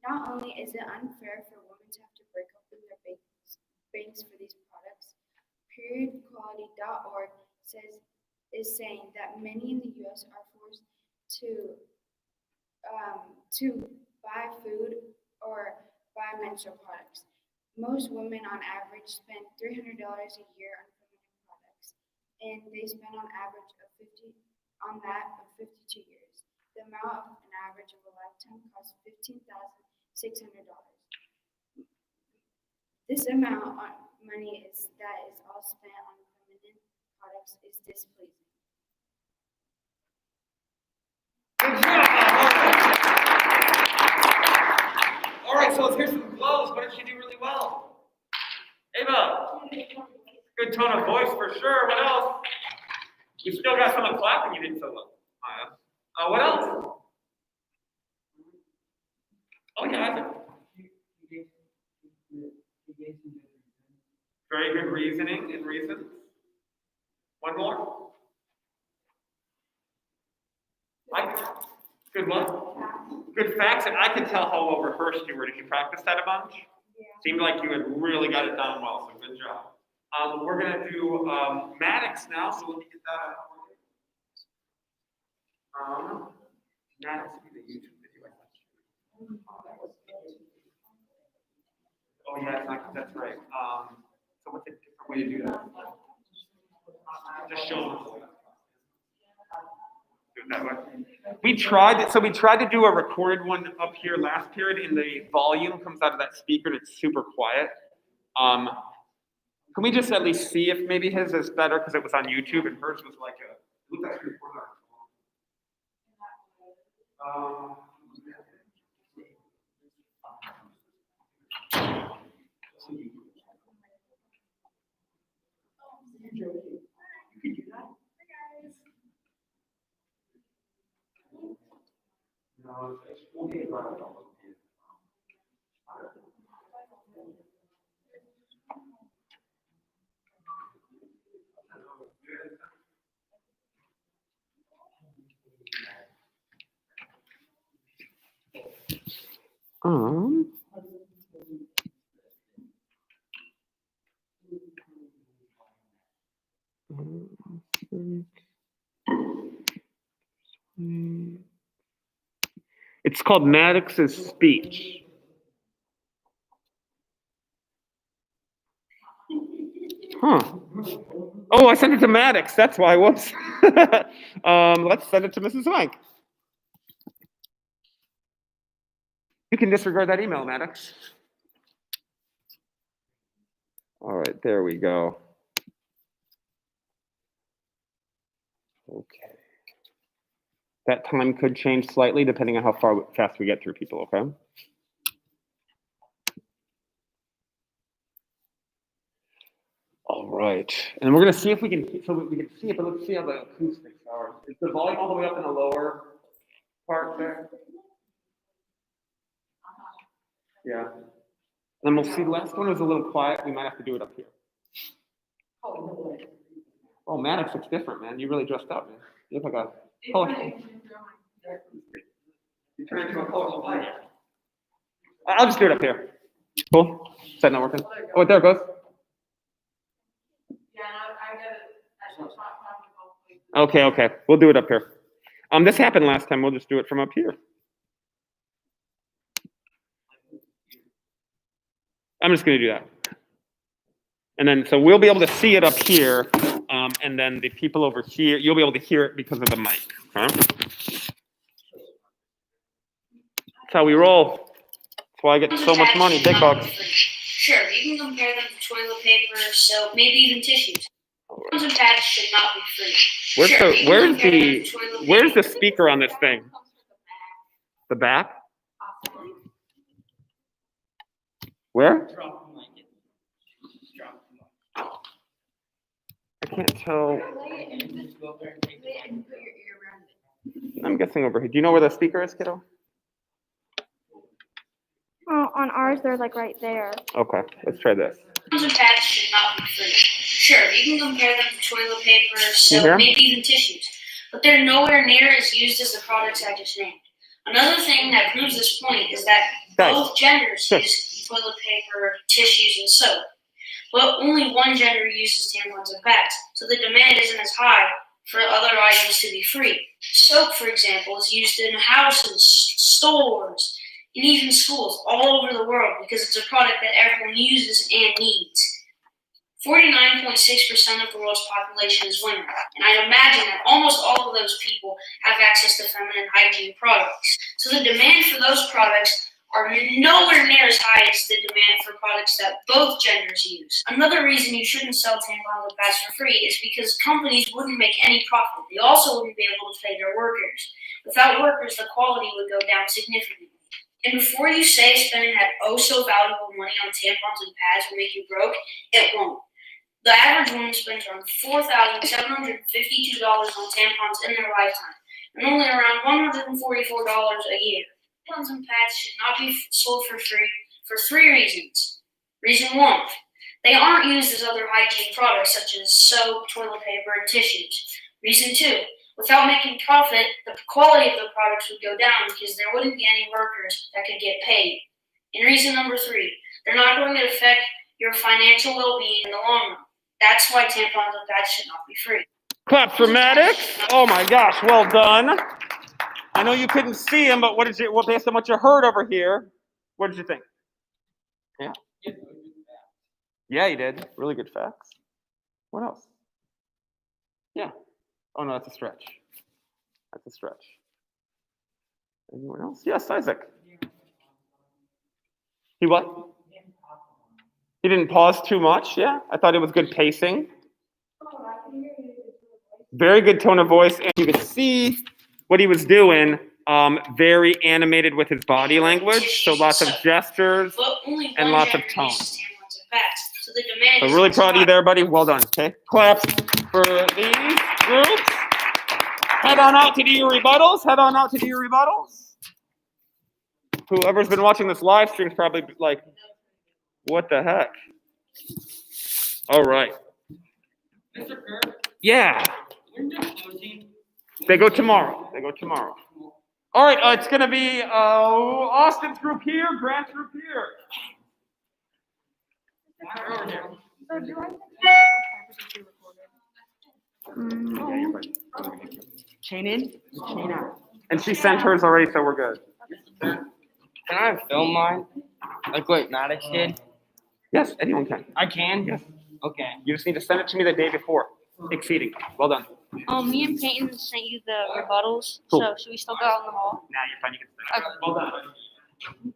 Not only is it unfair for women to have to break open their banks for these products, periodquality.org is saying that many in the U.S. are forced to buy food or buy menstrual products. Most women on average spend $300 a year on feminine products, and they spend on average of 52 years. The amount of an average of a lifetime costs $15,600. This amount of money that is all spent on feminine products is displeasing. All right, so let's hear some blows. What did she do really well? Ava. Good tone of voice for sure. What else? You still got someone clapping. You didn't so well. What else? Oh yeah, I think. Very good reasoning and reasons. One more. Good one. Good facts, and I can tell how well rehearsed you were. Did you practice that a bunch? Yeah. Seemed like you had really got it done well, so good job. We're gonna do Maddox now, so let me get that out. Maddox will be the YouTube video I watched. Oh yeah, that's right. So what's a different way to do that? Just show them. Do it that way. We tried to do a recorded one up here last period, and the volume comes out of that speaker and it's super quiet. Can we just at least see if maybe his is better because it was on YouTube and hers was like a. Look at that recorded on It's called Maddox's speech. Huh. Oh, I sent it to Maddox. That's why. Whoops. Let's send it to Mrs. Mike. You can disregard that email, Maddox. All right, there we go. Okay. That time could change slightly depending on how fast we get through people, okay? All right, and we're gonna see if we can see it, but let's see how the acoustics are. Is the volume all the way up in the lower part there? Yeah. And then we'll see the last one was a little quiet. We might have to do it up here. Oh, Maddox looks different, man. You really dressed up, man. You look like a colorful. You turned into a colorful light. I'll just do it up here. Cool. Is that not working? Oh, there it goes. Okay. We'll do it up here. This happened last time. We'll just do it from up here. I'm just going to do that. And then, so we'll be able to see it up here. And then the people over here, you'll be able to hear it because of the mic. Okay? That's how we roll. That's why I get so much money. Big bucks. Sure, you can compare them to toilet paper, soap, maybe even tissues. Condoms and pads should not be free. Where's the speaker on this thing? The back? Where? Drop the mic. Drop the mic. I can't tell. Just go up there and take the mic. Put your ear around it. I'm guessing over here. Do you know where the speaker is, kiddo? Oh, on ours, they're like right there. Okay, let's try this. Tampons and pads should not be free. Sure, you can compare them to toilet paper, soap, Mhm. maybe even tissues, but they're nowhere near as used as the products I just named. Another thing that proves this point is that both genders use toilet paper, tissues, and soap, but only one gender uses tampons and pads, so the demand isn't as high for other items to be free. Soap, for example, is used in houses, stores, and even schools all over the world because it's a product that everyone uses and needs. 49.6% of the world's population is women, and I'd imagine that almost all of those people have access to feminine hygiene products. So the demand for those products are nowhere near as high as the demand for products that both genders use. Another reason you shouldn't sell tampons and pads for free is because companies wouldn't make any profit. They also wouldn't be able to pay their workers. Without workers, the quality would go down significantly. And before you say spending that oh so valuable money on tampons and pads will make you broke, it won't. The average woman spends around $4,752 on tampons in their lifetime, and only around $144 a year. Tampons and pads should not be sold for free for 3 reasons. Reason 1, they aren't used as other hygiene products such as soap, toilet paper, and tissues. Reason 2, without making profit, the quality of the products would go down because there wouldn't be any workers that could get paid. And reason number 3, they're not going to affect your financial well-being in the long run. That's why tampons and pads should not be free. Clap for Maddox. Oh my gosh, well done. I know you couldn't see him, but well, based on what you heard over here, what did you think? Yeah. Yeah, you did. Really good facts. What else? Yeah. Oh no, that's a stretch. That's a stretch. Anyone else? Yes, Isaac. He what? He didn't pause too much, yeah? I thought it was good pacing. Very good tone of voice, and you could see what he was doing, very animated with his body language, so lots of gestures and lots of tone. So really proud of you there, buddy. Well done, okay? Claps for these groups. Head on out to do your rebuttals. Head on out to do your rebuttals. Whoever's been watching this live stream is probably like, what the heck? All right. Mr. Kerr, Yeah. when does closing? They go tomorrow. They go tomorrow. All right. It's going to be Austin's group here, Grant's group here. So do I? Chain in, chain out. And she sent hers already, so we're good. Can I film mine? Like what Maddox did? Yes, anyone can. I can? Yes. Okay. You just need to send it to me the day before. Exceeding. Well done. Me and Peyton sent you the rebuttals, Cool. so should we still go out in the hall? Now you're fine. You can send it. Well done.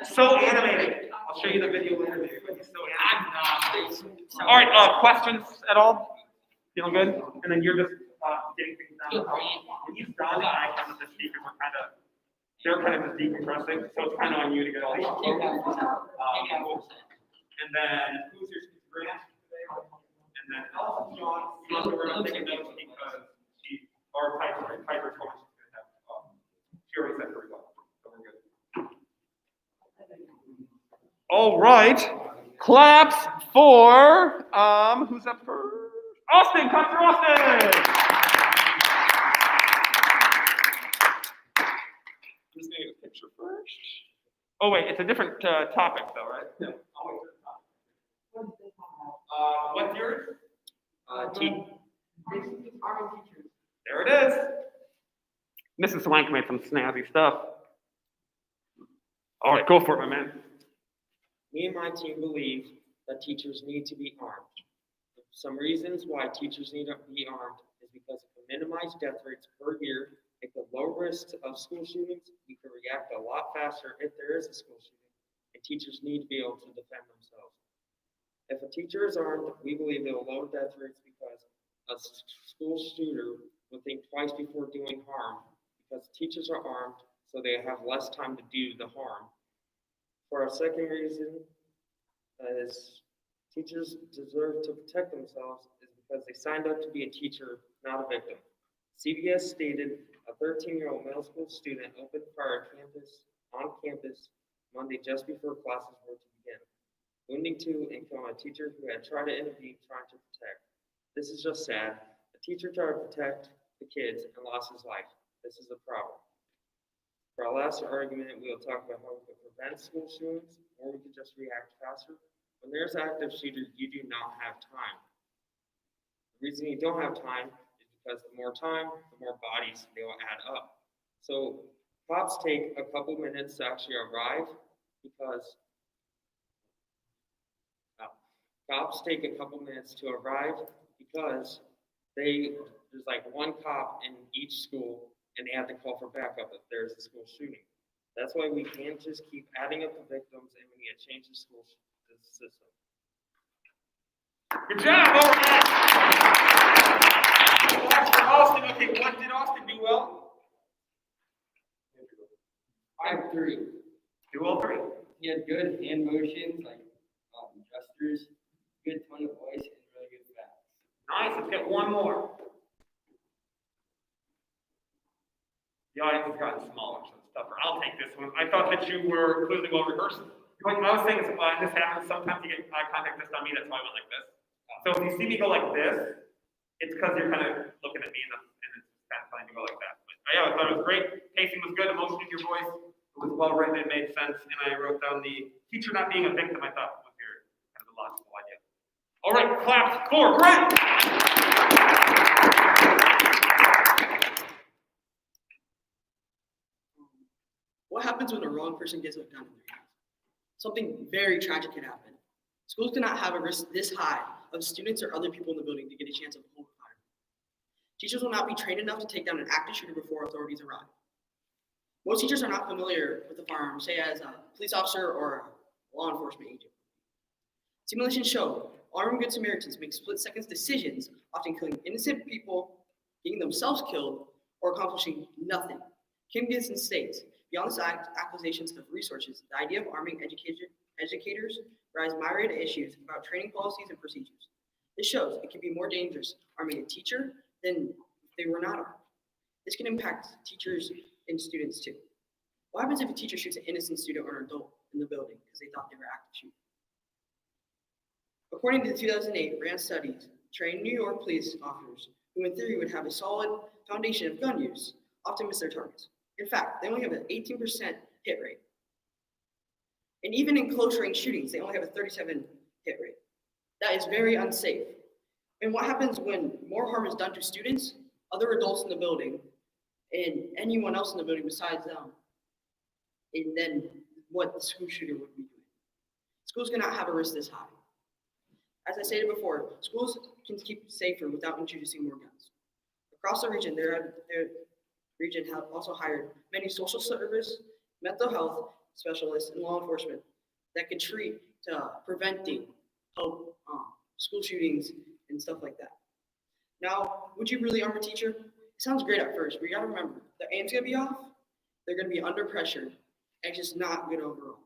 So animated. I'll show you the video later. So animated. All right. Questions at all? Feeling good? And then you're just getting things done. When he's done, I come with the speakers. They're kind of just decompressing, so it's kind of on you to get all these. And then who's your Grant? And then John. John, we're going to take notes because our Piper's going to have. She already said very well, so we're good. All right. Claps for who's up first? Austin, clap for Austin. I'm just gonna get a picture first. Oh wait, it's a different topic though, right? No. What's yours? There it is. Mrs. Swank made some snazzy stuff. All right, go for it, my man. Me and my team believe that teachers need to be armed. Some reasons why teachers need to be armed is because it can minimize death rates per year, make the low risks of school shootings. We can react a lot faster if there is a school shooting, and teachers need to be able to defend themselves. If a teacher is armed, we believe it will lower death rates because a school shooter will think twice before doing harm, because teachers are armed, so they have less time to do the harm. For our second reason is teachers deserve to protect themselves is because they signed up to be a teacher, not a victim. CBS stated a 13-year-old middle school student opened fire on campus Monday just before classes were to begin, wounding two and killing a teacher who had tried to intervene trying to protect. This is just sad. A teacher tried to protect the kids and lost his life. This is a problem. For our last argument, we will talk about how we can prevent school shootings, or we can just react faster. When there's active shooters, you do not have time. The reason you don't have time is because the more time, the more bodies they will add up. So cops take a couple minutes to actually arrive because there's like one cop in each school and they have to call for backup if there's a school shooting. That's why we can't just keep adding up the victims and we need to change the school system. Good job, all right. That's for Austin. Okay, what did Austin do well? I have 3. Do all 3. He had good hand motions, like gestures, good tone of voice, and really good facts. Nice, let's get one more. The audience has gotten smaller, so it's tougher. I'll take this one. I thought that you were clearly well rehearsed. Like I was saying, this happens, sometimes you get eye contact just on me, that's why I went like this. So if you see me go like this, it's because you're kind of looking at me and it's kind of funny to go like that. But yeah, I thought it was great. Pacing was good, emotion in your voice. It was well written, it made sense, and I wrote down the teacher not being a victim, I thought was your kind of the logical idea. All right, claps for Grant. What happens when the wrong person gets a gun in their hands? Something very tragic can happen. Schools cannot have a risk this high of students or other people in the building to get a chance of holding fire. Teachers will not be trained enough to take down an active shooter before authorities arrive. Most teachers are not familiar with the firearm, say as a police officer or a law enforcement agent. Simulations show armed Good Samaritans make split-second decisions, often killing innocent people, getting themselves killed, or accomplishing nothing. Kim Gibson states, beyond the accusations of resources, the idea of arming educators raise myriad issues about training policies and procedures. This shows it can be more dangerous arming a teacher than if they were not armed. This can impact teachers and students too. What happens if a teacher shoots an innocent student or an adult in the building because they thought they were active shooting? According to the 2008 RAND studies, trained New York police officers, who in theory would have a solid foundation of gun use, often miss their targets. In fact, they only have an 18% hit rate. And even in close range shootings, they only have a 37% hit rate. That is very unsafe. And what happens when more harm is done to students, other adults in the building, and anyone else in the building besides them, and then what the school shooter would be doing? Schools cannot have a risk this high. As I stated before, schools can keep safer without introducing more guns. Across the region, their region have also hired many social service, mental health specialists, and law enforcement that can treat preventing school shootings and stuff like that. Now, would you really arm a teacher? It sounds great at first, but you gotta remember, the aim's gonna be off, they're gonna be under pressure, and it's just not good overall.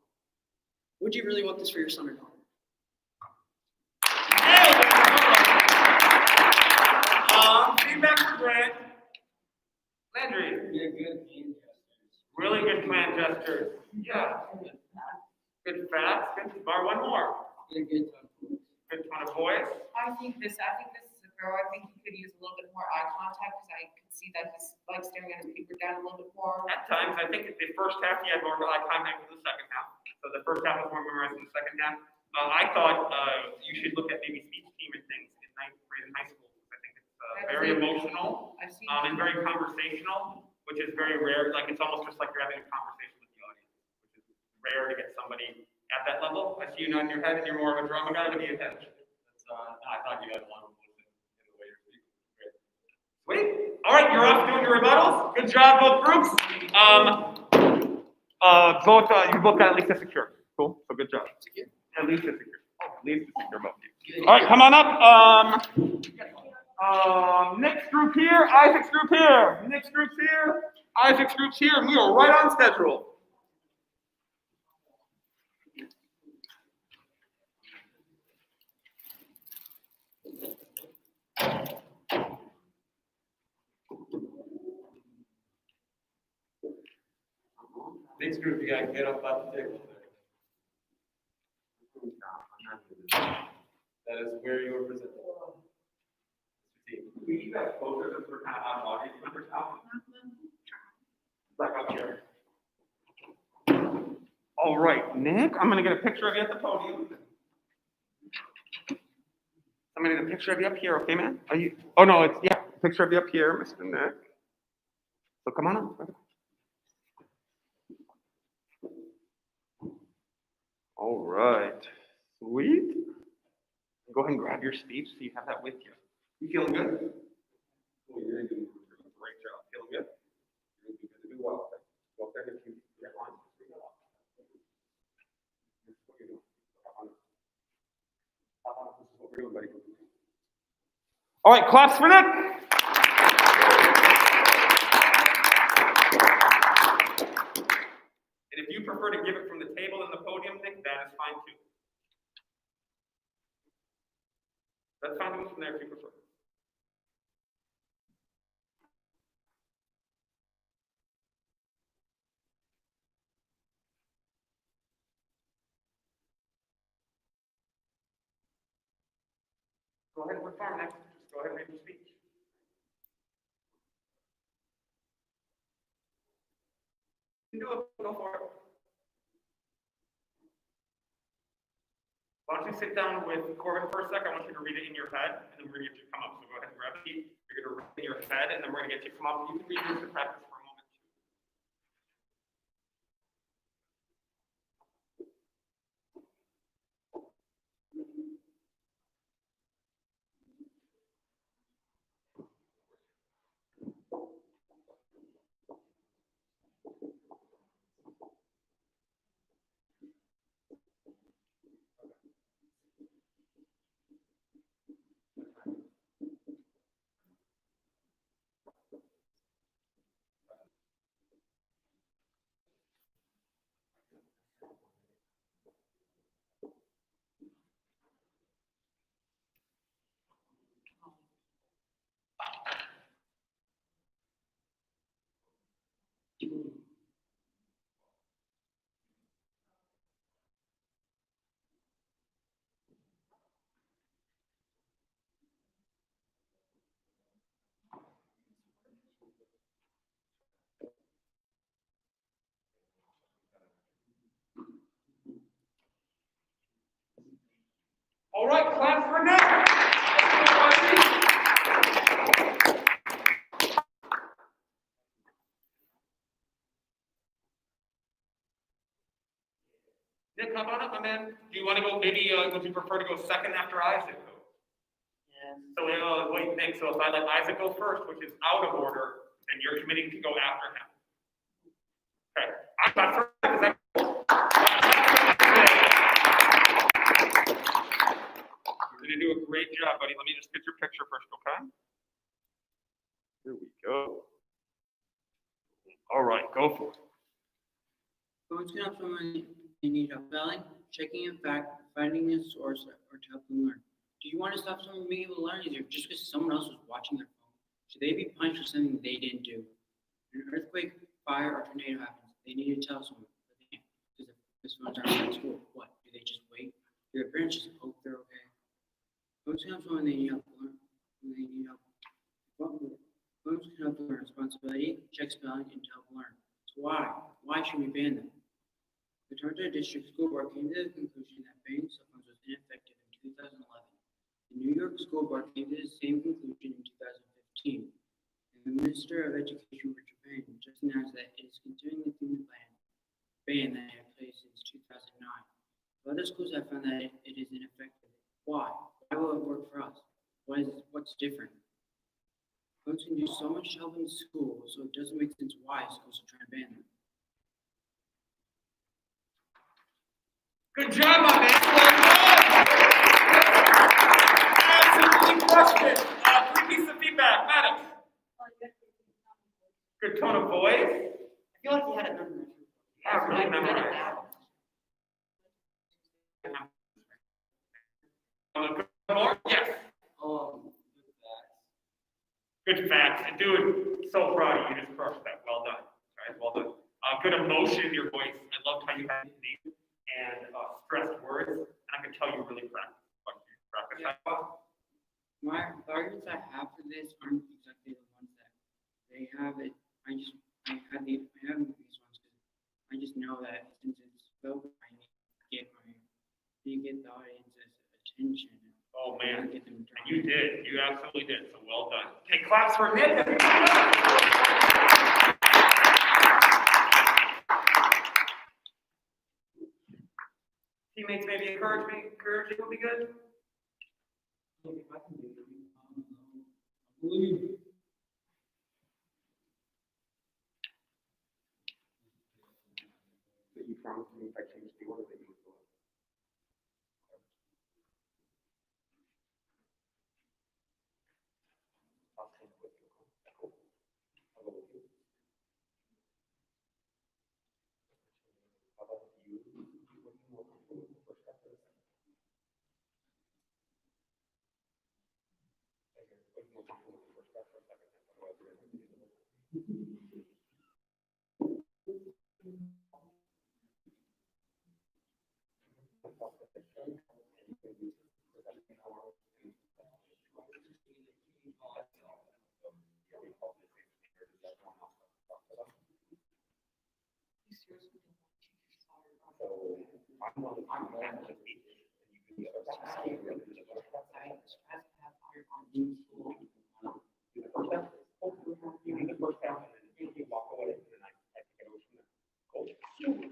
Would you really want this for your son or daughter? Feedback for Grant. Landry. Yeah, good hand gestures. Really good command gestures. Yeah. Good facts. Good. Bar one more. Yeah, good tone of voice. Good tone of voice. I think this is a girl. I think he could use a little bit more eye contact because I could see that he's like staring at his paper down a little bit more. At times, I think the first half he had more eye contact than the second half. So the first half was more memorized than the second half. I thought you should look at maybe speech team and things in ninth grade and high school. I think it's very emotional and very conversational, which is very rare. Like it's almost just like you're having a conversation with the audience, which is rare to get somebody at that level. I see you nodding your head, and you're more of a drama guy. What do you think? I thought you had a lot of emotion in the way you're speaking. Great. Sweet. All right, you're off doing your rebuttals. Good job, both groups. You both got at least a secure. Cool. So good job. At least a secure. At least a secure, both of you. All right, come on up. Next group here, Isaac's group here. Next group's here, Isaac's group's here, and we are right on schedule. Thanks, group, you gotta get up off the table. That is where you were presented. We you guys closer since we're kind of on audience members now. Back up here. All right, Nick, I'm gonna get a picture of you at the podium. I'm gonna get a picture of you up here, okay, man? Are you, oh no, it's, yeah, picture of you up here, Mr. Nick. So come on up. All right, sweet. Go ahead and grab your speech so you have that with you. You feeling good? Oh, you're doing a great job. Feeling good? You're going to do well. Go up there if you get on. What are you doing? This is what we're doing, buddy. All right, claps for Nick. And if you prefer to give it from the table and the podium, Nick, that is fine too. That's fine to move from there if you prefer. Go ahead and perform next. Just go ahead and read your speech. You can do it. Go for it. Why don't you sit down with Corbin for a second? I want you to read it in your head, and then we're going to get you to come up. So go ahead and grab a seat. You're going to read it in your head, and then we're going to get you to come up. You can read this to practice for a moment. All right, clap for Nick. Nick, come on up, my man. Do you want to go, maybe, would you prefer to go second after Isaac? Yeah. So wait, Nick, so if I let Isaac go first, which is out of order, then you're committing to go after him. Okay. I'm not first, because you're going to do a great job, buddy. Let me just get your picture first, okay? Here we go. All right, go for it. Going to help someone they need help spelling, checking a fact, finding a source, or to help them learn. Do you want to stop someone from being able to learn easier just because someone else was watching their phone? Should they be punished for something they didn't do? When an earthquake, fire, or tornado happens, they need to tell someone, but they can't because the phones aren't at school. What? Do they just wait? Do their parents just hope they're okay? Phones can help someone they need help learn. When they need help. Phones can help learn responsibility, check spelling, and to help learn. So why? Why should we ban them? The Toronto District School Board came to the conclusion that banning cell phones was ineffective in 2011. The New York School Board came to the same conclusion in 2015. And the Minister of Education for Japan just announced that it is continuing the ban that had placed since 2009. Other schools have found that it is ineffective. Why? Why will it work for us? What's different? Phones can do so much to help in school, so it doesn't make sense why schools are trying to ban them. Good job, my man. Absolutely crushed it. Three pieces of feedback, Madam. Good tone of voice. I feel like you had it memorized. Yeah, really memorized. Good more? Yes. Good facts. Dude, so proud of you. You just crushed that. Well done. All right, well done. good emotion in your voice. I loved how you had deep and stressed words, and I could tell you really practice. The arguments I have for this aren't exactly the ones that they have. I have these ones because I just know that since it's spoken, I need to get the audience's attention. Oh man, Get them and you did. You absolutely did. So well done. Okay, claps for Nick. Teammates maybe encouraging would be good. That you promised me if I change the order that you would go. I'll stand with you. Cool. I'll go with you. How about you? What do you more comfortable with the first half or the second? What do you more comfortable with the first half or the second half? Otherwise, we're going to do the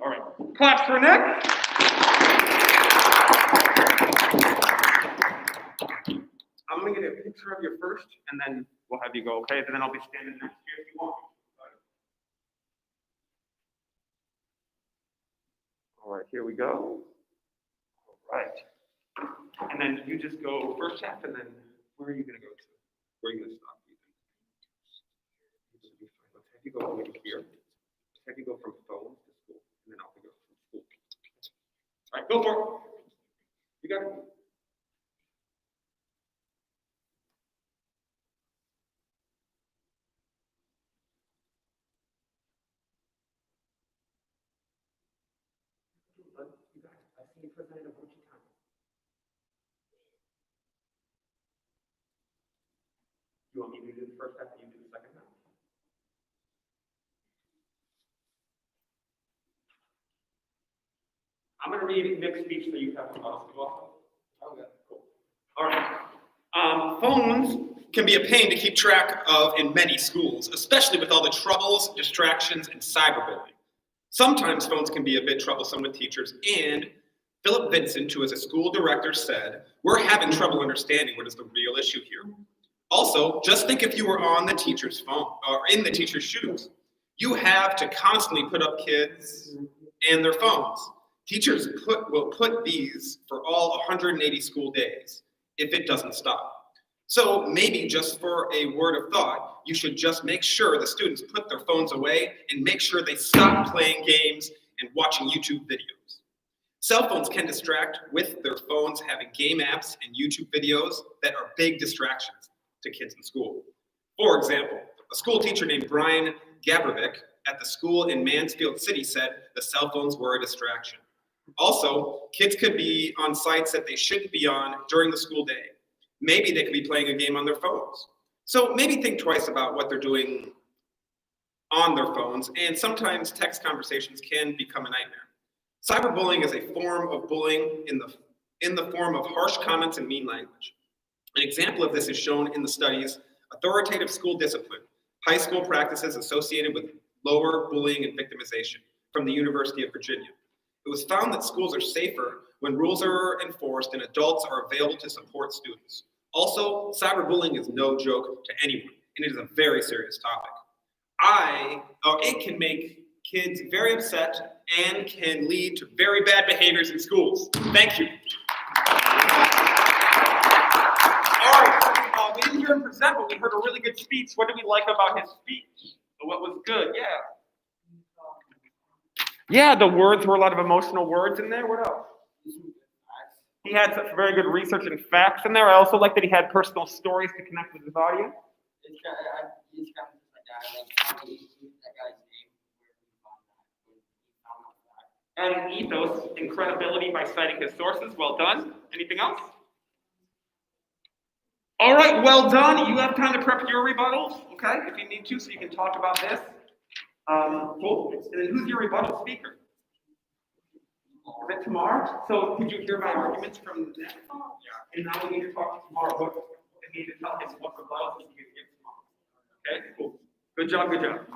All right, claps for Nick. I'm gonna get a picture of you first, and then we'll have you go, okay? And then I'll be standing next to you if you want. All right, here we go. All right. And then you just go first half, and then where are you gonna go to? Where are you gonna stop? Let's have you go over here. Let's have you go from phone to school, and then I'll go from school. All right, go for it. You got it. You guys, I've seen you presented a bunch of times. You want me to do the first half and you do the second half? I'm going to read Nick's speech so you have to follow. Okay, cool. All right. Phones can be a pain to keep track of in many schools, especially with all the troubles, distractions, and cyberbullying. Sometimes phones can be a bit troublesome with teachers, and Philip Vincent, who is a school director, said, "We're having trouble understanding what is the real issue here." Also, just think if you were on the teacher's phone or in the teacher's shoes. You have to constantly put up kids and their phones. Teachers will put these for all 180 school days if it doesn't stop. So maybe just for a word of thought, you should just make sure the students put their phones away and make sure they stop playing games and watching YouTube videos. Cell phones can distract with their phones having game apps and YouTube videos that are big distractions to kids in school. For example, a school teacher named Brian Gabrovic at the school in Mansfield City said the cell phones were a distraction. Also, kids could be on sites that they shouldn't be on during the school day. Maybe they could be playing a game on their phones. So maybe think twice about what they're doing on their phones, and sometimes text conversations can become a nightmare. Cyberbullying is a form of bullying in the form of harsh comments and mean language. An example of this is shown in the studies Authoritative School Discipline, High School Practices Associated with Lower Bullying and Victimization from the University of Virginia. It was found that schools are safer when rules are enforced and adults are available to support students. Also, cyberbullying is no joke to anyone, and it is a very serious topic. It can make kids very upset and can lead to very bad behaviors in schools. Thank you. All right, we didn't hear him present, but we heard a really good speech. What did we like about his speech? What was good? Yeah. Yeah, the words were a lot of emotional words in there. What else? He had some very good research and facts in there. I also like that he had personal stories to connect with his audience. adding ethos and credibility by citing his sources. Well done. Anything else? All right, well done. You have time to prep your rebuttals, okay, if you need to, so you can talk about this. Cool. And then who's your rebuttal speaker? Is it Tamar? So could you hear my arguments from the next? Yeah. And now we need to talk to Tamar. What we need to tell him what rebuttals he can give tomorrow. Okay, cool. Good job, good job.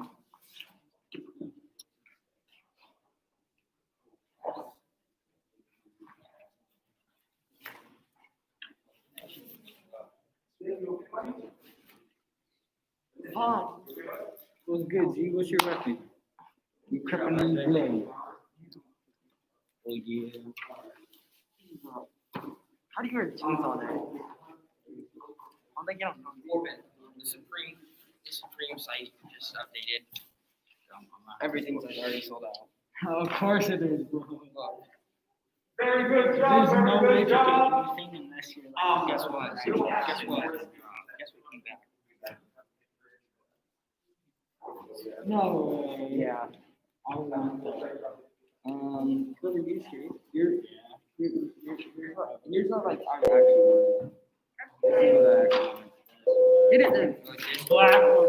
What's good, G? What's your weapon? You creeping in the blade. Oh, yeah. How do you wear jeans all day? How they get on Corbin? The Supreme site just updated. Everything's already sold out. Of course it is, bro. Very good job, There's no way very to good get job. anything unless you're like, Guess what? Guess what? Guess what came back? no way. Yeah. I want that. Whoever you see, yours are like our actual. Get it then. Black one.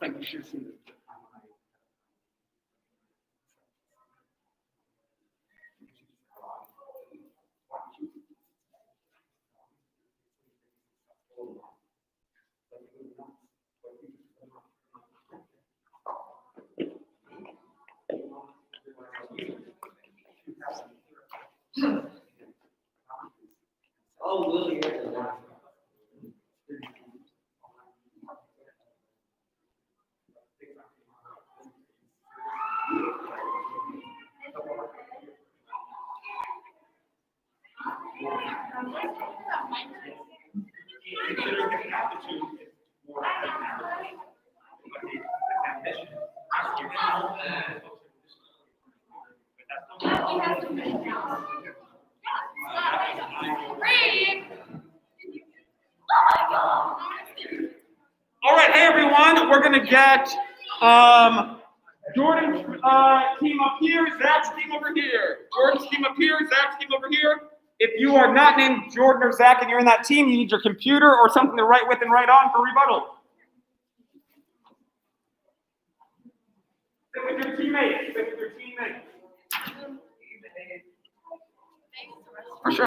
Thank you, should see this. Oh, Lily, here's the one. All right, hey everyone, we're gonna get Jordan's team up here, Zach's team over here. Jordan's team up here, Zach's team over here. If you are not named Jordan or Zach and you're in that team, you need your computer or something to write with and write on for rebuttal. Sit with your teammates. Sit with your teammates. For sure.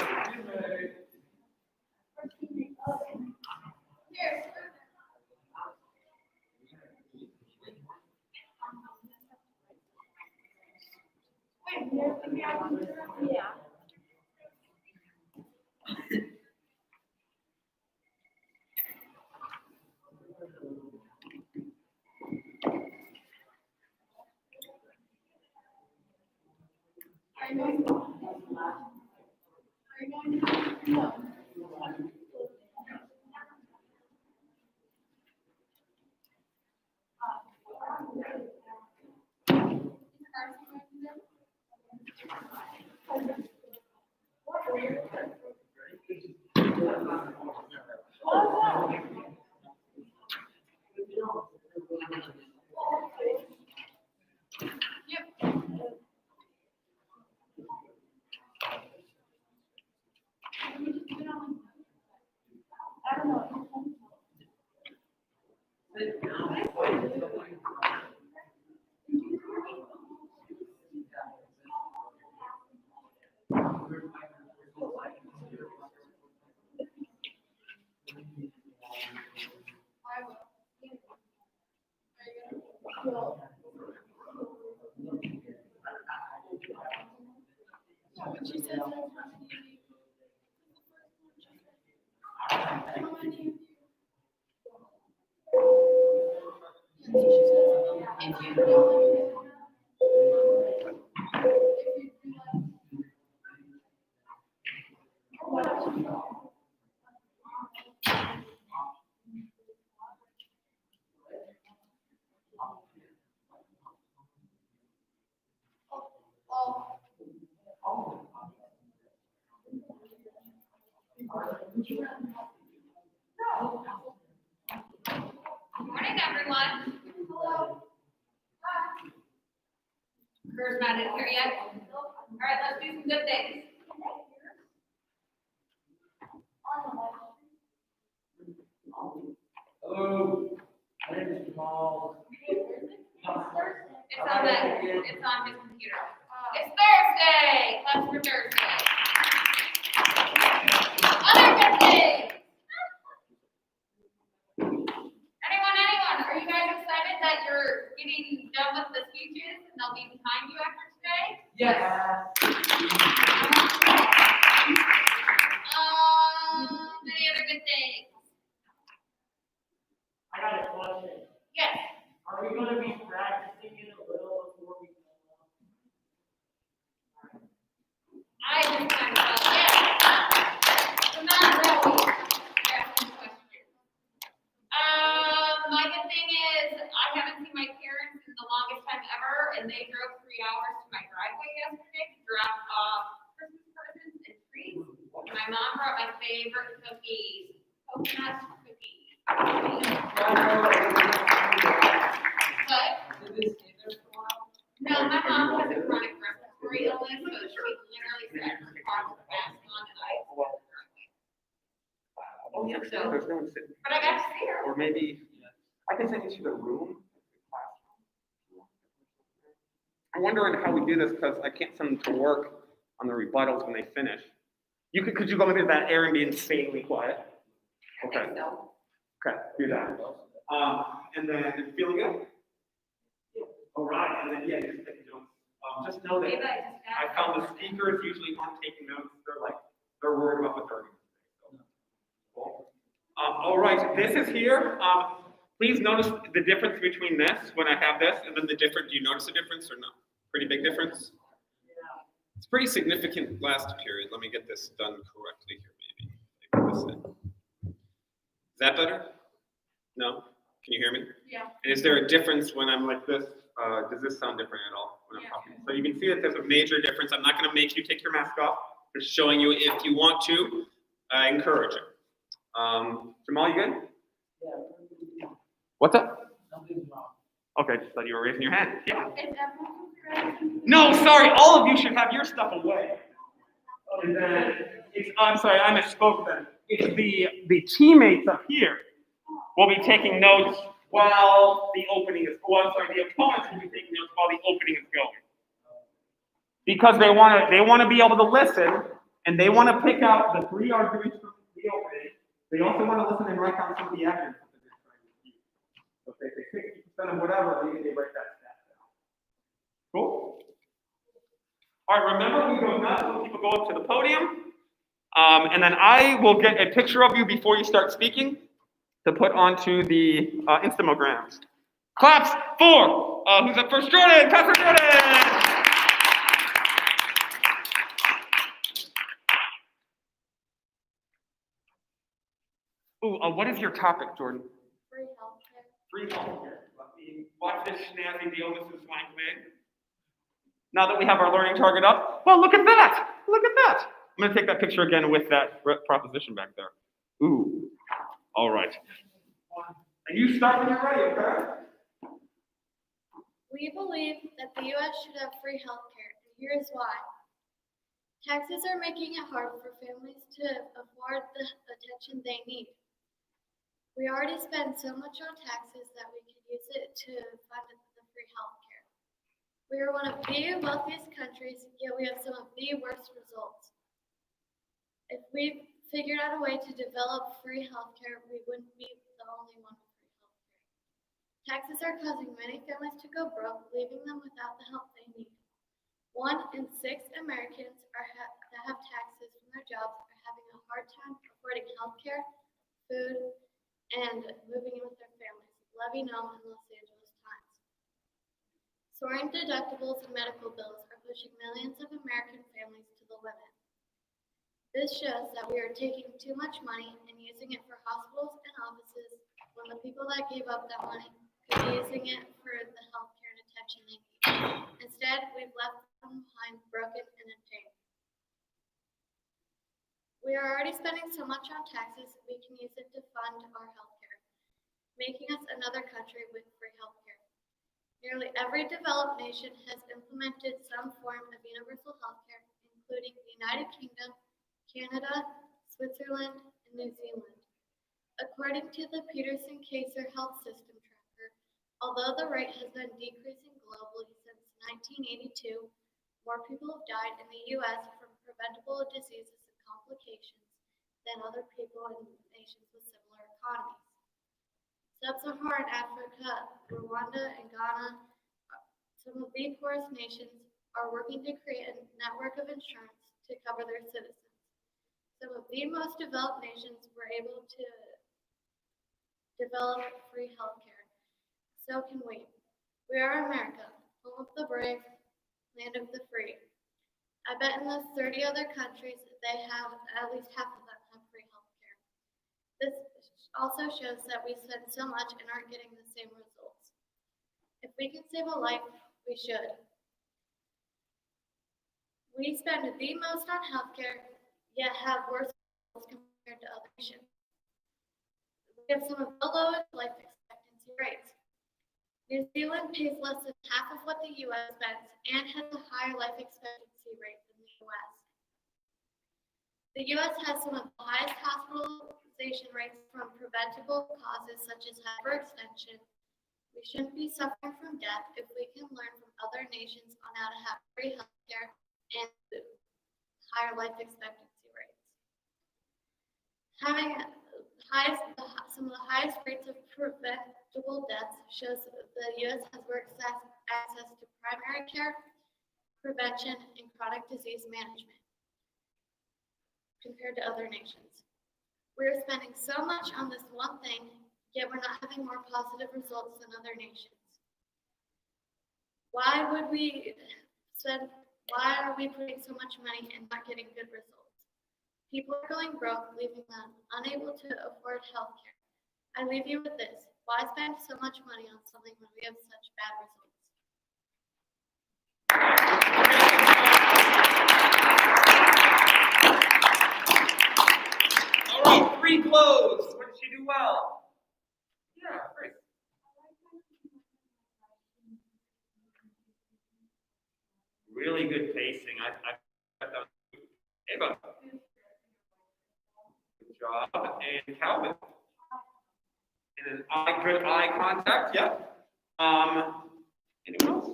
Yeah. When she says Morning, everyone. Hello. Kerr's not in here yet. All right, let's do some good things. Hello, my name is Jamal. It's on his computer. It's Thursday. Class for Thursday. Other good things. Anyone, are you guys excited that you're getting done with the speeches and they'll be behind you after today? Yes. Any other good things? I got a question. Yes. Are we gonna be practicing it a little before we go on? I just kind of felt, yeah. So not really. You're asking questions. My good thing is I haven't seen my parents in the longest time ever, and they drove 3 hours to my driveway yesterday to drop off Christmas presents and trees. My mom brought my favorite cookies, coconut cookies. But no, my mom has a chronic respiratory illness, so she literally said her car with a mask on and ice. Oh, yeah, So- there's no one sitting. But I got to see her. Or maybe, I can send you to the room. I'm wondering how we do this, because I can't send them to work on the rebuttals when they finish. Could you go into that area and be insanely quiet? Okay. Okay, do that. And then, feeling good? All right, and then, yeah, just take notes. Just know that I found the speakers usually aren't taking notes. They're worried about what they're doing. Cool. All right, this is here. Please notice the difference between this, when I have this, and then the difference. Do you notice a difference or no? Pretty big difference? It's pretty significant last period. Let me get this done correctly here, maybe. Take this in. Is that better? No? Can you hear me? Yeah. And is there a difference when I'm like this? Does this sound different at all when I'm talking? So you can see that there's a major difference. I'm not going to make you take your mask off. Just showing you if you want to, encourage it. Jamal, you good? Yeah. What's up? Something's wrong. Okay, just thought you were raising your hand. Yeah. Is everyone ready? No, sorry, all of you should have your stuff away. And then, I'm sorry, I misspoke then. It's the teammates up here will be taking notes while the opening is, the opponents will be taking notes while the opening is going. Because they want to be able to listen, and they want to pick out the 3 arguments from the opening. They also want to listen and write down some of the evidence that they're trying to use. So if they say 60% of whatever, they write that stat down. Cool? All right, remember we go nuts when people go up to the podium. And then I will get a picture of you before you start speaking to put onto the Instagrams. Claps for, who's up first? Jordan, clap for Jordan! Ooh, what is your topic, Jordan? Free healthcare. Free healthcare. Let me watch this snazzy deal Mrs. Swank made. Now that we have our learning target up, well, look at that! Look at that! I'm going to take that picture again with that proposition back there. Ooh, all right. And you start when you're ready, okay? We believe that the U.S. should have free healthcare, and here is why. Taxes are making it hard for families to afford the attention they need. We already spend so much on taxes that we could use it to fund the free healthcare. We are one of the wealthiest countries, yet we have some of the worst results. If we figured out a way to develop free healthcare, we wouldn't be the only one with free healthcare. Taxes are causing many families to go broke, leaving them without the help they need. 1 in 6 Americans Soaring deductibles and medical bills are pushing millions of American families to the limit. This shows that we are taking too much money and using it for hospitals and offices when the people that gave up that money could be using it for the healthcare and attention they need. Instead, we've left them behind broken and in pain. We are already spending so much on taxes, we can use it to fund our healthcare, making us another country with free healthcare. Nearly every developed nation has implemented some form of universal healthcare, including the United Kingdom, Canada, Switzerland, and New Zealand. According to the Peterson-Kaiser Health System Tracker, although the rate has been decreasing globally since 1982, more people have died in the U.S. from preventable diseases and complications than other people in nations with similar economies. Sub-Saharan Africa, Rwanda, and Ghana, some of the poorest nations, are working to create a network of insurance to cover their citizens. Some of the most developed nations were able to develop free healthcare. So can we. We are America, home of the brave, land of the free. I bet in those 30 other countries, they have at least half of them have free healthcare. This also shows that we spend so much and aren't getting the same results. If we can save a life, we should. We spend the most on healthcare, yet have worse results compared to other nations. We have some of the lowest life expectancy rates. New Zealand pays less than half of what the U.S. spends and has a higher life expectancy rate than the U.S. The U.S. has some of the highest hospitalization rates from preventable causes such as hyperextension. We shouldn't be suffering from death if we can learn from other nations on how to have free healthcare and higher life expectancy rates. Having some of the highest rates of preventable deaths shows that the U.S. has more access to primary care, prevention, and chronic disease management compared to other nations. We're spending so much on this one thing, yet we're not having more positive results than other nations. Why are we putting so much money and not getting good results? People are going broke, leaving them unable to afford health care. I leave you with this. Why spend so much money on something when we have such bad results? All right, 3 blows. What did she do well? Yeah, great. Really good pacing. I got that. Ava. Good job. And Calvin. And then good eye contact. Yep. Anyone else?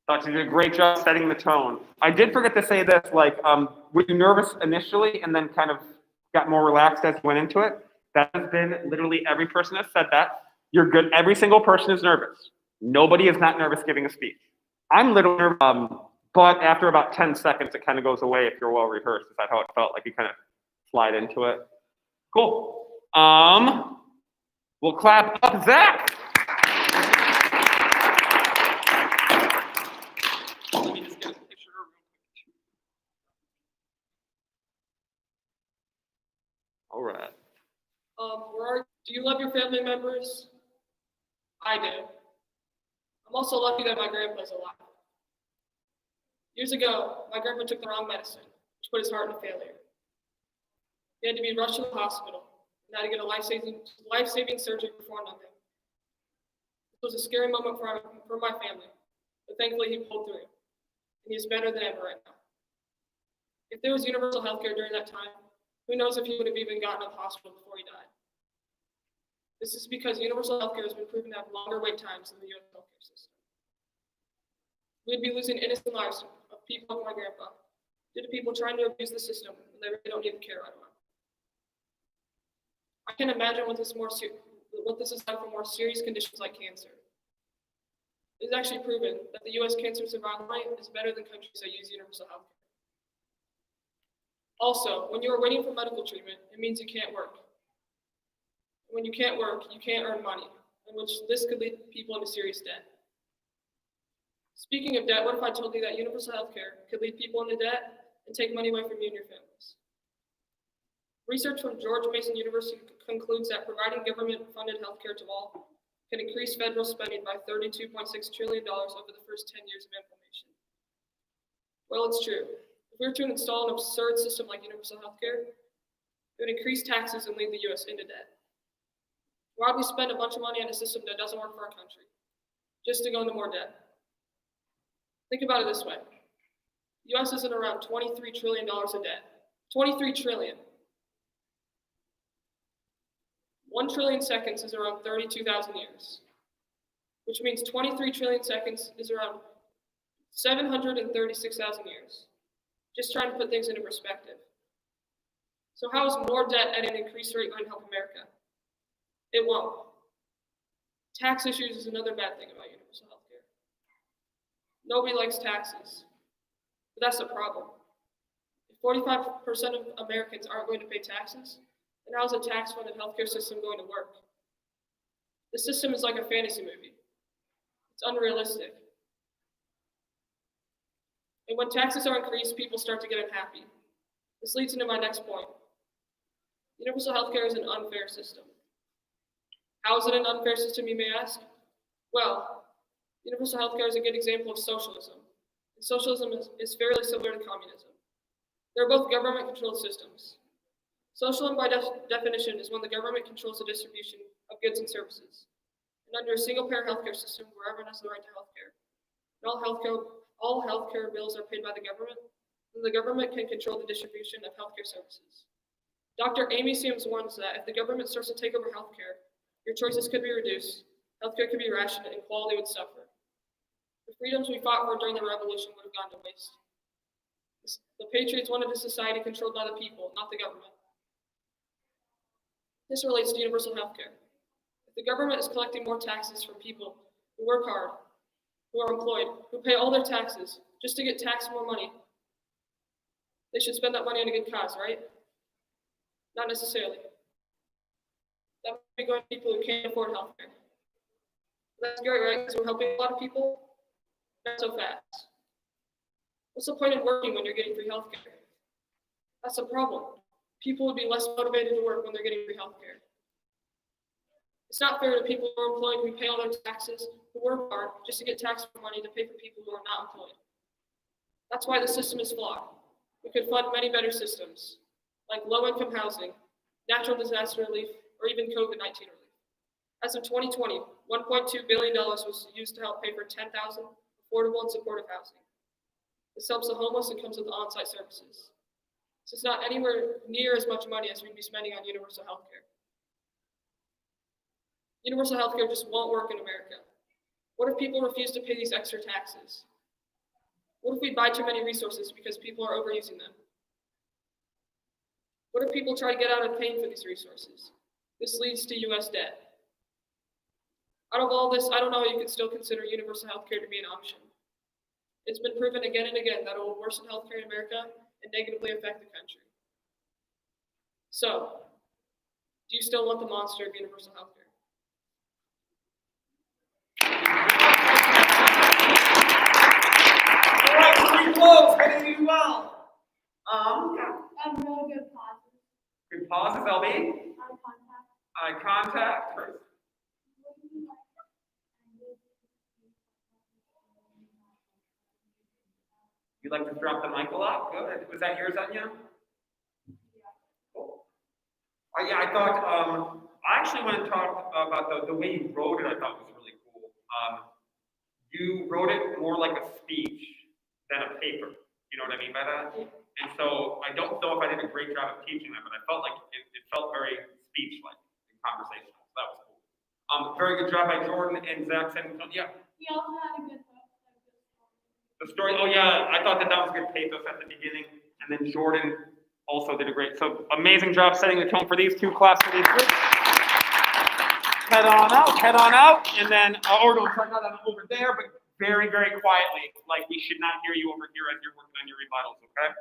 Thought you did a great job setting the tone. I did forget to say this, like, were you nervous initially and then kind of got more relaxed as you went into it? That has been literally every person has said that. You're good. Every single person is nervous. Nobody is not nervous giving a speech. I'm literally nervous, but after about 10 seconds, it kind of goes away if you're well rehearsed. Is that how it felt? Like you kind of slide into it? Cool. We'll clap up Zach. Let me just get a picture real quick. All right. Do you love your family members? I do. I'm also lucky that my grandpa's alive. Years ago, my grandpa took the wrong medicine, which put his heart in failure. He had to be rushed to the hospital and had to get a life-saving surgery performed on him. It was a scary moment for my family, but thankfully he pulled through, and he's better than ever right now. If there was universal health care during that time, who knows if he would have even gotten to the hospital before he died. This is because universal health care has been proven to have longer wait times than the U.S. healthcare system. We'd be losing innocent lives of people like my grandpa due to people trying to abuse the system when they really don't need the care right away. I can imagine what this has done for more serious conditions like cancer. It is actually proven that the U.S. cancer survival rate is better than countries that use universal health care. Also, when you are waiting for medical treatment, it means you can't work. When you can't work, you can't earn money, in which this could lead people into serious debt. Speaking of debt, what if I told you that universal health care could lead people into debt and take money away from you and your families? Research from George Mason University concludes that providing government-funded health care to all can increase federal spending by $32.6 trillion over the first 10 years of implementation. Well, it's true. If we were to install an absurd system like universal health care, it would increase taxes and lead the U.S. into debt. Why would we spend a bunch of money on a system that doesn't work for our country, just to go into more debt? Think about it this way. The U.S. is in around $23 trillion of debt. 23 trillion. 1 trillion seconds is around 32,000 years, which means 23 trillion seconds is around 736,000 years. Just trying to put things into perspective. So how is more debt at an increased rate going to help America? It won't. Tax issues is another bad thing about universal health care. Nobody likes taxes, but that's the problem. If 45% of Americans aren't going to pay taxes, then how is a tax-funded healthcare system going to work? The system is like a fantasy movie. It's unrealistic. And when taxes are increased, people start to get unhappy. This leads into my next point. Universal healthcare is an unfair system. How is it an unfair system, you may ask? Well, universal healthcare is a good example of socialism. And socialism is fairly similar to communism. They're both government-controlled systems. Socialism, by definition, is when the government controls the distribution of goods and services. And under a single-payer healthcare system, where everyone has the right to healthcare, and all healthcare bills are paid by the government, then the government can control the distribution of healthcare services. Dr. Amy Sims warns that if the government starts to take over healthcare, your choices could be reduced, healthcare could be rationed, and quality would suffer. The freedoms we fought for during the revolution would have gone to waste. The Patriots wanted a society controlled by the people, not the government. This relates to universal healthcare. If the government is collecting more taxes from people who work hard, who are employed, who pay all their taxes just to get taxed more money, they should spend that money on a good cause, right? Not necessarily. That might be going to people who can't afford healthcare. That's great, right? Because we're helping a lot of people, not so fast. What's the point in working when you're getting free healthcare? That's the problem. People would be less motivated to work when they're getting free healthcare. It's not fair to people who are employed, who pay all their taxes, who work hard just to get tax money to pay for people who are not employed. That's why the system is flawed. We could fund many better systems, like low-income housing, natural disaster relief, or even COVID-19 relief. As of 2020, $1.2 billion was used to help pay for 10,000 affordable and supportive housing. This helps the homeless and comes with on-site services. So it's not anywhere near as much money as we'd be spending on universal health care. Universal health care just won't work in America. What if people refuse to pay these extra taxes? What if we buy too many resources because people are overusing them? What if people try to get out of paying for these resources? This leads to U.S. debt. Out of all this, I don't know how you can still consider universal health care to be an option. It's been proven again and again that it will worsen healthcare in America and negatively affect the country. So, do you still want the monster of universal health care? All right, pretty close, heading do well. Really good pauses. Good pauses, LB. Eye contact. Eye contact. First. You'd like to drop the mic a lot? Good. Was that yours, Anya? Cool. Yeah, I thought, I actually want to talk about the way you wrote it, I thought was really cool. You wrote it more like a speech than a paper. You know what I mean by that? And so I don't know if I did a great job of teaching that, but I felt like it felt very speech-like and conversational. So that was cool. Very good job by Jordan and Zach. Yeah. He also had a good book. The story, oh yeah, I thought that was good pathos at the beginning, and then Jordan also did a great, so amazing job setting the tone for these two classes, for these groups. Head on out, and then, or don't try not over there, but very, very quietly, like we should not hear you over here as you're working on your rebuttals, okay?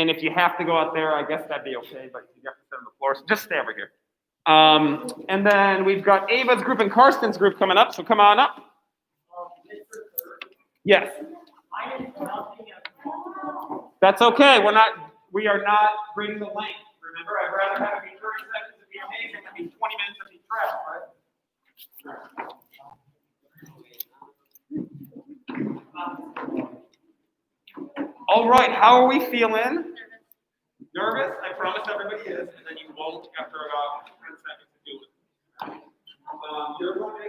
And if you have to go out there, I guess that'd be okay, but you have to sit on the floor, so just stay over here. And then we've got Ava's group and Karsten's group coming up, so come on up. Yes. I didn't nothing at That's okay. We are not bringing the length. Remember, I'd rather have it be 30 seconds and be amazing than be 20 minutes and be trash, right? All right, how are we feeling? Nervous? I promise everybody is, and then you won't after about 10 seconds to do it. You're going to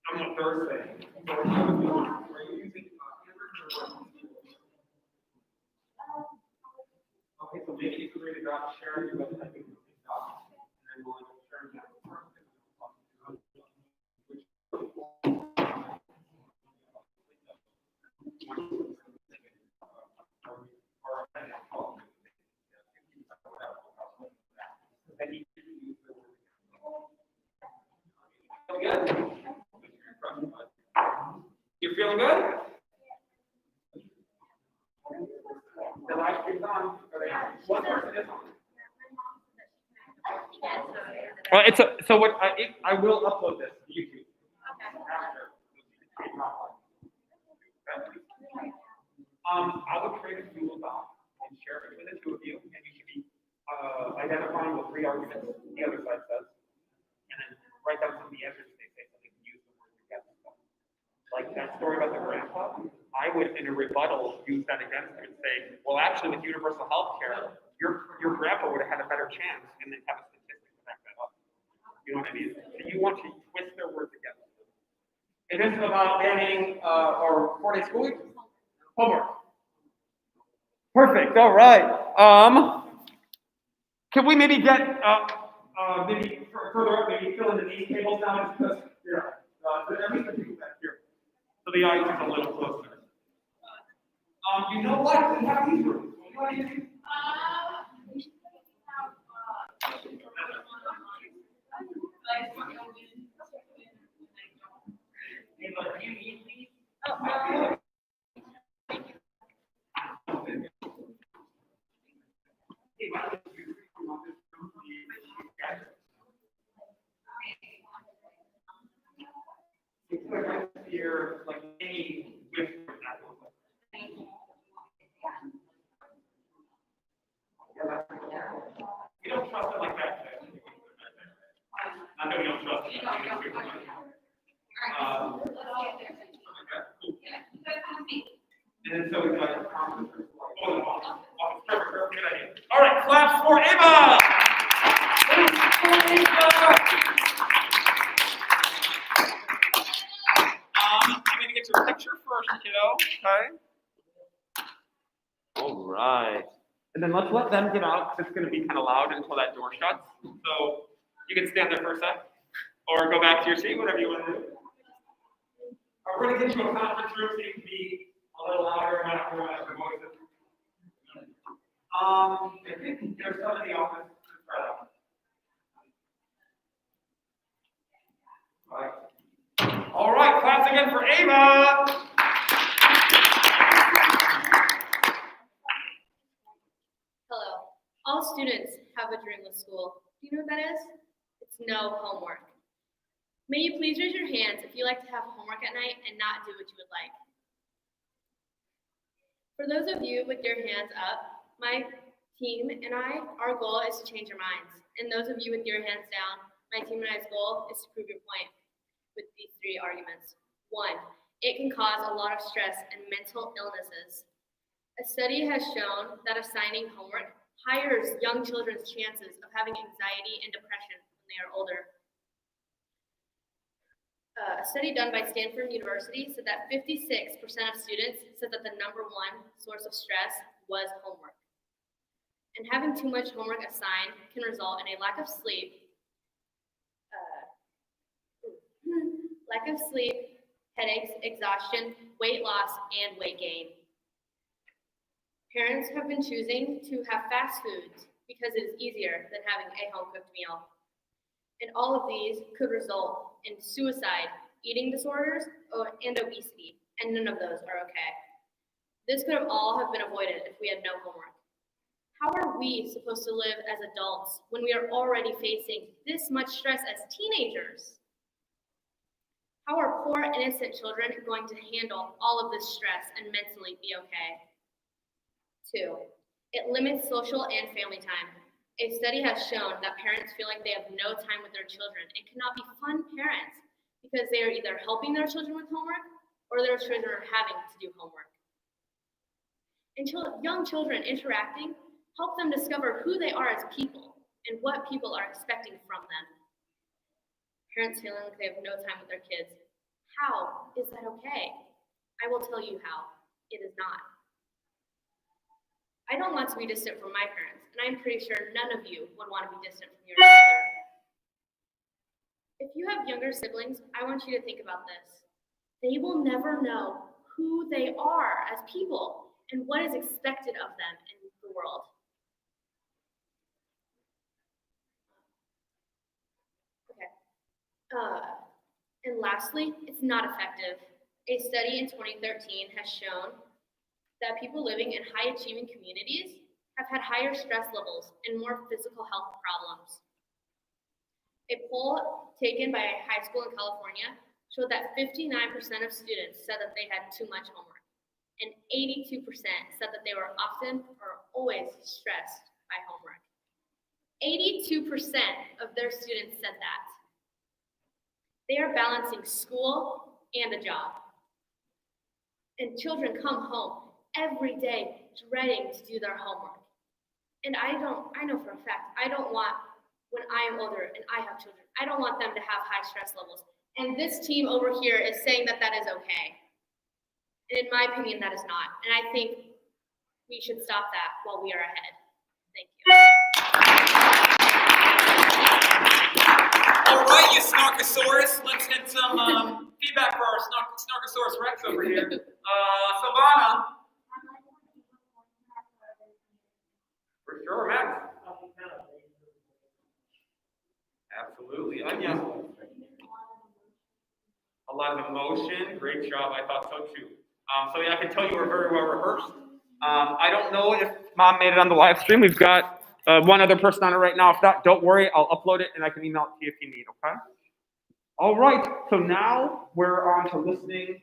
I'm on Thursday. Are you using okay, so maybe you can read it out, share your website, and then we'll share that. Good? You feeling good? The live stream's on. What person is on? So what I will upload this to YouTube. After. I will create a Google Doc and share it with the two of you, and you should be identifying the 3 arguments the other side says, and then write down some of the answers they say so they can use the word together. Like that story about the grandpa, I would, in a rebuttal, use that against him and say, well, actually, with universal health care, your grandpa would have had a better chance, and then have a statistic to back that up. You know what I mean? So you want to twist their words together. Is this about banning or 4-day school week? Homework. Perfect. All right. Can we maybe get maybe further up, maybe fill in the these tables down because everything back here. So the eyes is a little closer. You know what? We have these rooms. What do you think? Here, like any gift from that one. You don't trust it like that. Not that we don't trust it. And then so we got a conference. Perfect, good idea. All right, claps for Ava. I'm gonna get your picture first, kiddo. Okay. All right. And then let's let them get out because it's gonna be kind of loud until that door shuts. So you can stand there for a sec, or go back to your seat, whatever you want to do. We're gonna get you a conference room so you can be a little louder and not everyone has their voices. I think there's some in the office. Right. All right, claps again for Ava. Hello. All students have a dream with school. Do you know what that is? It's no homework. May you please raise your hands if you like to have homework at night and not do what you would like. For those of you with your hands up, my team and our goal is to change your minds. And those of you with your hands down, my team and I's goal is to prove your point with these 3 arguments. 1, it can cause a lot of stress and mental illnesses. A study has shown that assigning homework higher young children's chances of having anxiety and depression when they are older. A study done by Stanford University said that 56% of students said that the #1 source of stress was homework. And having too much homework assigned can result in a lack of sleep, headaches, exhaustion, weight loss, and weight gain. Parents have been choosing to have fast foods because it is easier than having a home-cooked meal. And all of these could result in suicide, eating disorders, and obesity, and none of those are okay. This could have all been avoided if we had no homework. How are we supposed to live as adults when we are already facing this much stress as teenagers? How are poor, innocent children going to handle all of this stress and mentally be okay? 2, it limits social and family time. A study has shown that parents feel like they have no time with their children and cannot be fun parents because they are either helping their children with homework or their children are having to do homework. And young children interacting help them discover who they are as people and what people are expecting from them. Parents feeling like they have no time with their kids. How is that okay? I will tell you how. It is not. I don't want to be distant from my parents, and I'm pretty sure none of you would want to be distant from yours either. If you have younger siblings, I want you to think about this. They will never know who they are as people and what is expected of them in the world. And lastly, it's not effective. A study in 2013 has shown that people living in high-achieving communities have had higher stress levels and more physical health problems. A poll taken by a high school in California showed that 59% of students said that they had too much homework, and 82% said that they were often or always stressed by homework. 82% of their students said that. They are balancing school and a job. And children come home every day dreading to do their homework. And I know for a fact, I don't want, when I am older and I have children, I don't want them to have high stress levels. And this team over here is saying that that is okay. And in my opinion, that is not. And I think we should stop that while we are ahead. Thank you. All right, you Snarkosaurus. Let's get some feedback for our Snarkosaurus Rex over here. Savannah. For sure, Max. Absolutely. Anya. A lot of emotion. Great job. I thought so too. So yeah, I can tell you were very well rehearsed. I don't know if Mom made it on the live stream. We've got one other person on it right now. If not, don't worry. I'll upload it and I can email it to you if you need, okay? All right. So now we're on to listening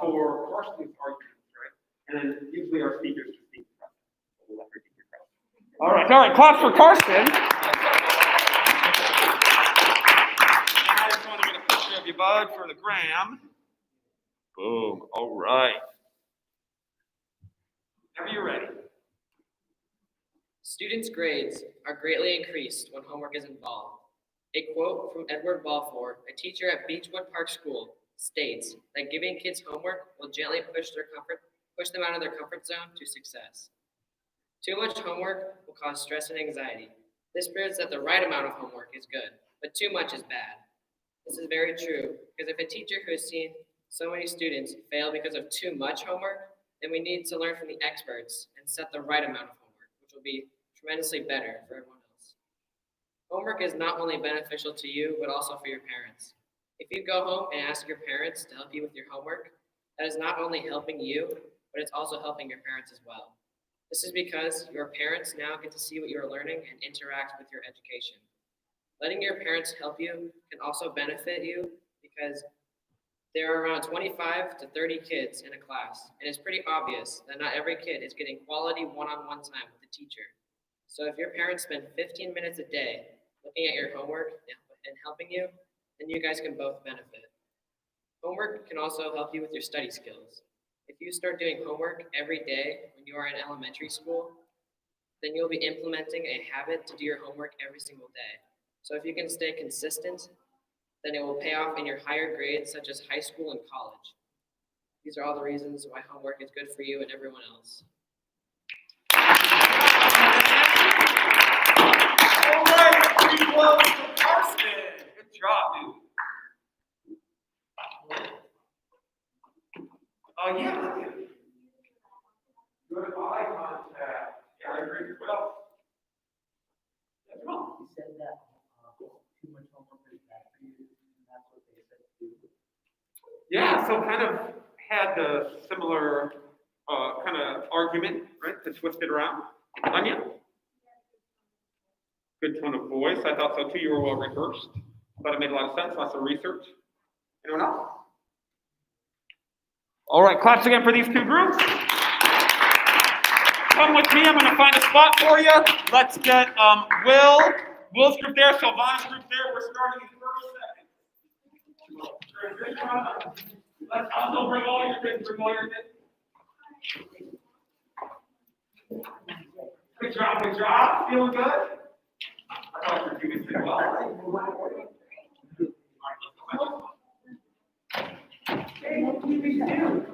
for Carson's arguments, right? And then usually our speakers just speak. All right. Clap for Carson. And I just want to get a picture of you, bud, for the gram. Boom. All right. Whenever you're ready. Students' grades are greatly increased when homework is involved. A quote from Edward Balfour, a teacher at Beechwood Park School, states that giving kids homework will gently push them out of their comfort zone to success. Too much homework will cause stress and anxiety. This proves that the right amount of homework is good, but too much is bad. This is very true, because if a teacher who has seen so many students fail because of too much homework, then we need to learn from the experts and set the right amount of homework, which will be tremendously better for everyone else. Homework is not only beneficial to you, but also for your parents. If you go home and ask your parents to help you with your homework, that is not only helping you, but it's also helping your parents as well. This is because your parents now get to see what you're learning and interact with your education. Letting your parents help you can also benefit you because there are around 25 to 30 kids in a class, and it's pretty obvious that not every kid is getting quality one-on-one time with the teacher. So if your parents spend 15 minutes a day looking at your homework and helping you, then you guys can both benefit. Homework can also help you with your study skills. If you start doing homework every day when you are in elementary school, then you'll be implementing a habit to do your homework every single day. So if you can stay consistent, then it will pay off in your higher grades, such as high school and college. These are all the reasons why homework is good for you and everyone else. All right, pretty close to Carson. Good job, dude. Yeah. Good eye contact. Yeah, I agree as well. That's wrong. You said that too much homework is bad for you, and that's what they said too. Yeah, so kind of had the similar kind of argument, right, to twist it around. Anya? Good tone of voice. I thought so too. You were well rehearsed. Thought it made a lot of sense, lots of research. Anyone else? All right, claps again for these two groups. Come with me, I'm gonna find a spot for you. Let's get Will's group there, Sylvana's group there. We're starting in 30 seconds. Let's also bring all your kids, Good job. Feeling good? I thought you were doing pretty well. Hey, what do you do?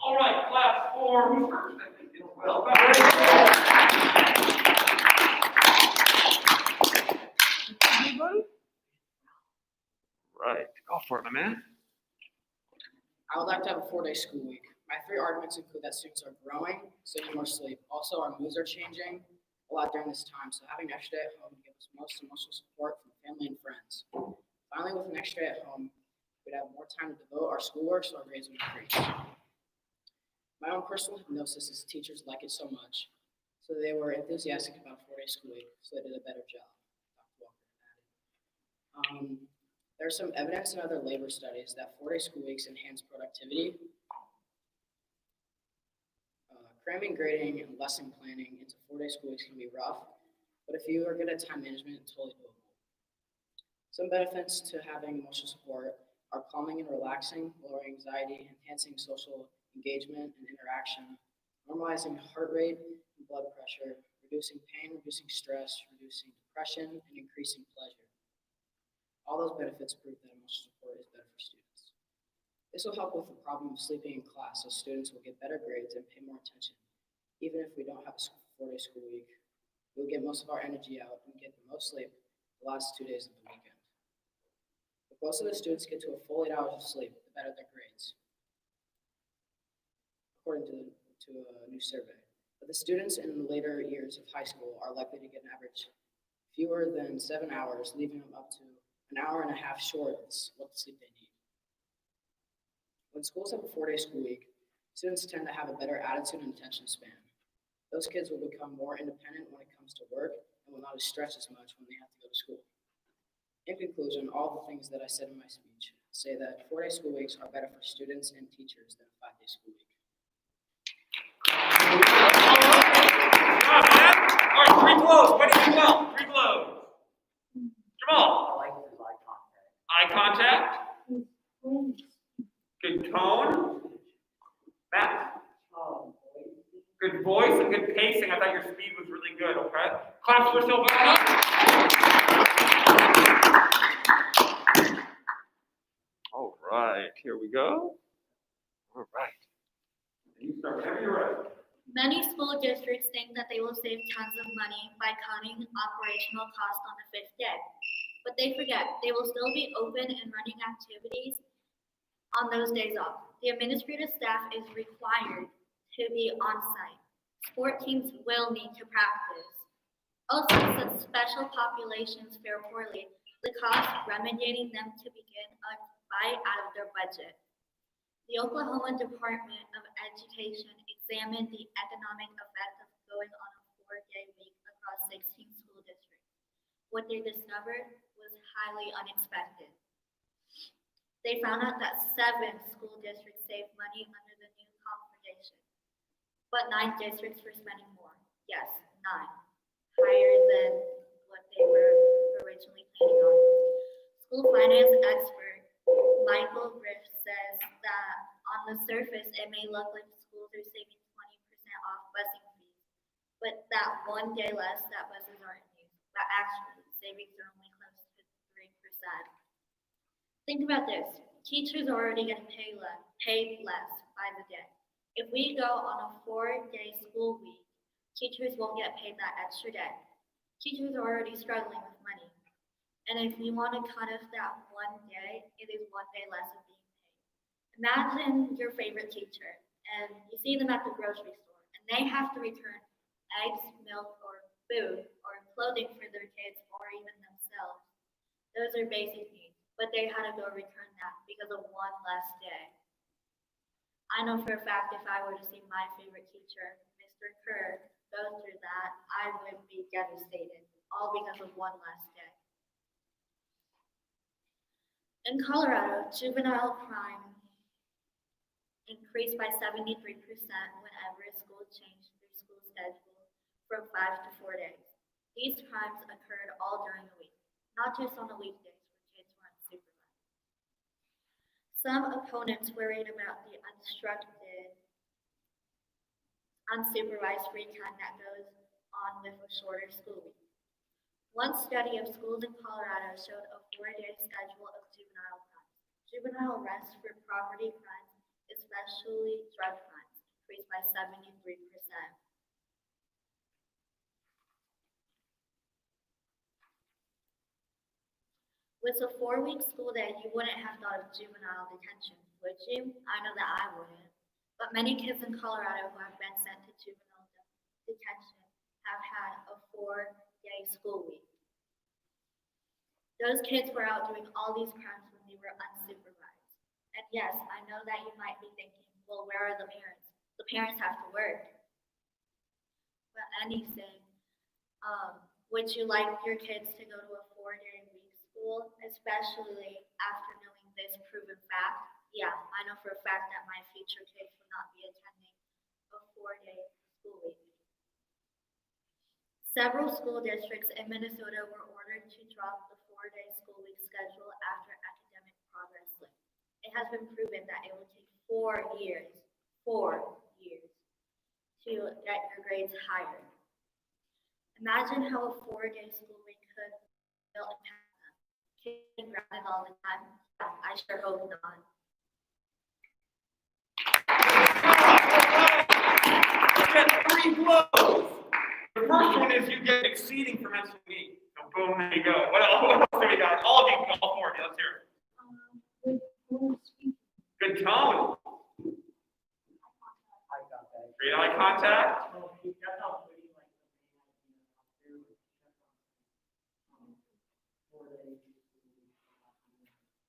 All right, clap for who's first? I think it's Will. Anybody? Right, go for it, my man. I would like to have a 4-day school week. My 3 arguments include that students are growing, so they need more sleep. Also, our moods are changing a lot during this time, so having an extra day at home would give us most emotional support from family and friends. Finally, with an extra day at home, we'd have more time to devote our schoolwork, so our grades would increase. My own personal hypnosis is teachers like it so much, so they were enthusiastic about a 4-day school week, so they did a better job. There's some evidence in other labor studies that 4-day school weeks enhance productivity. Cramming, grading, and lesson planning into 4-day school weeks can be rough, but if you are good at time management, it's totally doable. Some benefits to having emotional support are calming and relaxing, lowering anxiety, enhancing social engagement and interaction, normalizing heart rate and blood pressure, reducing pain, reducing stress, reducing depression, and increasing pleasure. All those benefits prove that emotional support is better for students. This will help with the problem of sleeping in class, so students will get better grades and pay more attention. Even if we don't have a 4-day school week, we'll get most of our energy out and get the most sleep the last 2 days of the weekend. If most of the students get to a full 8 hours of sleep, the better their grades, according to a new survey. But the students in the later years of high school are likely to get an average fewer than 7 hours, leaving them up to an hour and a half short of what sleep they need. When schools have a 4-day school week, students tend to have a better attitude and attention span. Those kids will become more independent when it comes to work and will not as stressed as much when they have to go to school. In conclusion, all the things that I said in my speech say that 4-day school weeks are better for students and teachers than a 5-day school week. All right, 3 blows. What did you well? 3 blows. Jamal. I like his eye contact. Eye contact. Good tone. Matt. Good voice and good pacing. I thought your speed was really good, okay? Claps for Sylvana. All right, here we go. All right. And you start whenever you're ready. Many school districts think that they will save tons of money by cutting operational costs on the 5th day. But they forget they will still be open and running activities on those days off. The administrative staff is required to be on site. Sport teams will need to practice. Also, since special populations fare poorly, the cost remediating them to begin a bite out of their budget. The Oklahoma Department of Education examined the economic effect of going on a 4-day week across 16 school districts. What they discovered was highly unexpected. They found out that 7 school districts saved money under the new configuration, but 9 districts were spending more. Yes, 9, higher than what they were originally planning on. School finance expert Michael Griff says that on the surface, it may look like schools are saving 20% off busing fees, but that one day less that buses aren't used. But actually, savings are only close to 3%. Think about this. Teachers are already getting paid less by the day. If we go on a 4-day school week, teachers won't get paid that extra day. Teachers are already struggling with money. And if you want to cut off that one day, it is one day less of being paid. Imagine your favorite teacher, and you see them at the grocery store, and they have to return eggs, milk, or food, or clothing for their kids, or even themselves. Those are basic needs, but they had to go return that because of one less day. I know for a fact if I were to see my favorite teacher, Mr. Kerr, go through that, I would be devastated, all because of one less day. In Colorado, juvenile crime increased by 73% whenever a school changed their school schedule from 5 to 4 days. These crimes occurred all during the week, not just on the weekdays when kids were unsupervised. Some opponents worried about the unsupervised free time that goes on with a shorter school week. One study of schools in Colorado showed a 4-day schedule of juvenile crimes. Juvenile arrests for property crimes, especially drug crimes, increased by 73%. With a 4-week school day, you wouldn't have thought of juvenile detention, would you? I know that I wouldn't. But many kids in Colorado who have been sent to juvenile detention have had a 4-day school week. Those kids were out doing all these crimes when they were unsupervised. And yes, I know that you might be thinking, well, where are the parents? The parents have to work. But anything, would you like your kids to go to a 4-day week school, especially after knowing this proven fact? Yeah, I know for a fact that my future kids will not be attending a 4-day school week. Several school districts in Minnesota were ordered to drop the 4-day school week schedule after academic progress slipped. It has been proven that it will take 4 years to get your grades higher. Imagine how a 4-day school week could build impact them. Kids being grounded all the time? I sure hope not. Get 3 blows. The first one is you get exceeding for mental need. So boom, there you go. What else do we got? All of you, all 4 of you, let's hear it. Good tone. Great eye contact.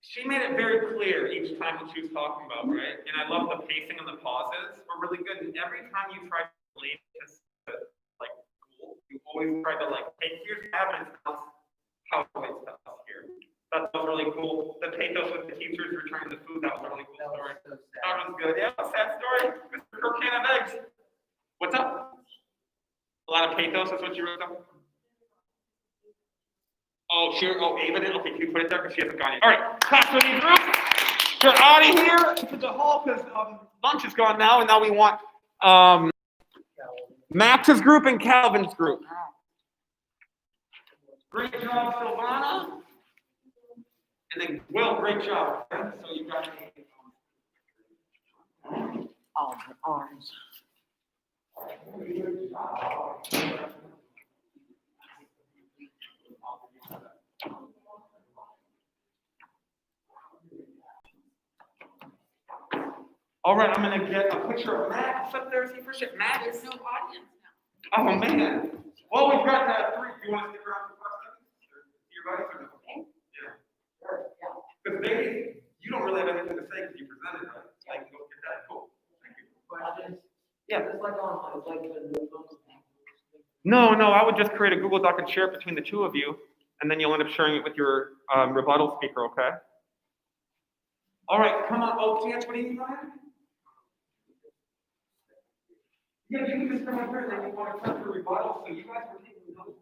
She made it very clear each time what she was talking about, right? And I love the pacing and the pauses were really good. And every time you try to relate this to like school, you always try to like, hey, here's evidence of how it relates to us here. That was really cool. The pathos with the teachers returning the food, that was a really cool story. That was good. Yeah, sad story. Mr. Cook can of eggs. What's up? A lot of pathos, that's what you wrote down? Oh, Ava did? Okay, can you put it there? Because she hasn't gone yet. All right, class for these groups. You're out of here to the hall because lunch is gone now, and now we want Max's group and Calvin's group. Great job, Silvana. And then, Will, great job. So you got all the arms. All right, I'm gonna get a picture of Max up there. See for shit. Max. There's no audience now. Oh man. Well, we've got 3. Do you want to stick around for 5 seconds? Your buddies or no? Yeah. Because you don't really have anything to say because you presented, right? Like, go get that. Cool. Thank you. Questions? Yeah. It's like on, it's like the No, I would just create a Google Doc and share it between the 2 of you, and then you'll end up sharing it with your rebuttal speaker, okay? All right, come on. Oh, Chance, what do you need, Ryan? Yeah, you can just come up here and then you want to turn for rebuttal, so you guys were taking notes.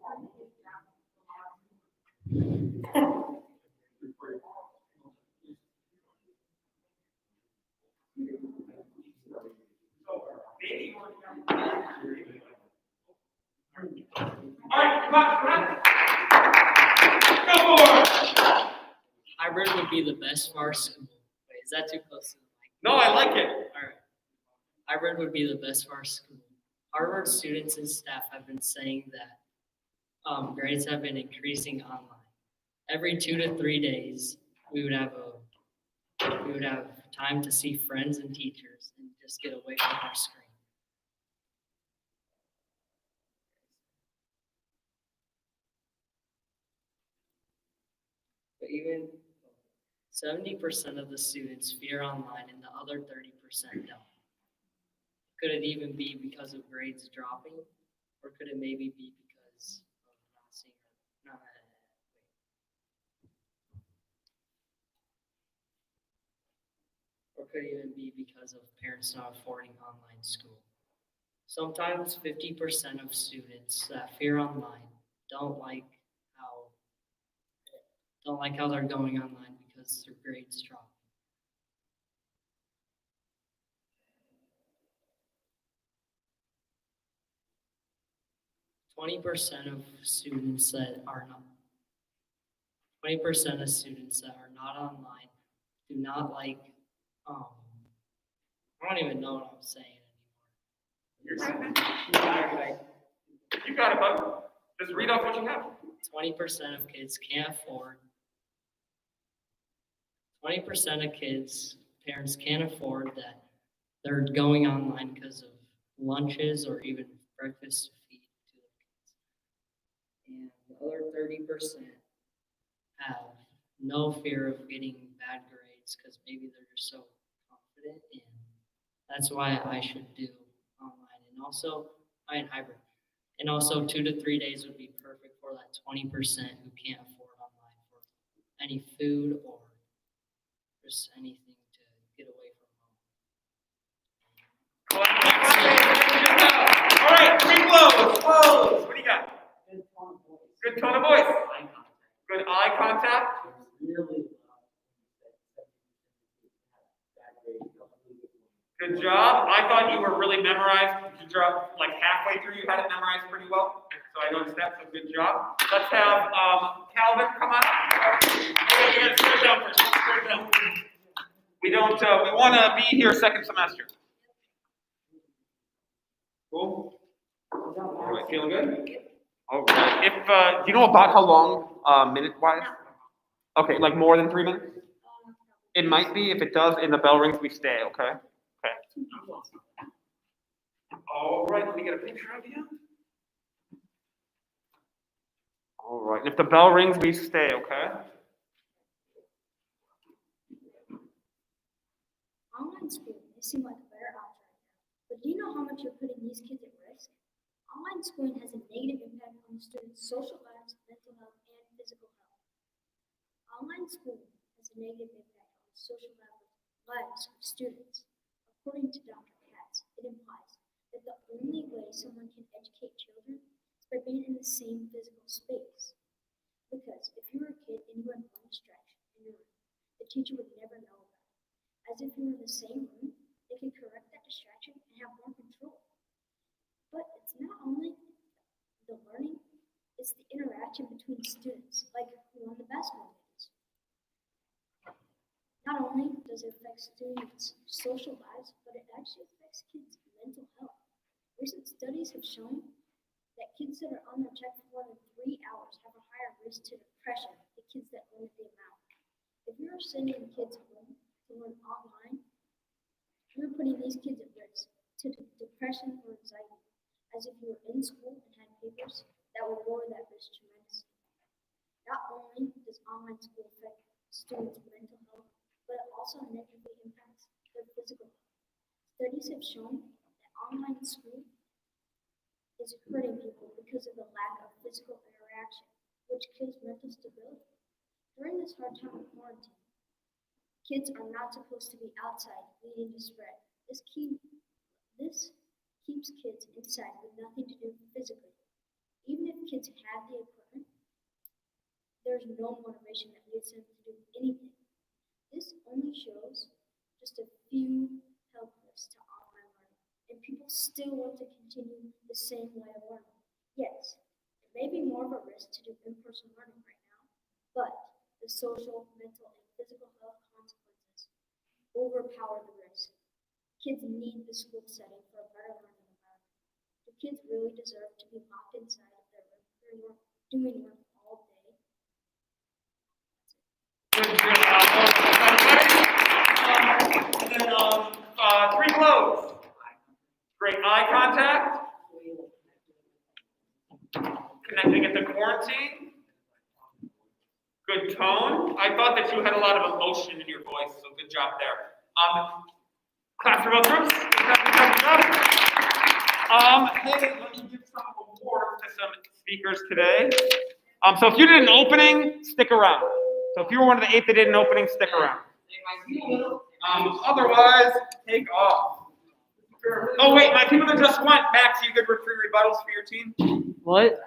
Hybrid would be the best for our school. Wait, is that too close to the mic? No, I like it. All right. Hybrid would be the best for our school. Harvard students and staff have been saying that grades have been increasing online. Every 2 to 3 days, we would have time to see friends and teachers and just get away from our screen. But even 70% of the students fear online and the other 30% don't. Could it even be because of grades dropping? Or could it maybe be because of not seeing or could it even be because of parents not affording online school? Sometimes 50% of students that fear online don't like how they're going online because their grades drop. Twenty percent of students that are not 20% of students that are not online do not like I don't even know what I'm saying anymore. You got it, bud. Just read off what you have. 20% of kids can't afford. 20% of kids, parents can't afford that they're going online because of lunches or even breakfast to feed to their kids. And the other 30% have no fear of getting bad grades because maybe they're just so confident, and that's why I should do online and also hybrid. And also 2 to 3 days would be perfect for that 20% who can't afford online for any food or just anything to get away from home. All right, three blows. What do you got? Good tone of voice. Good eye contact. Good job. I thought you were really memorized. You dropped like halfway through. You had it memorized pretty well. So I noticed that. So good job. Let's have Calvin come on. You gotta sit it down first. Sit it down. We don't. We want to be here second semester. Cool. All right. Feeling good? All right. If do you know about how long minute wise? Okay, like more than 3 minutes. It might be. If it does, and the bell rings, we stay. Okay. Okay. All right, let me get a picture of you. All right, if the bell rings, we stay, okay? Online school may seem like a better option right now, but do you know how much you're putting these kids at risk? Online schooling has a negative impact on the students' social lives, mental health, and physical health. Online schooling has a negative impact on the social lives of students. According to Dr. Katz, it implies that the only way someone can educate children is by being in the same physical space. Because if you were a kid and you had one distraction in your room, the teacher would never know about it. As if you were in the same room, they could correct that distraction and have more control. But it's not only the learning, it's the interaction between students, like who won the basketball games. Not only does it affect students' social lives, but it actually affects kids' mental health. Recent studies have shown that kids that are on their tech for more than 3 hours have a higher risk to depression than kids that limit the amount. If you are sending kids home to learn online, you're putting these kids at risk to depression or anxiety, as if you were in school and had papers that would lower that risk tremendously. Not only does online school affect students' mental health, but it also negatively impacts their physical health. Studies have shown that online school is hurting people because of the lack of physical interaction, which kills mental stability. During this hard time of quarantine, kids are not supposed to be outside, leading to spread. This keeps kids inside with nothing to do physically. Even if kids have the equipment, there's no motivation that leads them to do anything. This only shows just a few helpless to online learning, and people still want to continue the same way of learning. Yes, it may be more of a risk to do in-person learning right now, but The social, mental, and physical health consequences overpower the risk. Kids need the school setting for a better learning environment. Do kids really deserve to be locked inside of their room doing work all day? And then, three close. Great eye contact. Connecting it to quarantine. Good tone. I thought that you had a lot of emotion in your voice, so good job there. Clap for both groups. Hey, let me give some awards to some speakers today. So if you did an opening, stick around. So if you were one of the 8 that did an opening, stick around. Otherwise, take off. Oh wait, my people that just went, Max, you good with free rebuttals for your team? What?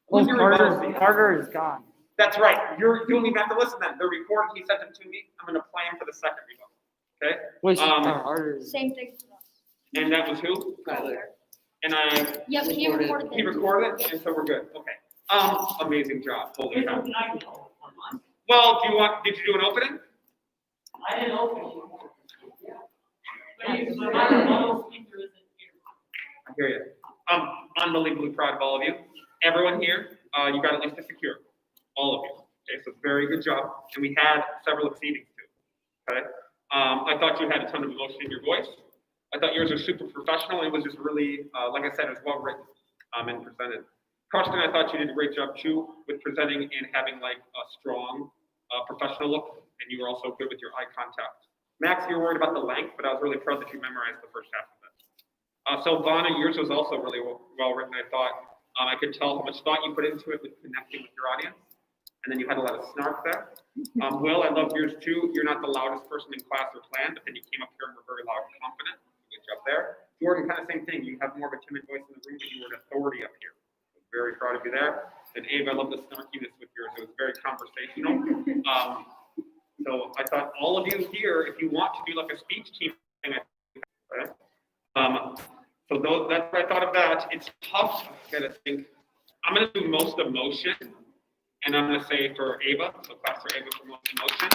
Who's Oh, your rebuttals team? Carter is gone. That's right. You don't even have to listen to them. They're recorded. He sent them to me. I'm going to play them for the second rebuttal. Okay? Wait, Carter. Same thing for us. And that was who? Tyler. And I. Yep, he recorded He them. recorded it, and so we're good. Okay. Amazing job. Holy cow. Well, did you do an opening? I didn't open it. I hear you. I'm unbelievably proud of all of you. Everyone here, you got at least a secure. All of you. Okay, so very good job. And we had several exceedings too. Okay. I thought you had a ton of emotion in your voice. I thought yours was super professional. It was just really, like I said, it was well written and presented. Karsten, I thought you did a great job too with presenting and having like a strong professional look. And you were also good with your eye contact. Max, you were worried about the length, but I was really proud that you memorized the first half of it. Silvana, yours was also really well written, I thought. I could tell how much thought you put into it with connecting with your audience. And then you had a lot of snark there. Will, I loved yours too. You're not the loudest person in class or plan, but then you came up here and were very loud and confident. Good job there. Jordan, kind of same thing. You have more of a timid voice in the room, but you were an authority up here. Very proud of you there. And Ava, I love the snarkiness with yours. It was very conversational. So I thought all of you here, if you want to do like a speech team thing, right? So that's what I thought of that. It's tough. I gotta think. I'm gonna do most emotion, and I'm gonna say for Ava. So clap for Ava for most emotion.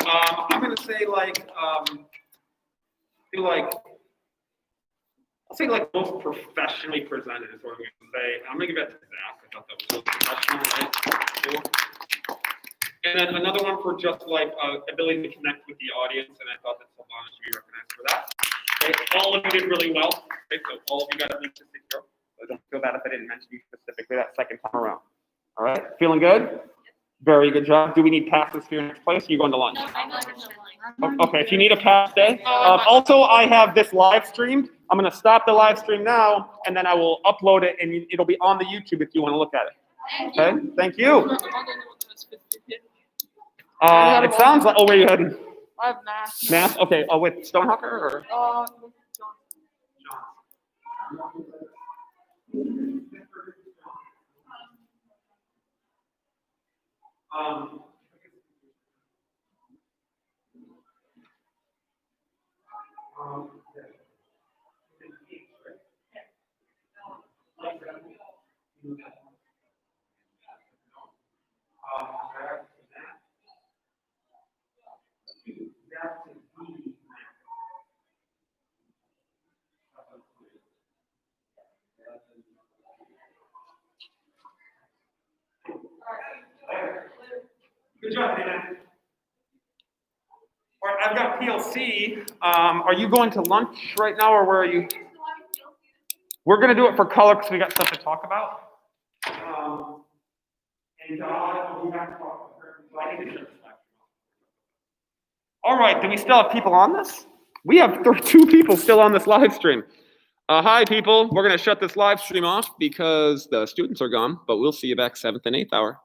I'm gonna say I'll say like most professionally presented is what I'm gonna say. I'm gonna give that to Zach. I thought that was really professional, right? Cool. And then another one for just like ability to connect with the audience, and I thought that Silvana should be recognized for that. Okay. All of you did really well. Okay, so all of you got at least a secure. So don't feel bad if I didn't mention you specifically that second time around. All right, feeling good? Very good job. Do we need passes for your next place? Or are you going to lunch? No, I'm not going to lunch. Okay, if you need a pass, stay. Also, I have this live streamed. I'm going to stop the live stream now, and then I will upload it, and it'll be on the YouTube if you want to look at it. Okay, thank you. It sounds like, oh, wait, you had I have math. math? Okay, with Stonehawker or? Good job, Dan. All right, I've got PLC. Are you going to lunch right now, or where are you? We're going to do it for color because we got stuff to talk about. All right, do we still have people on this? We have 2 people still on this live stream. Hi, people. We're going to shut this live stream off because the students are gone, but we'll see you back 7th and 8th hour.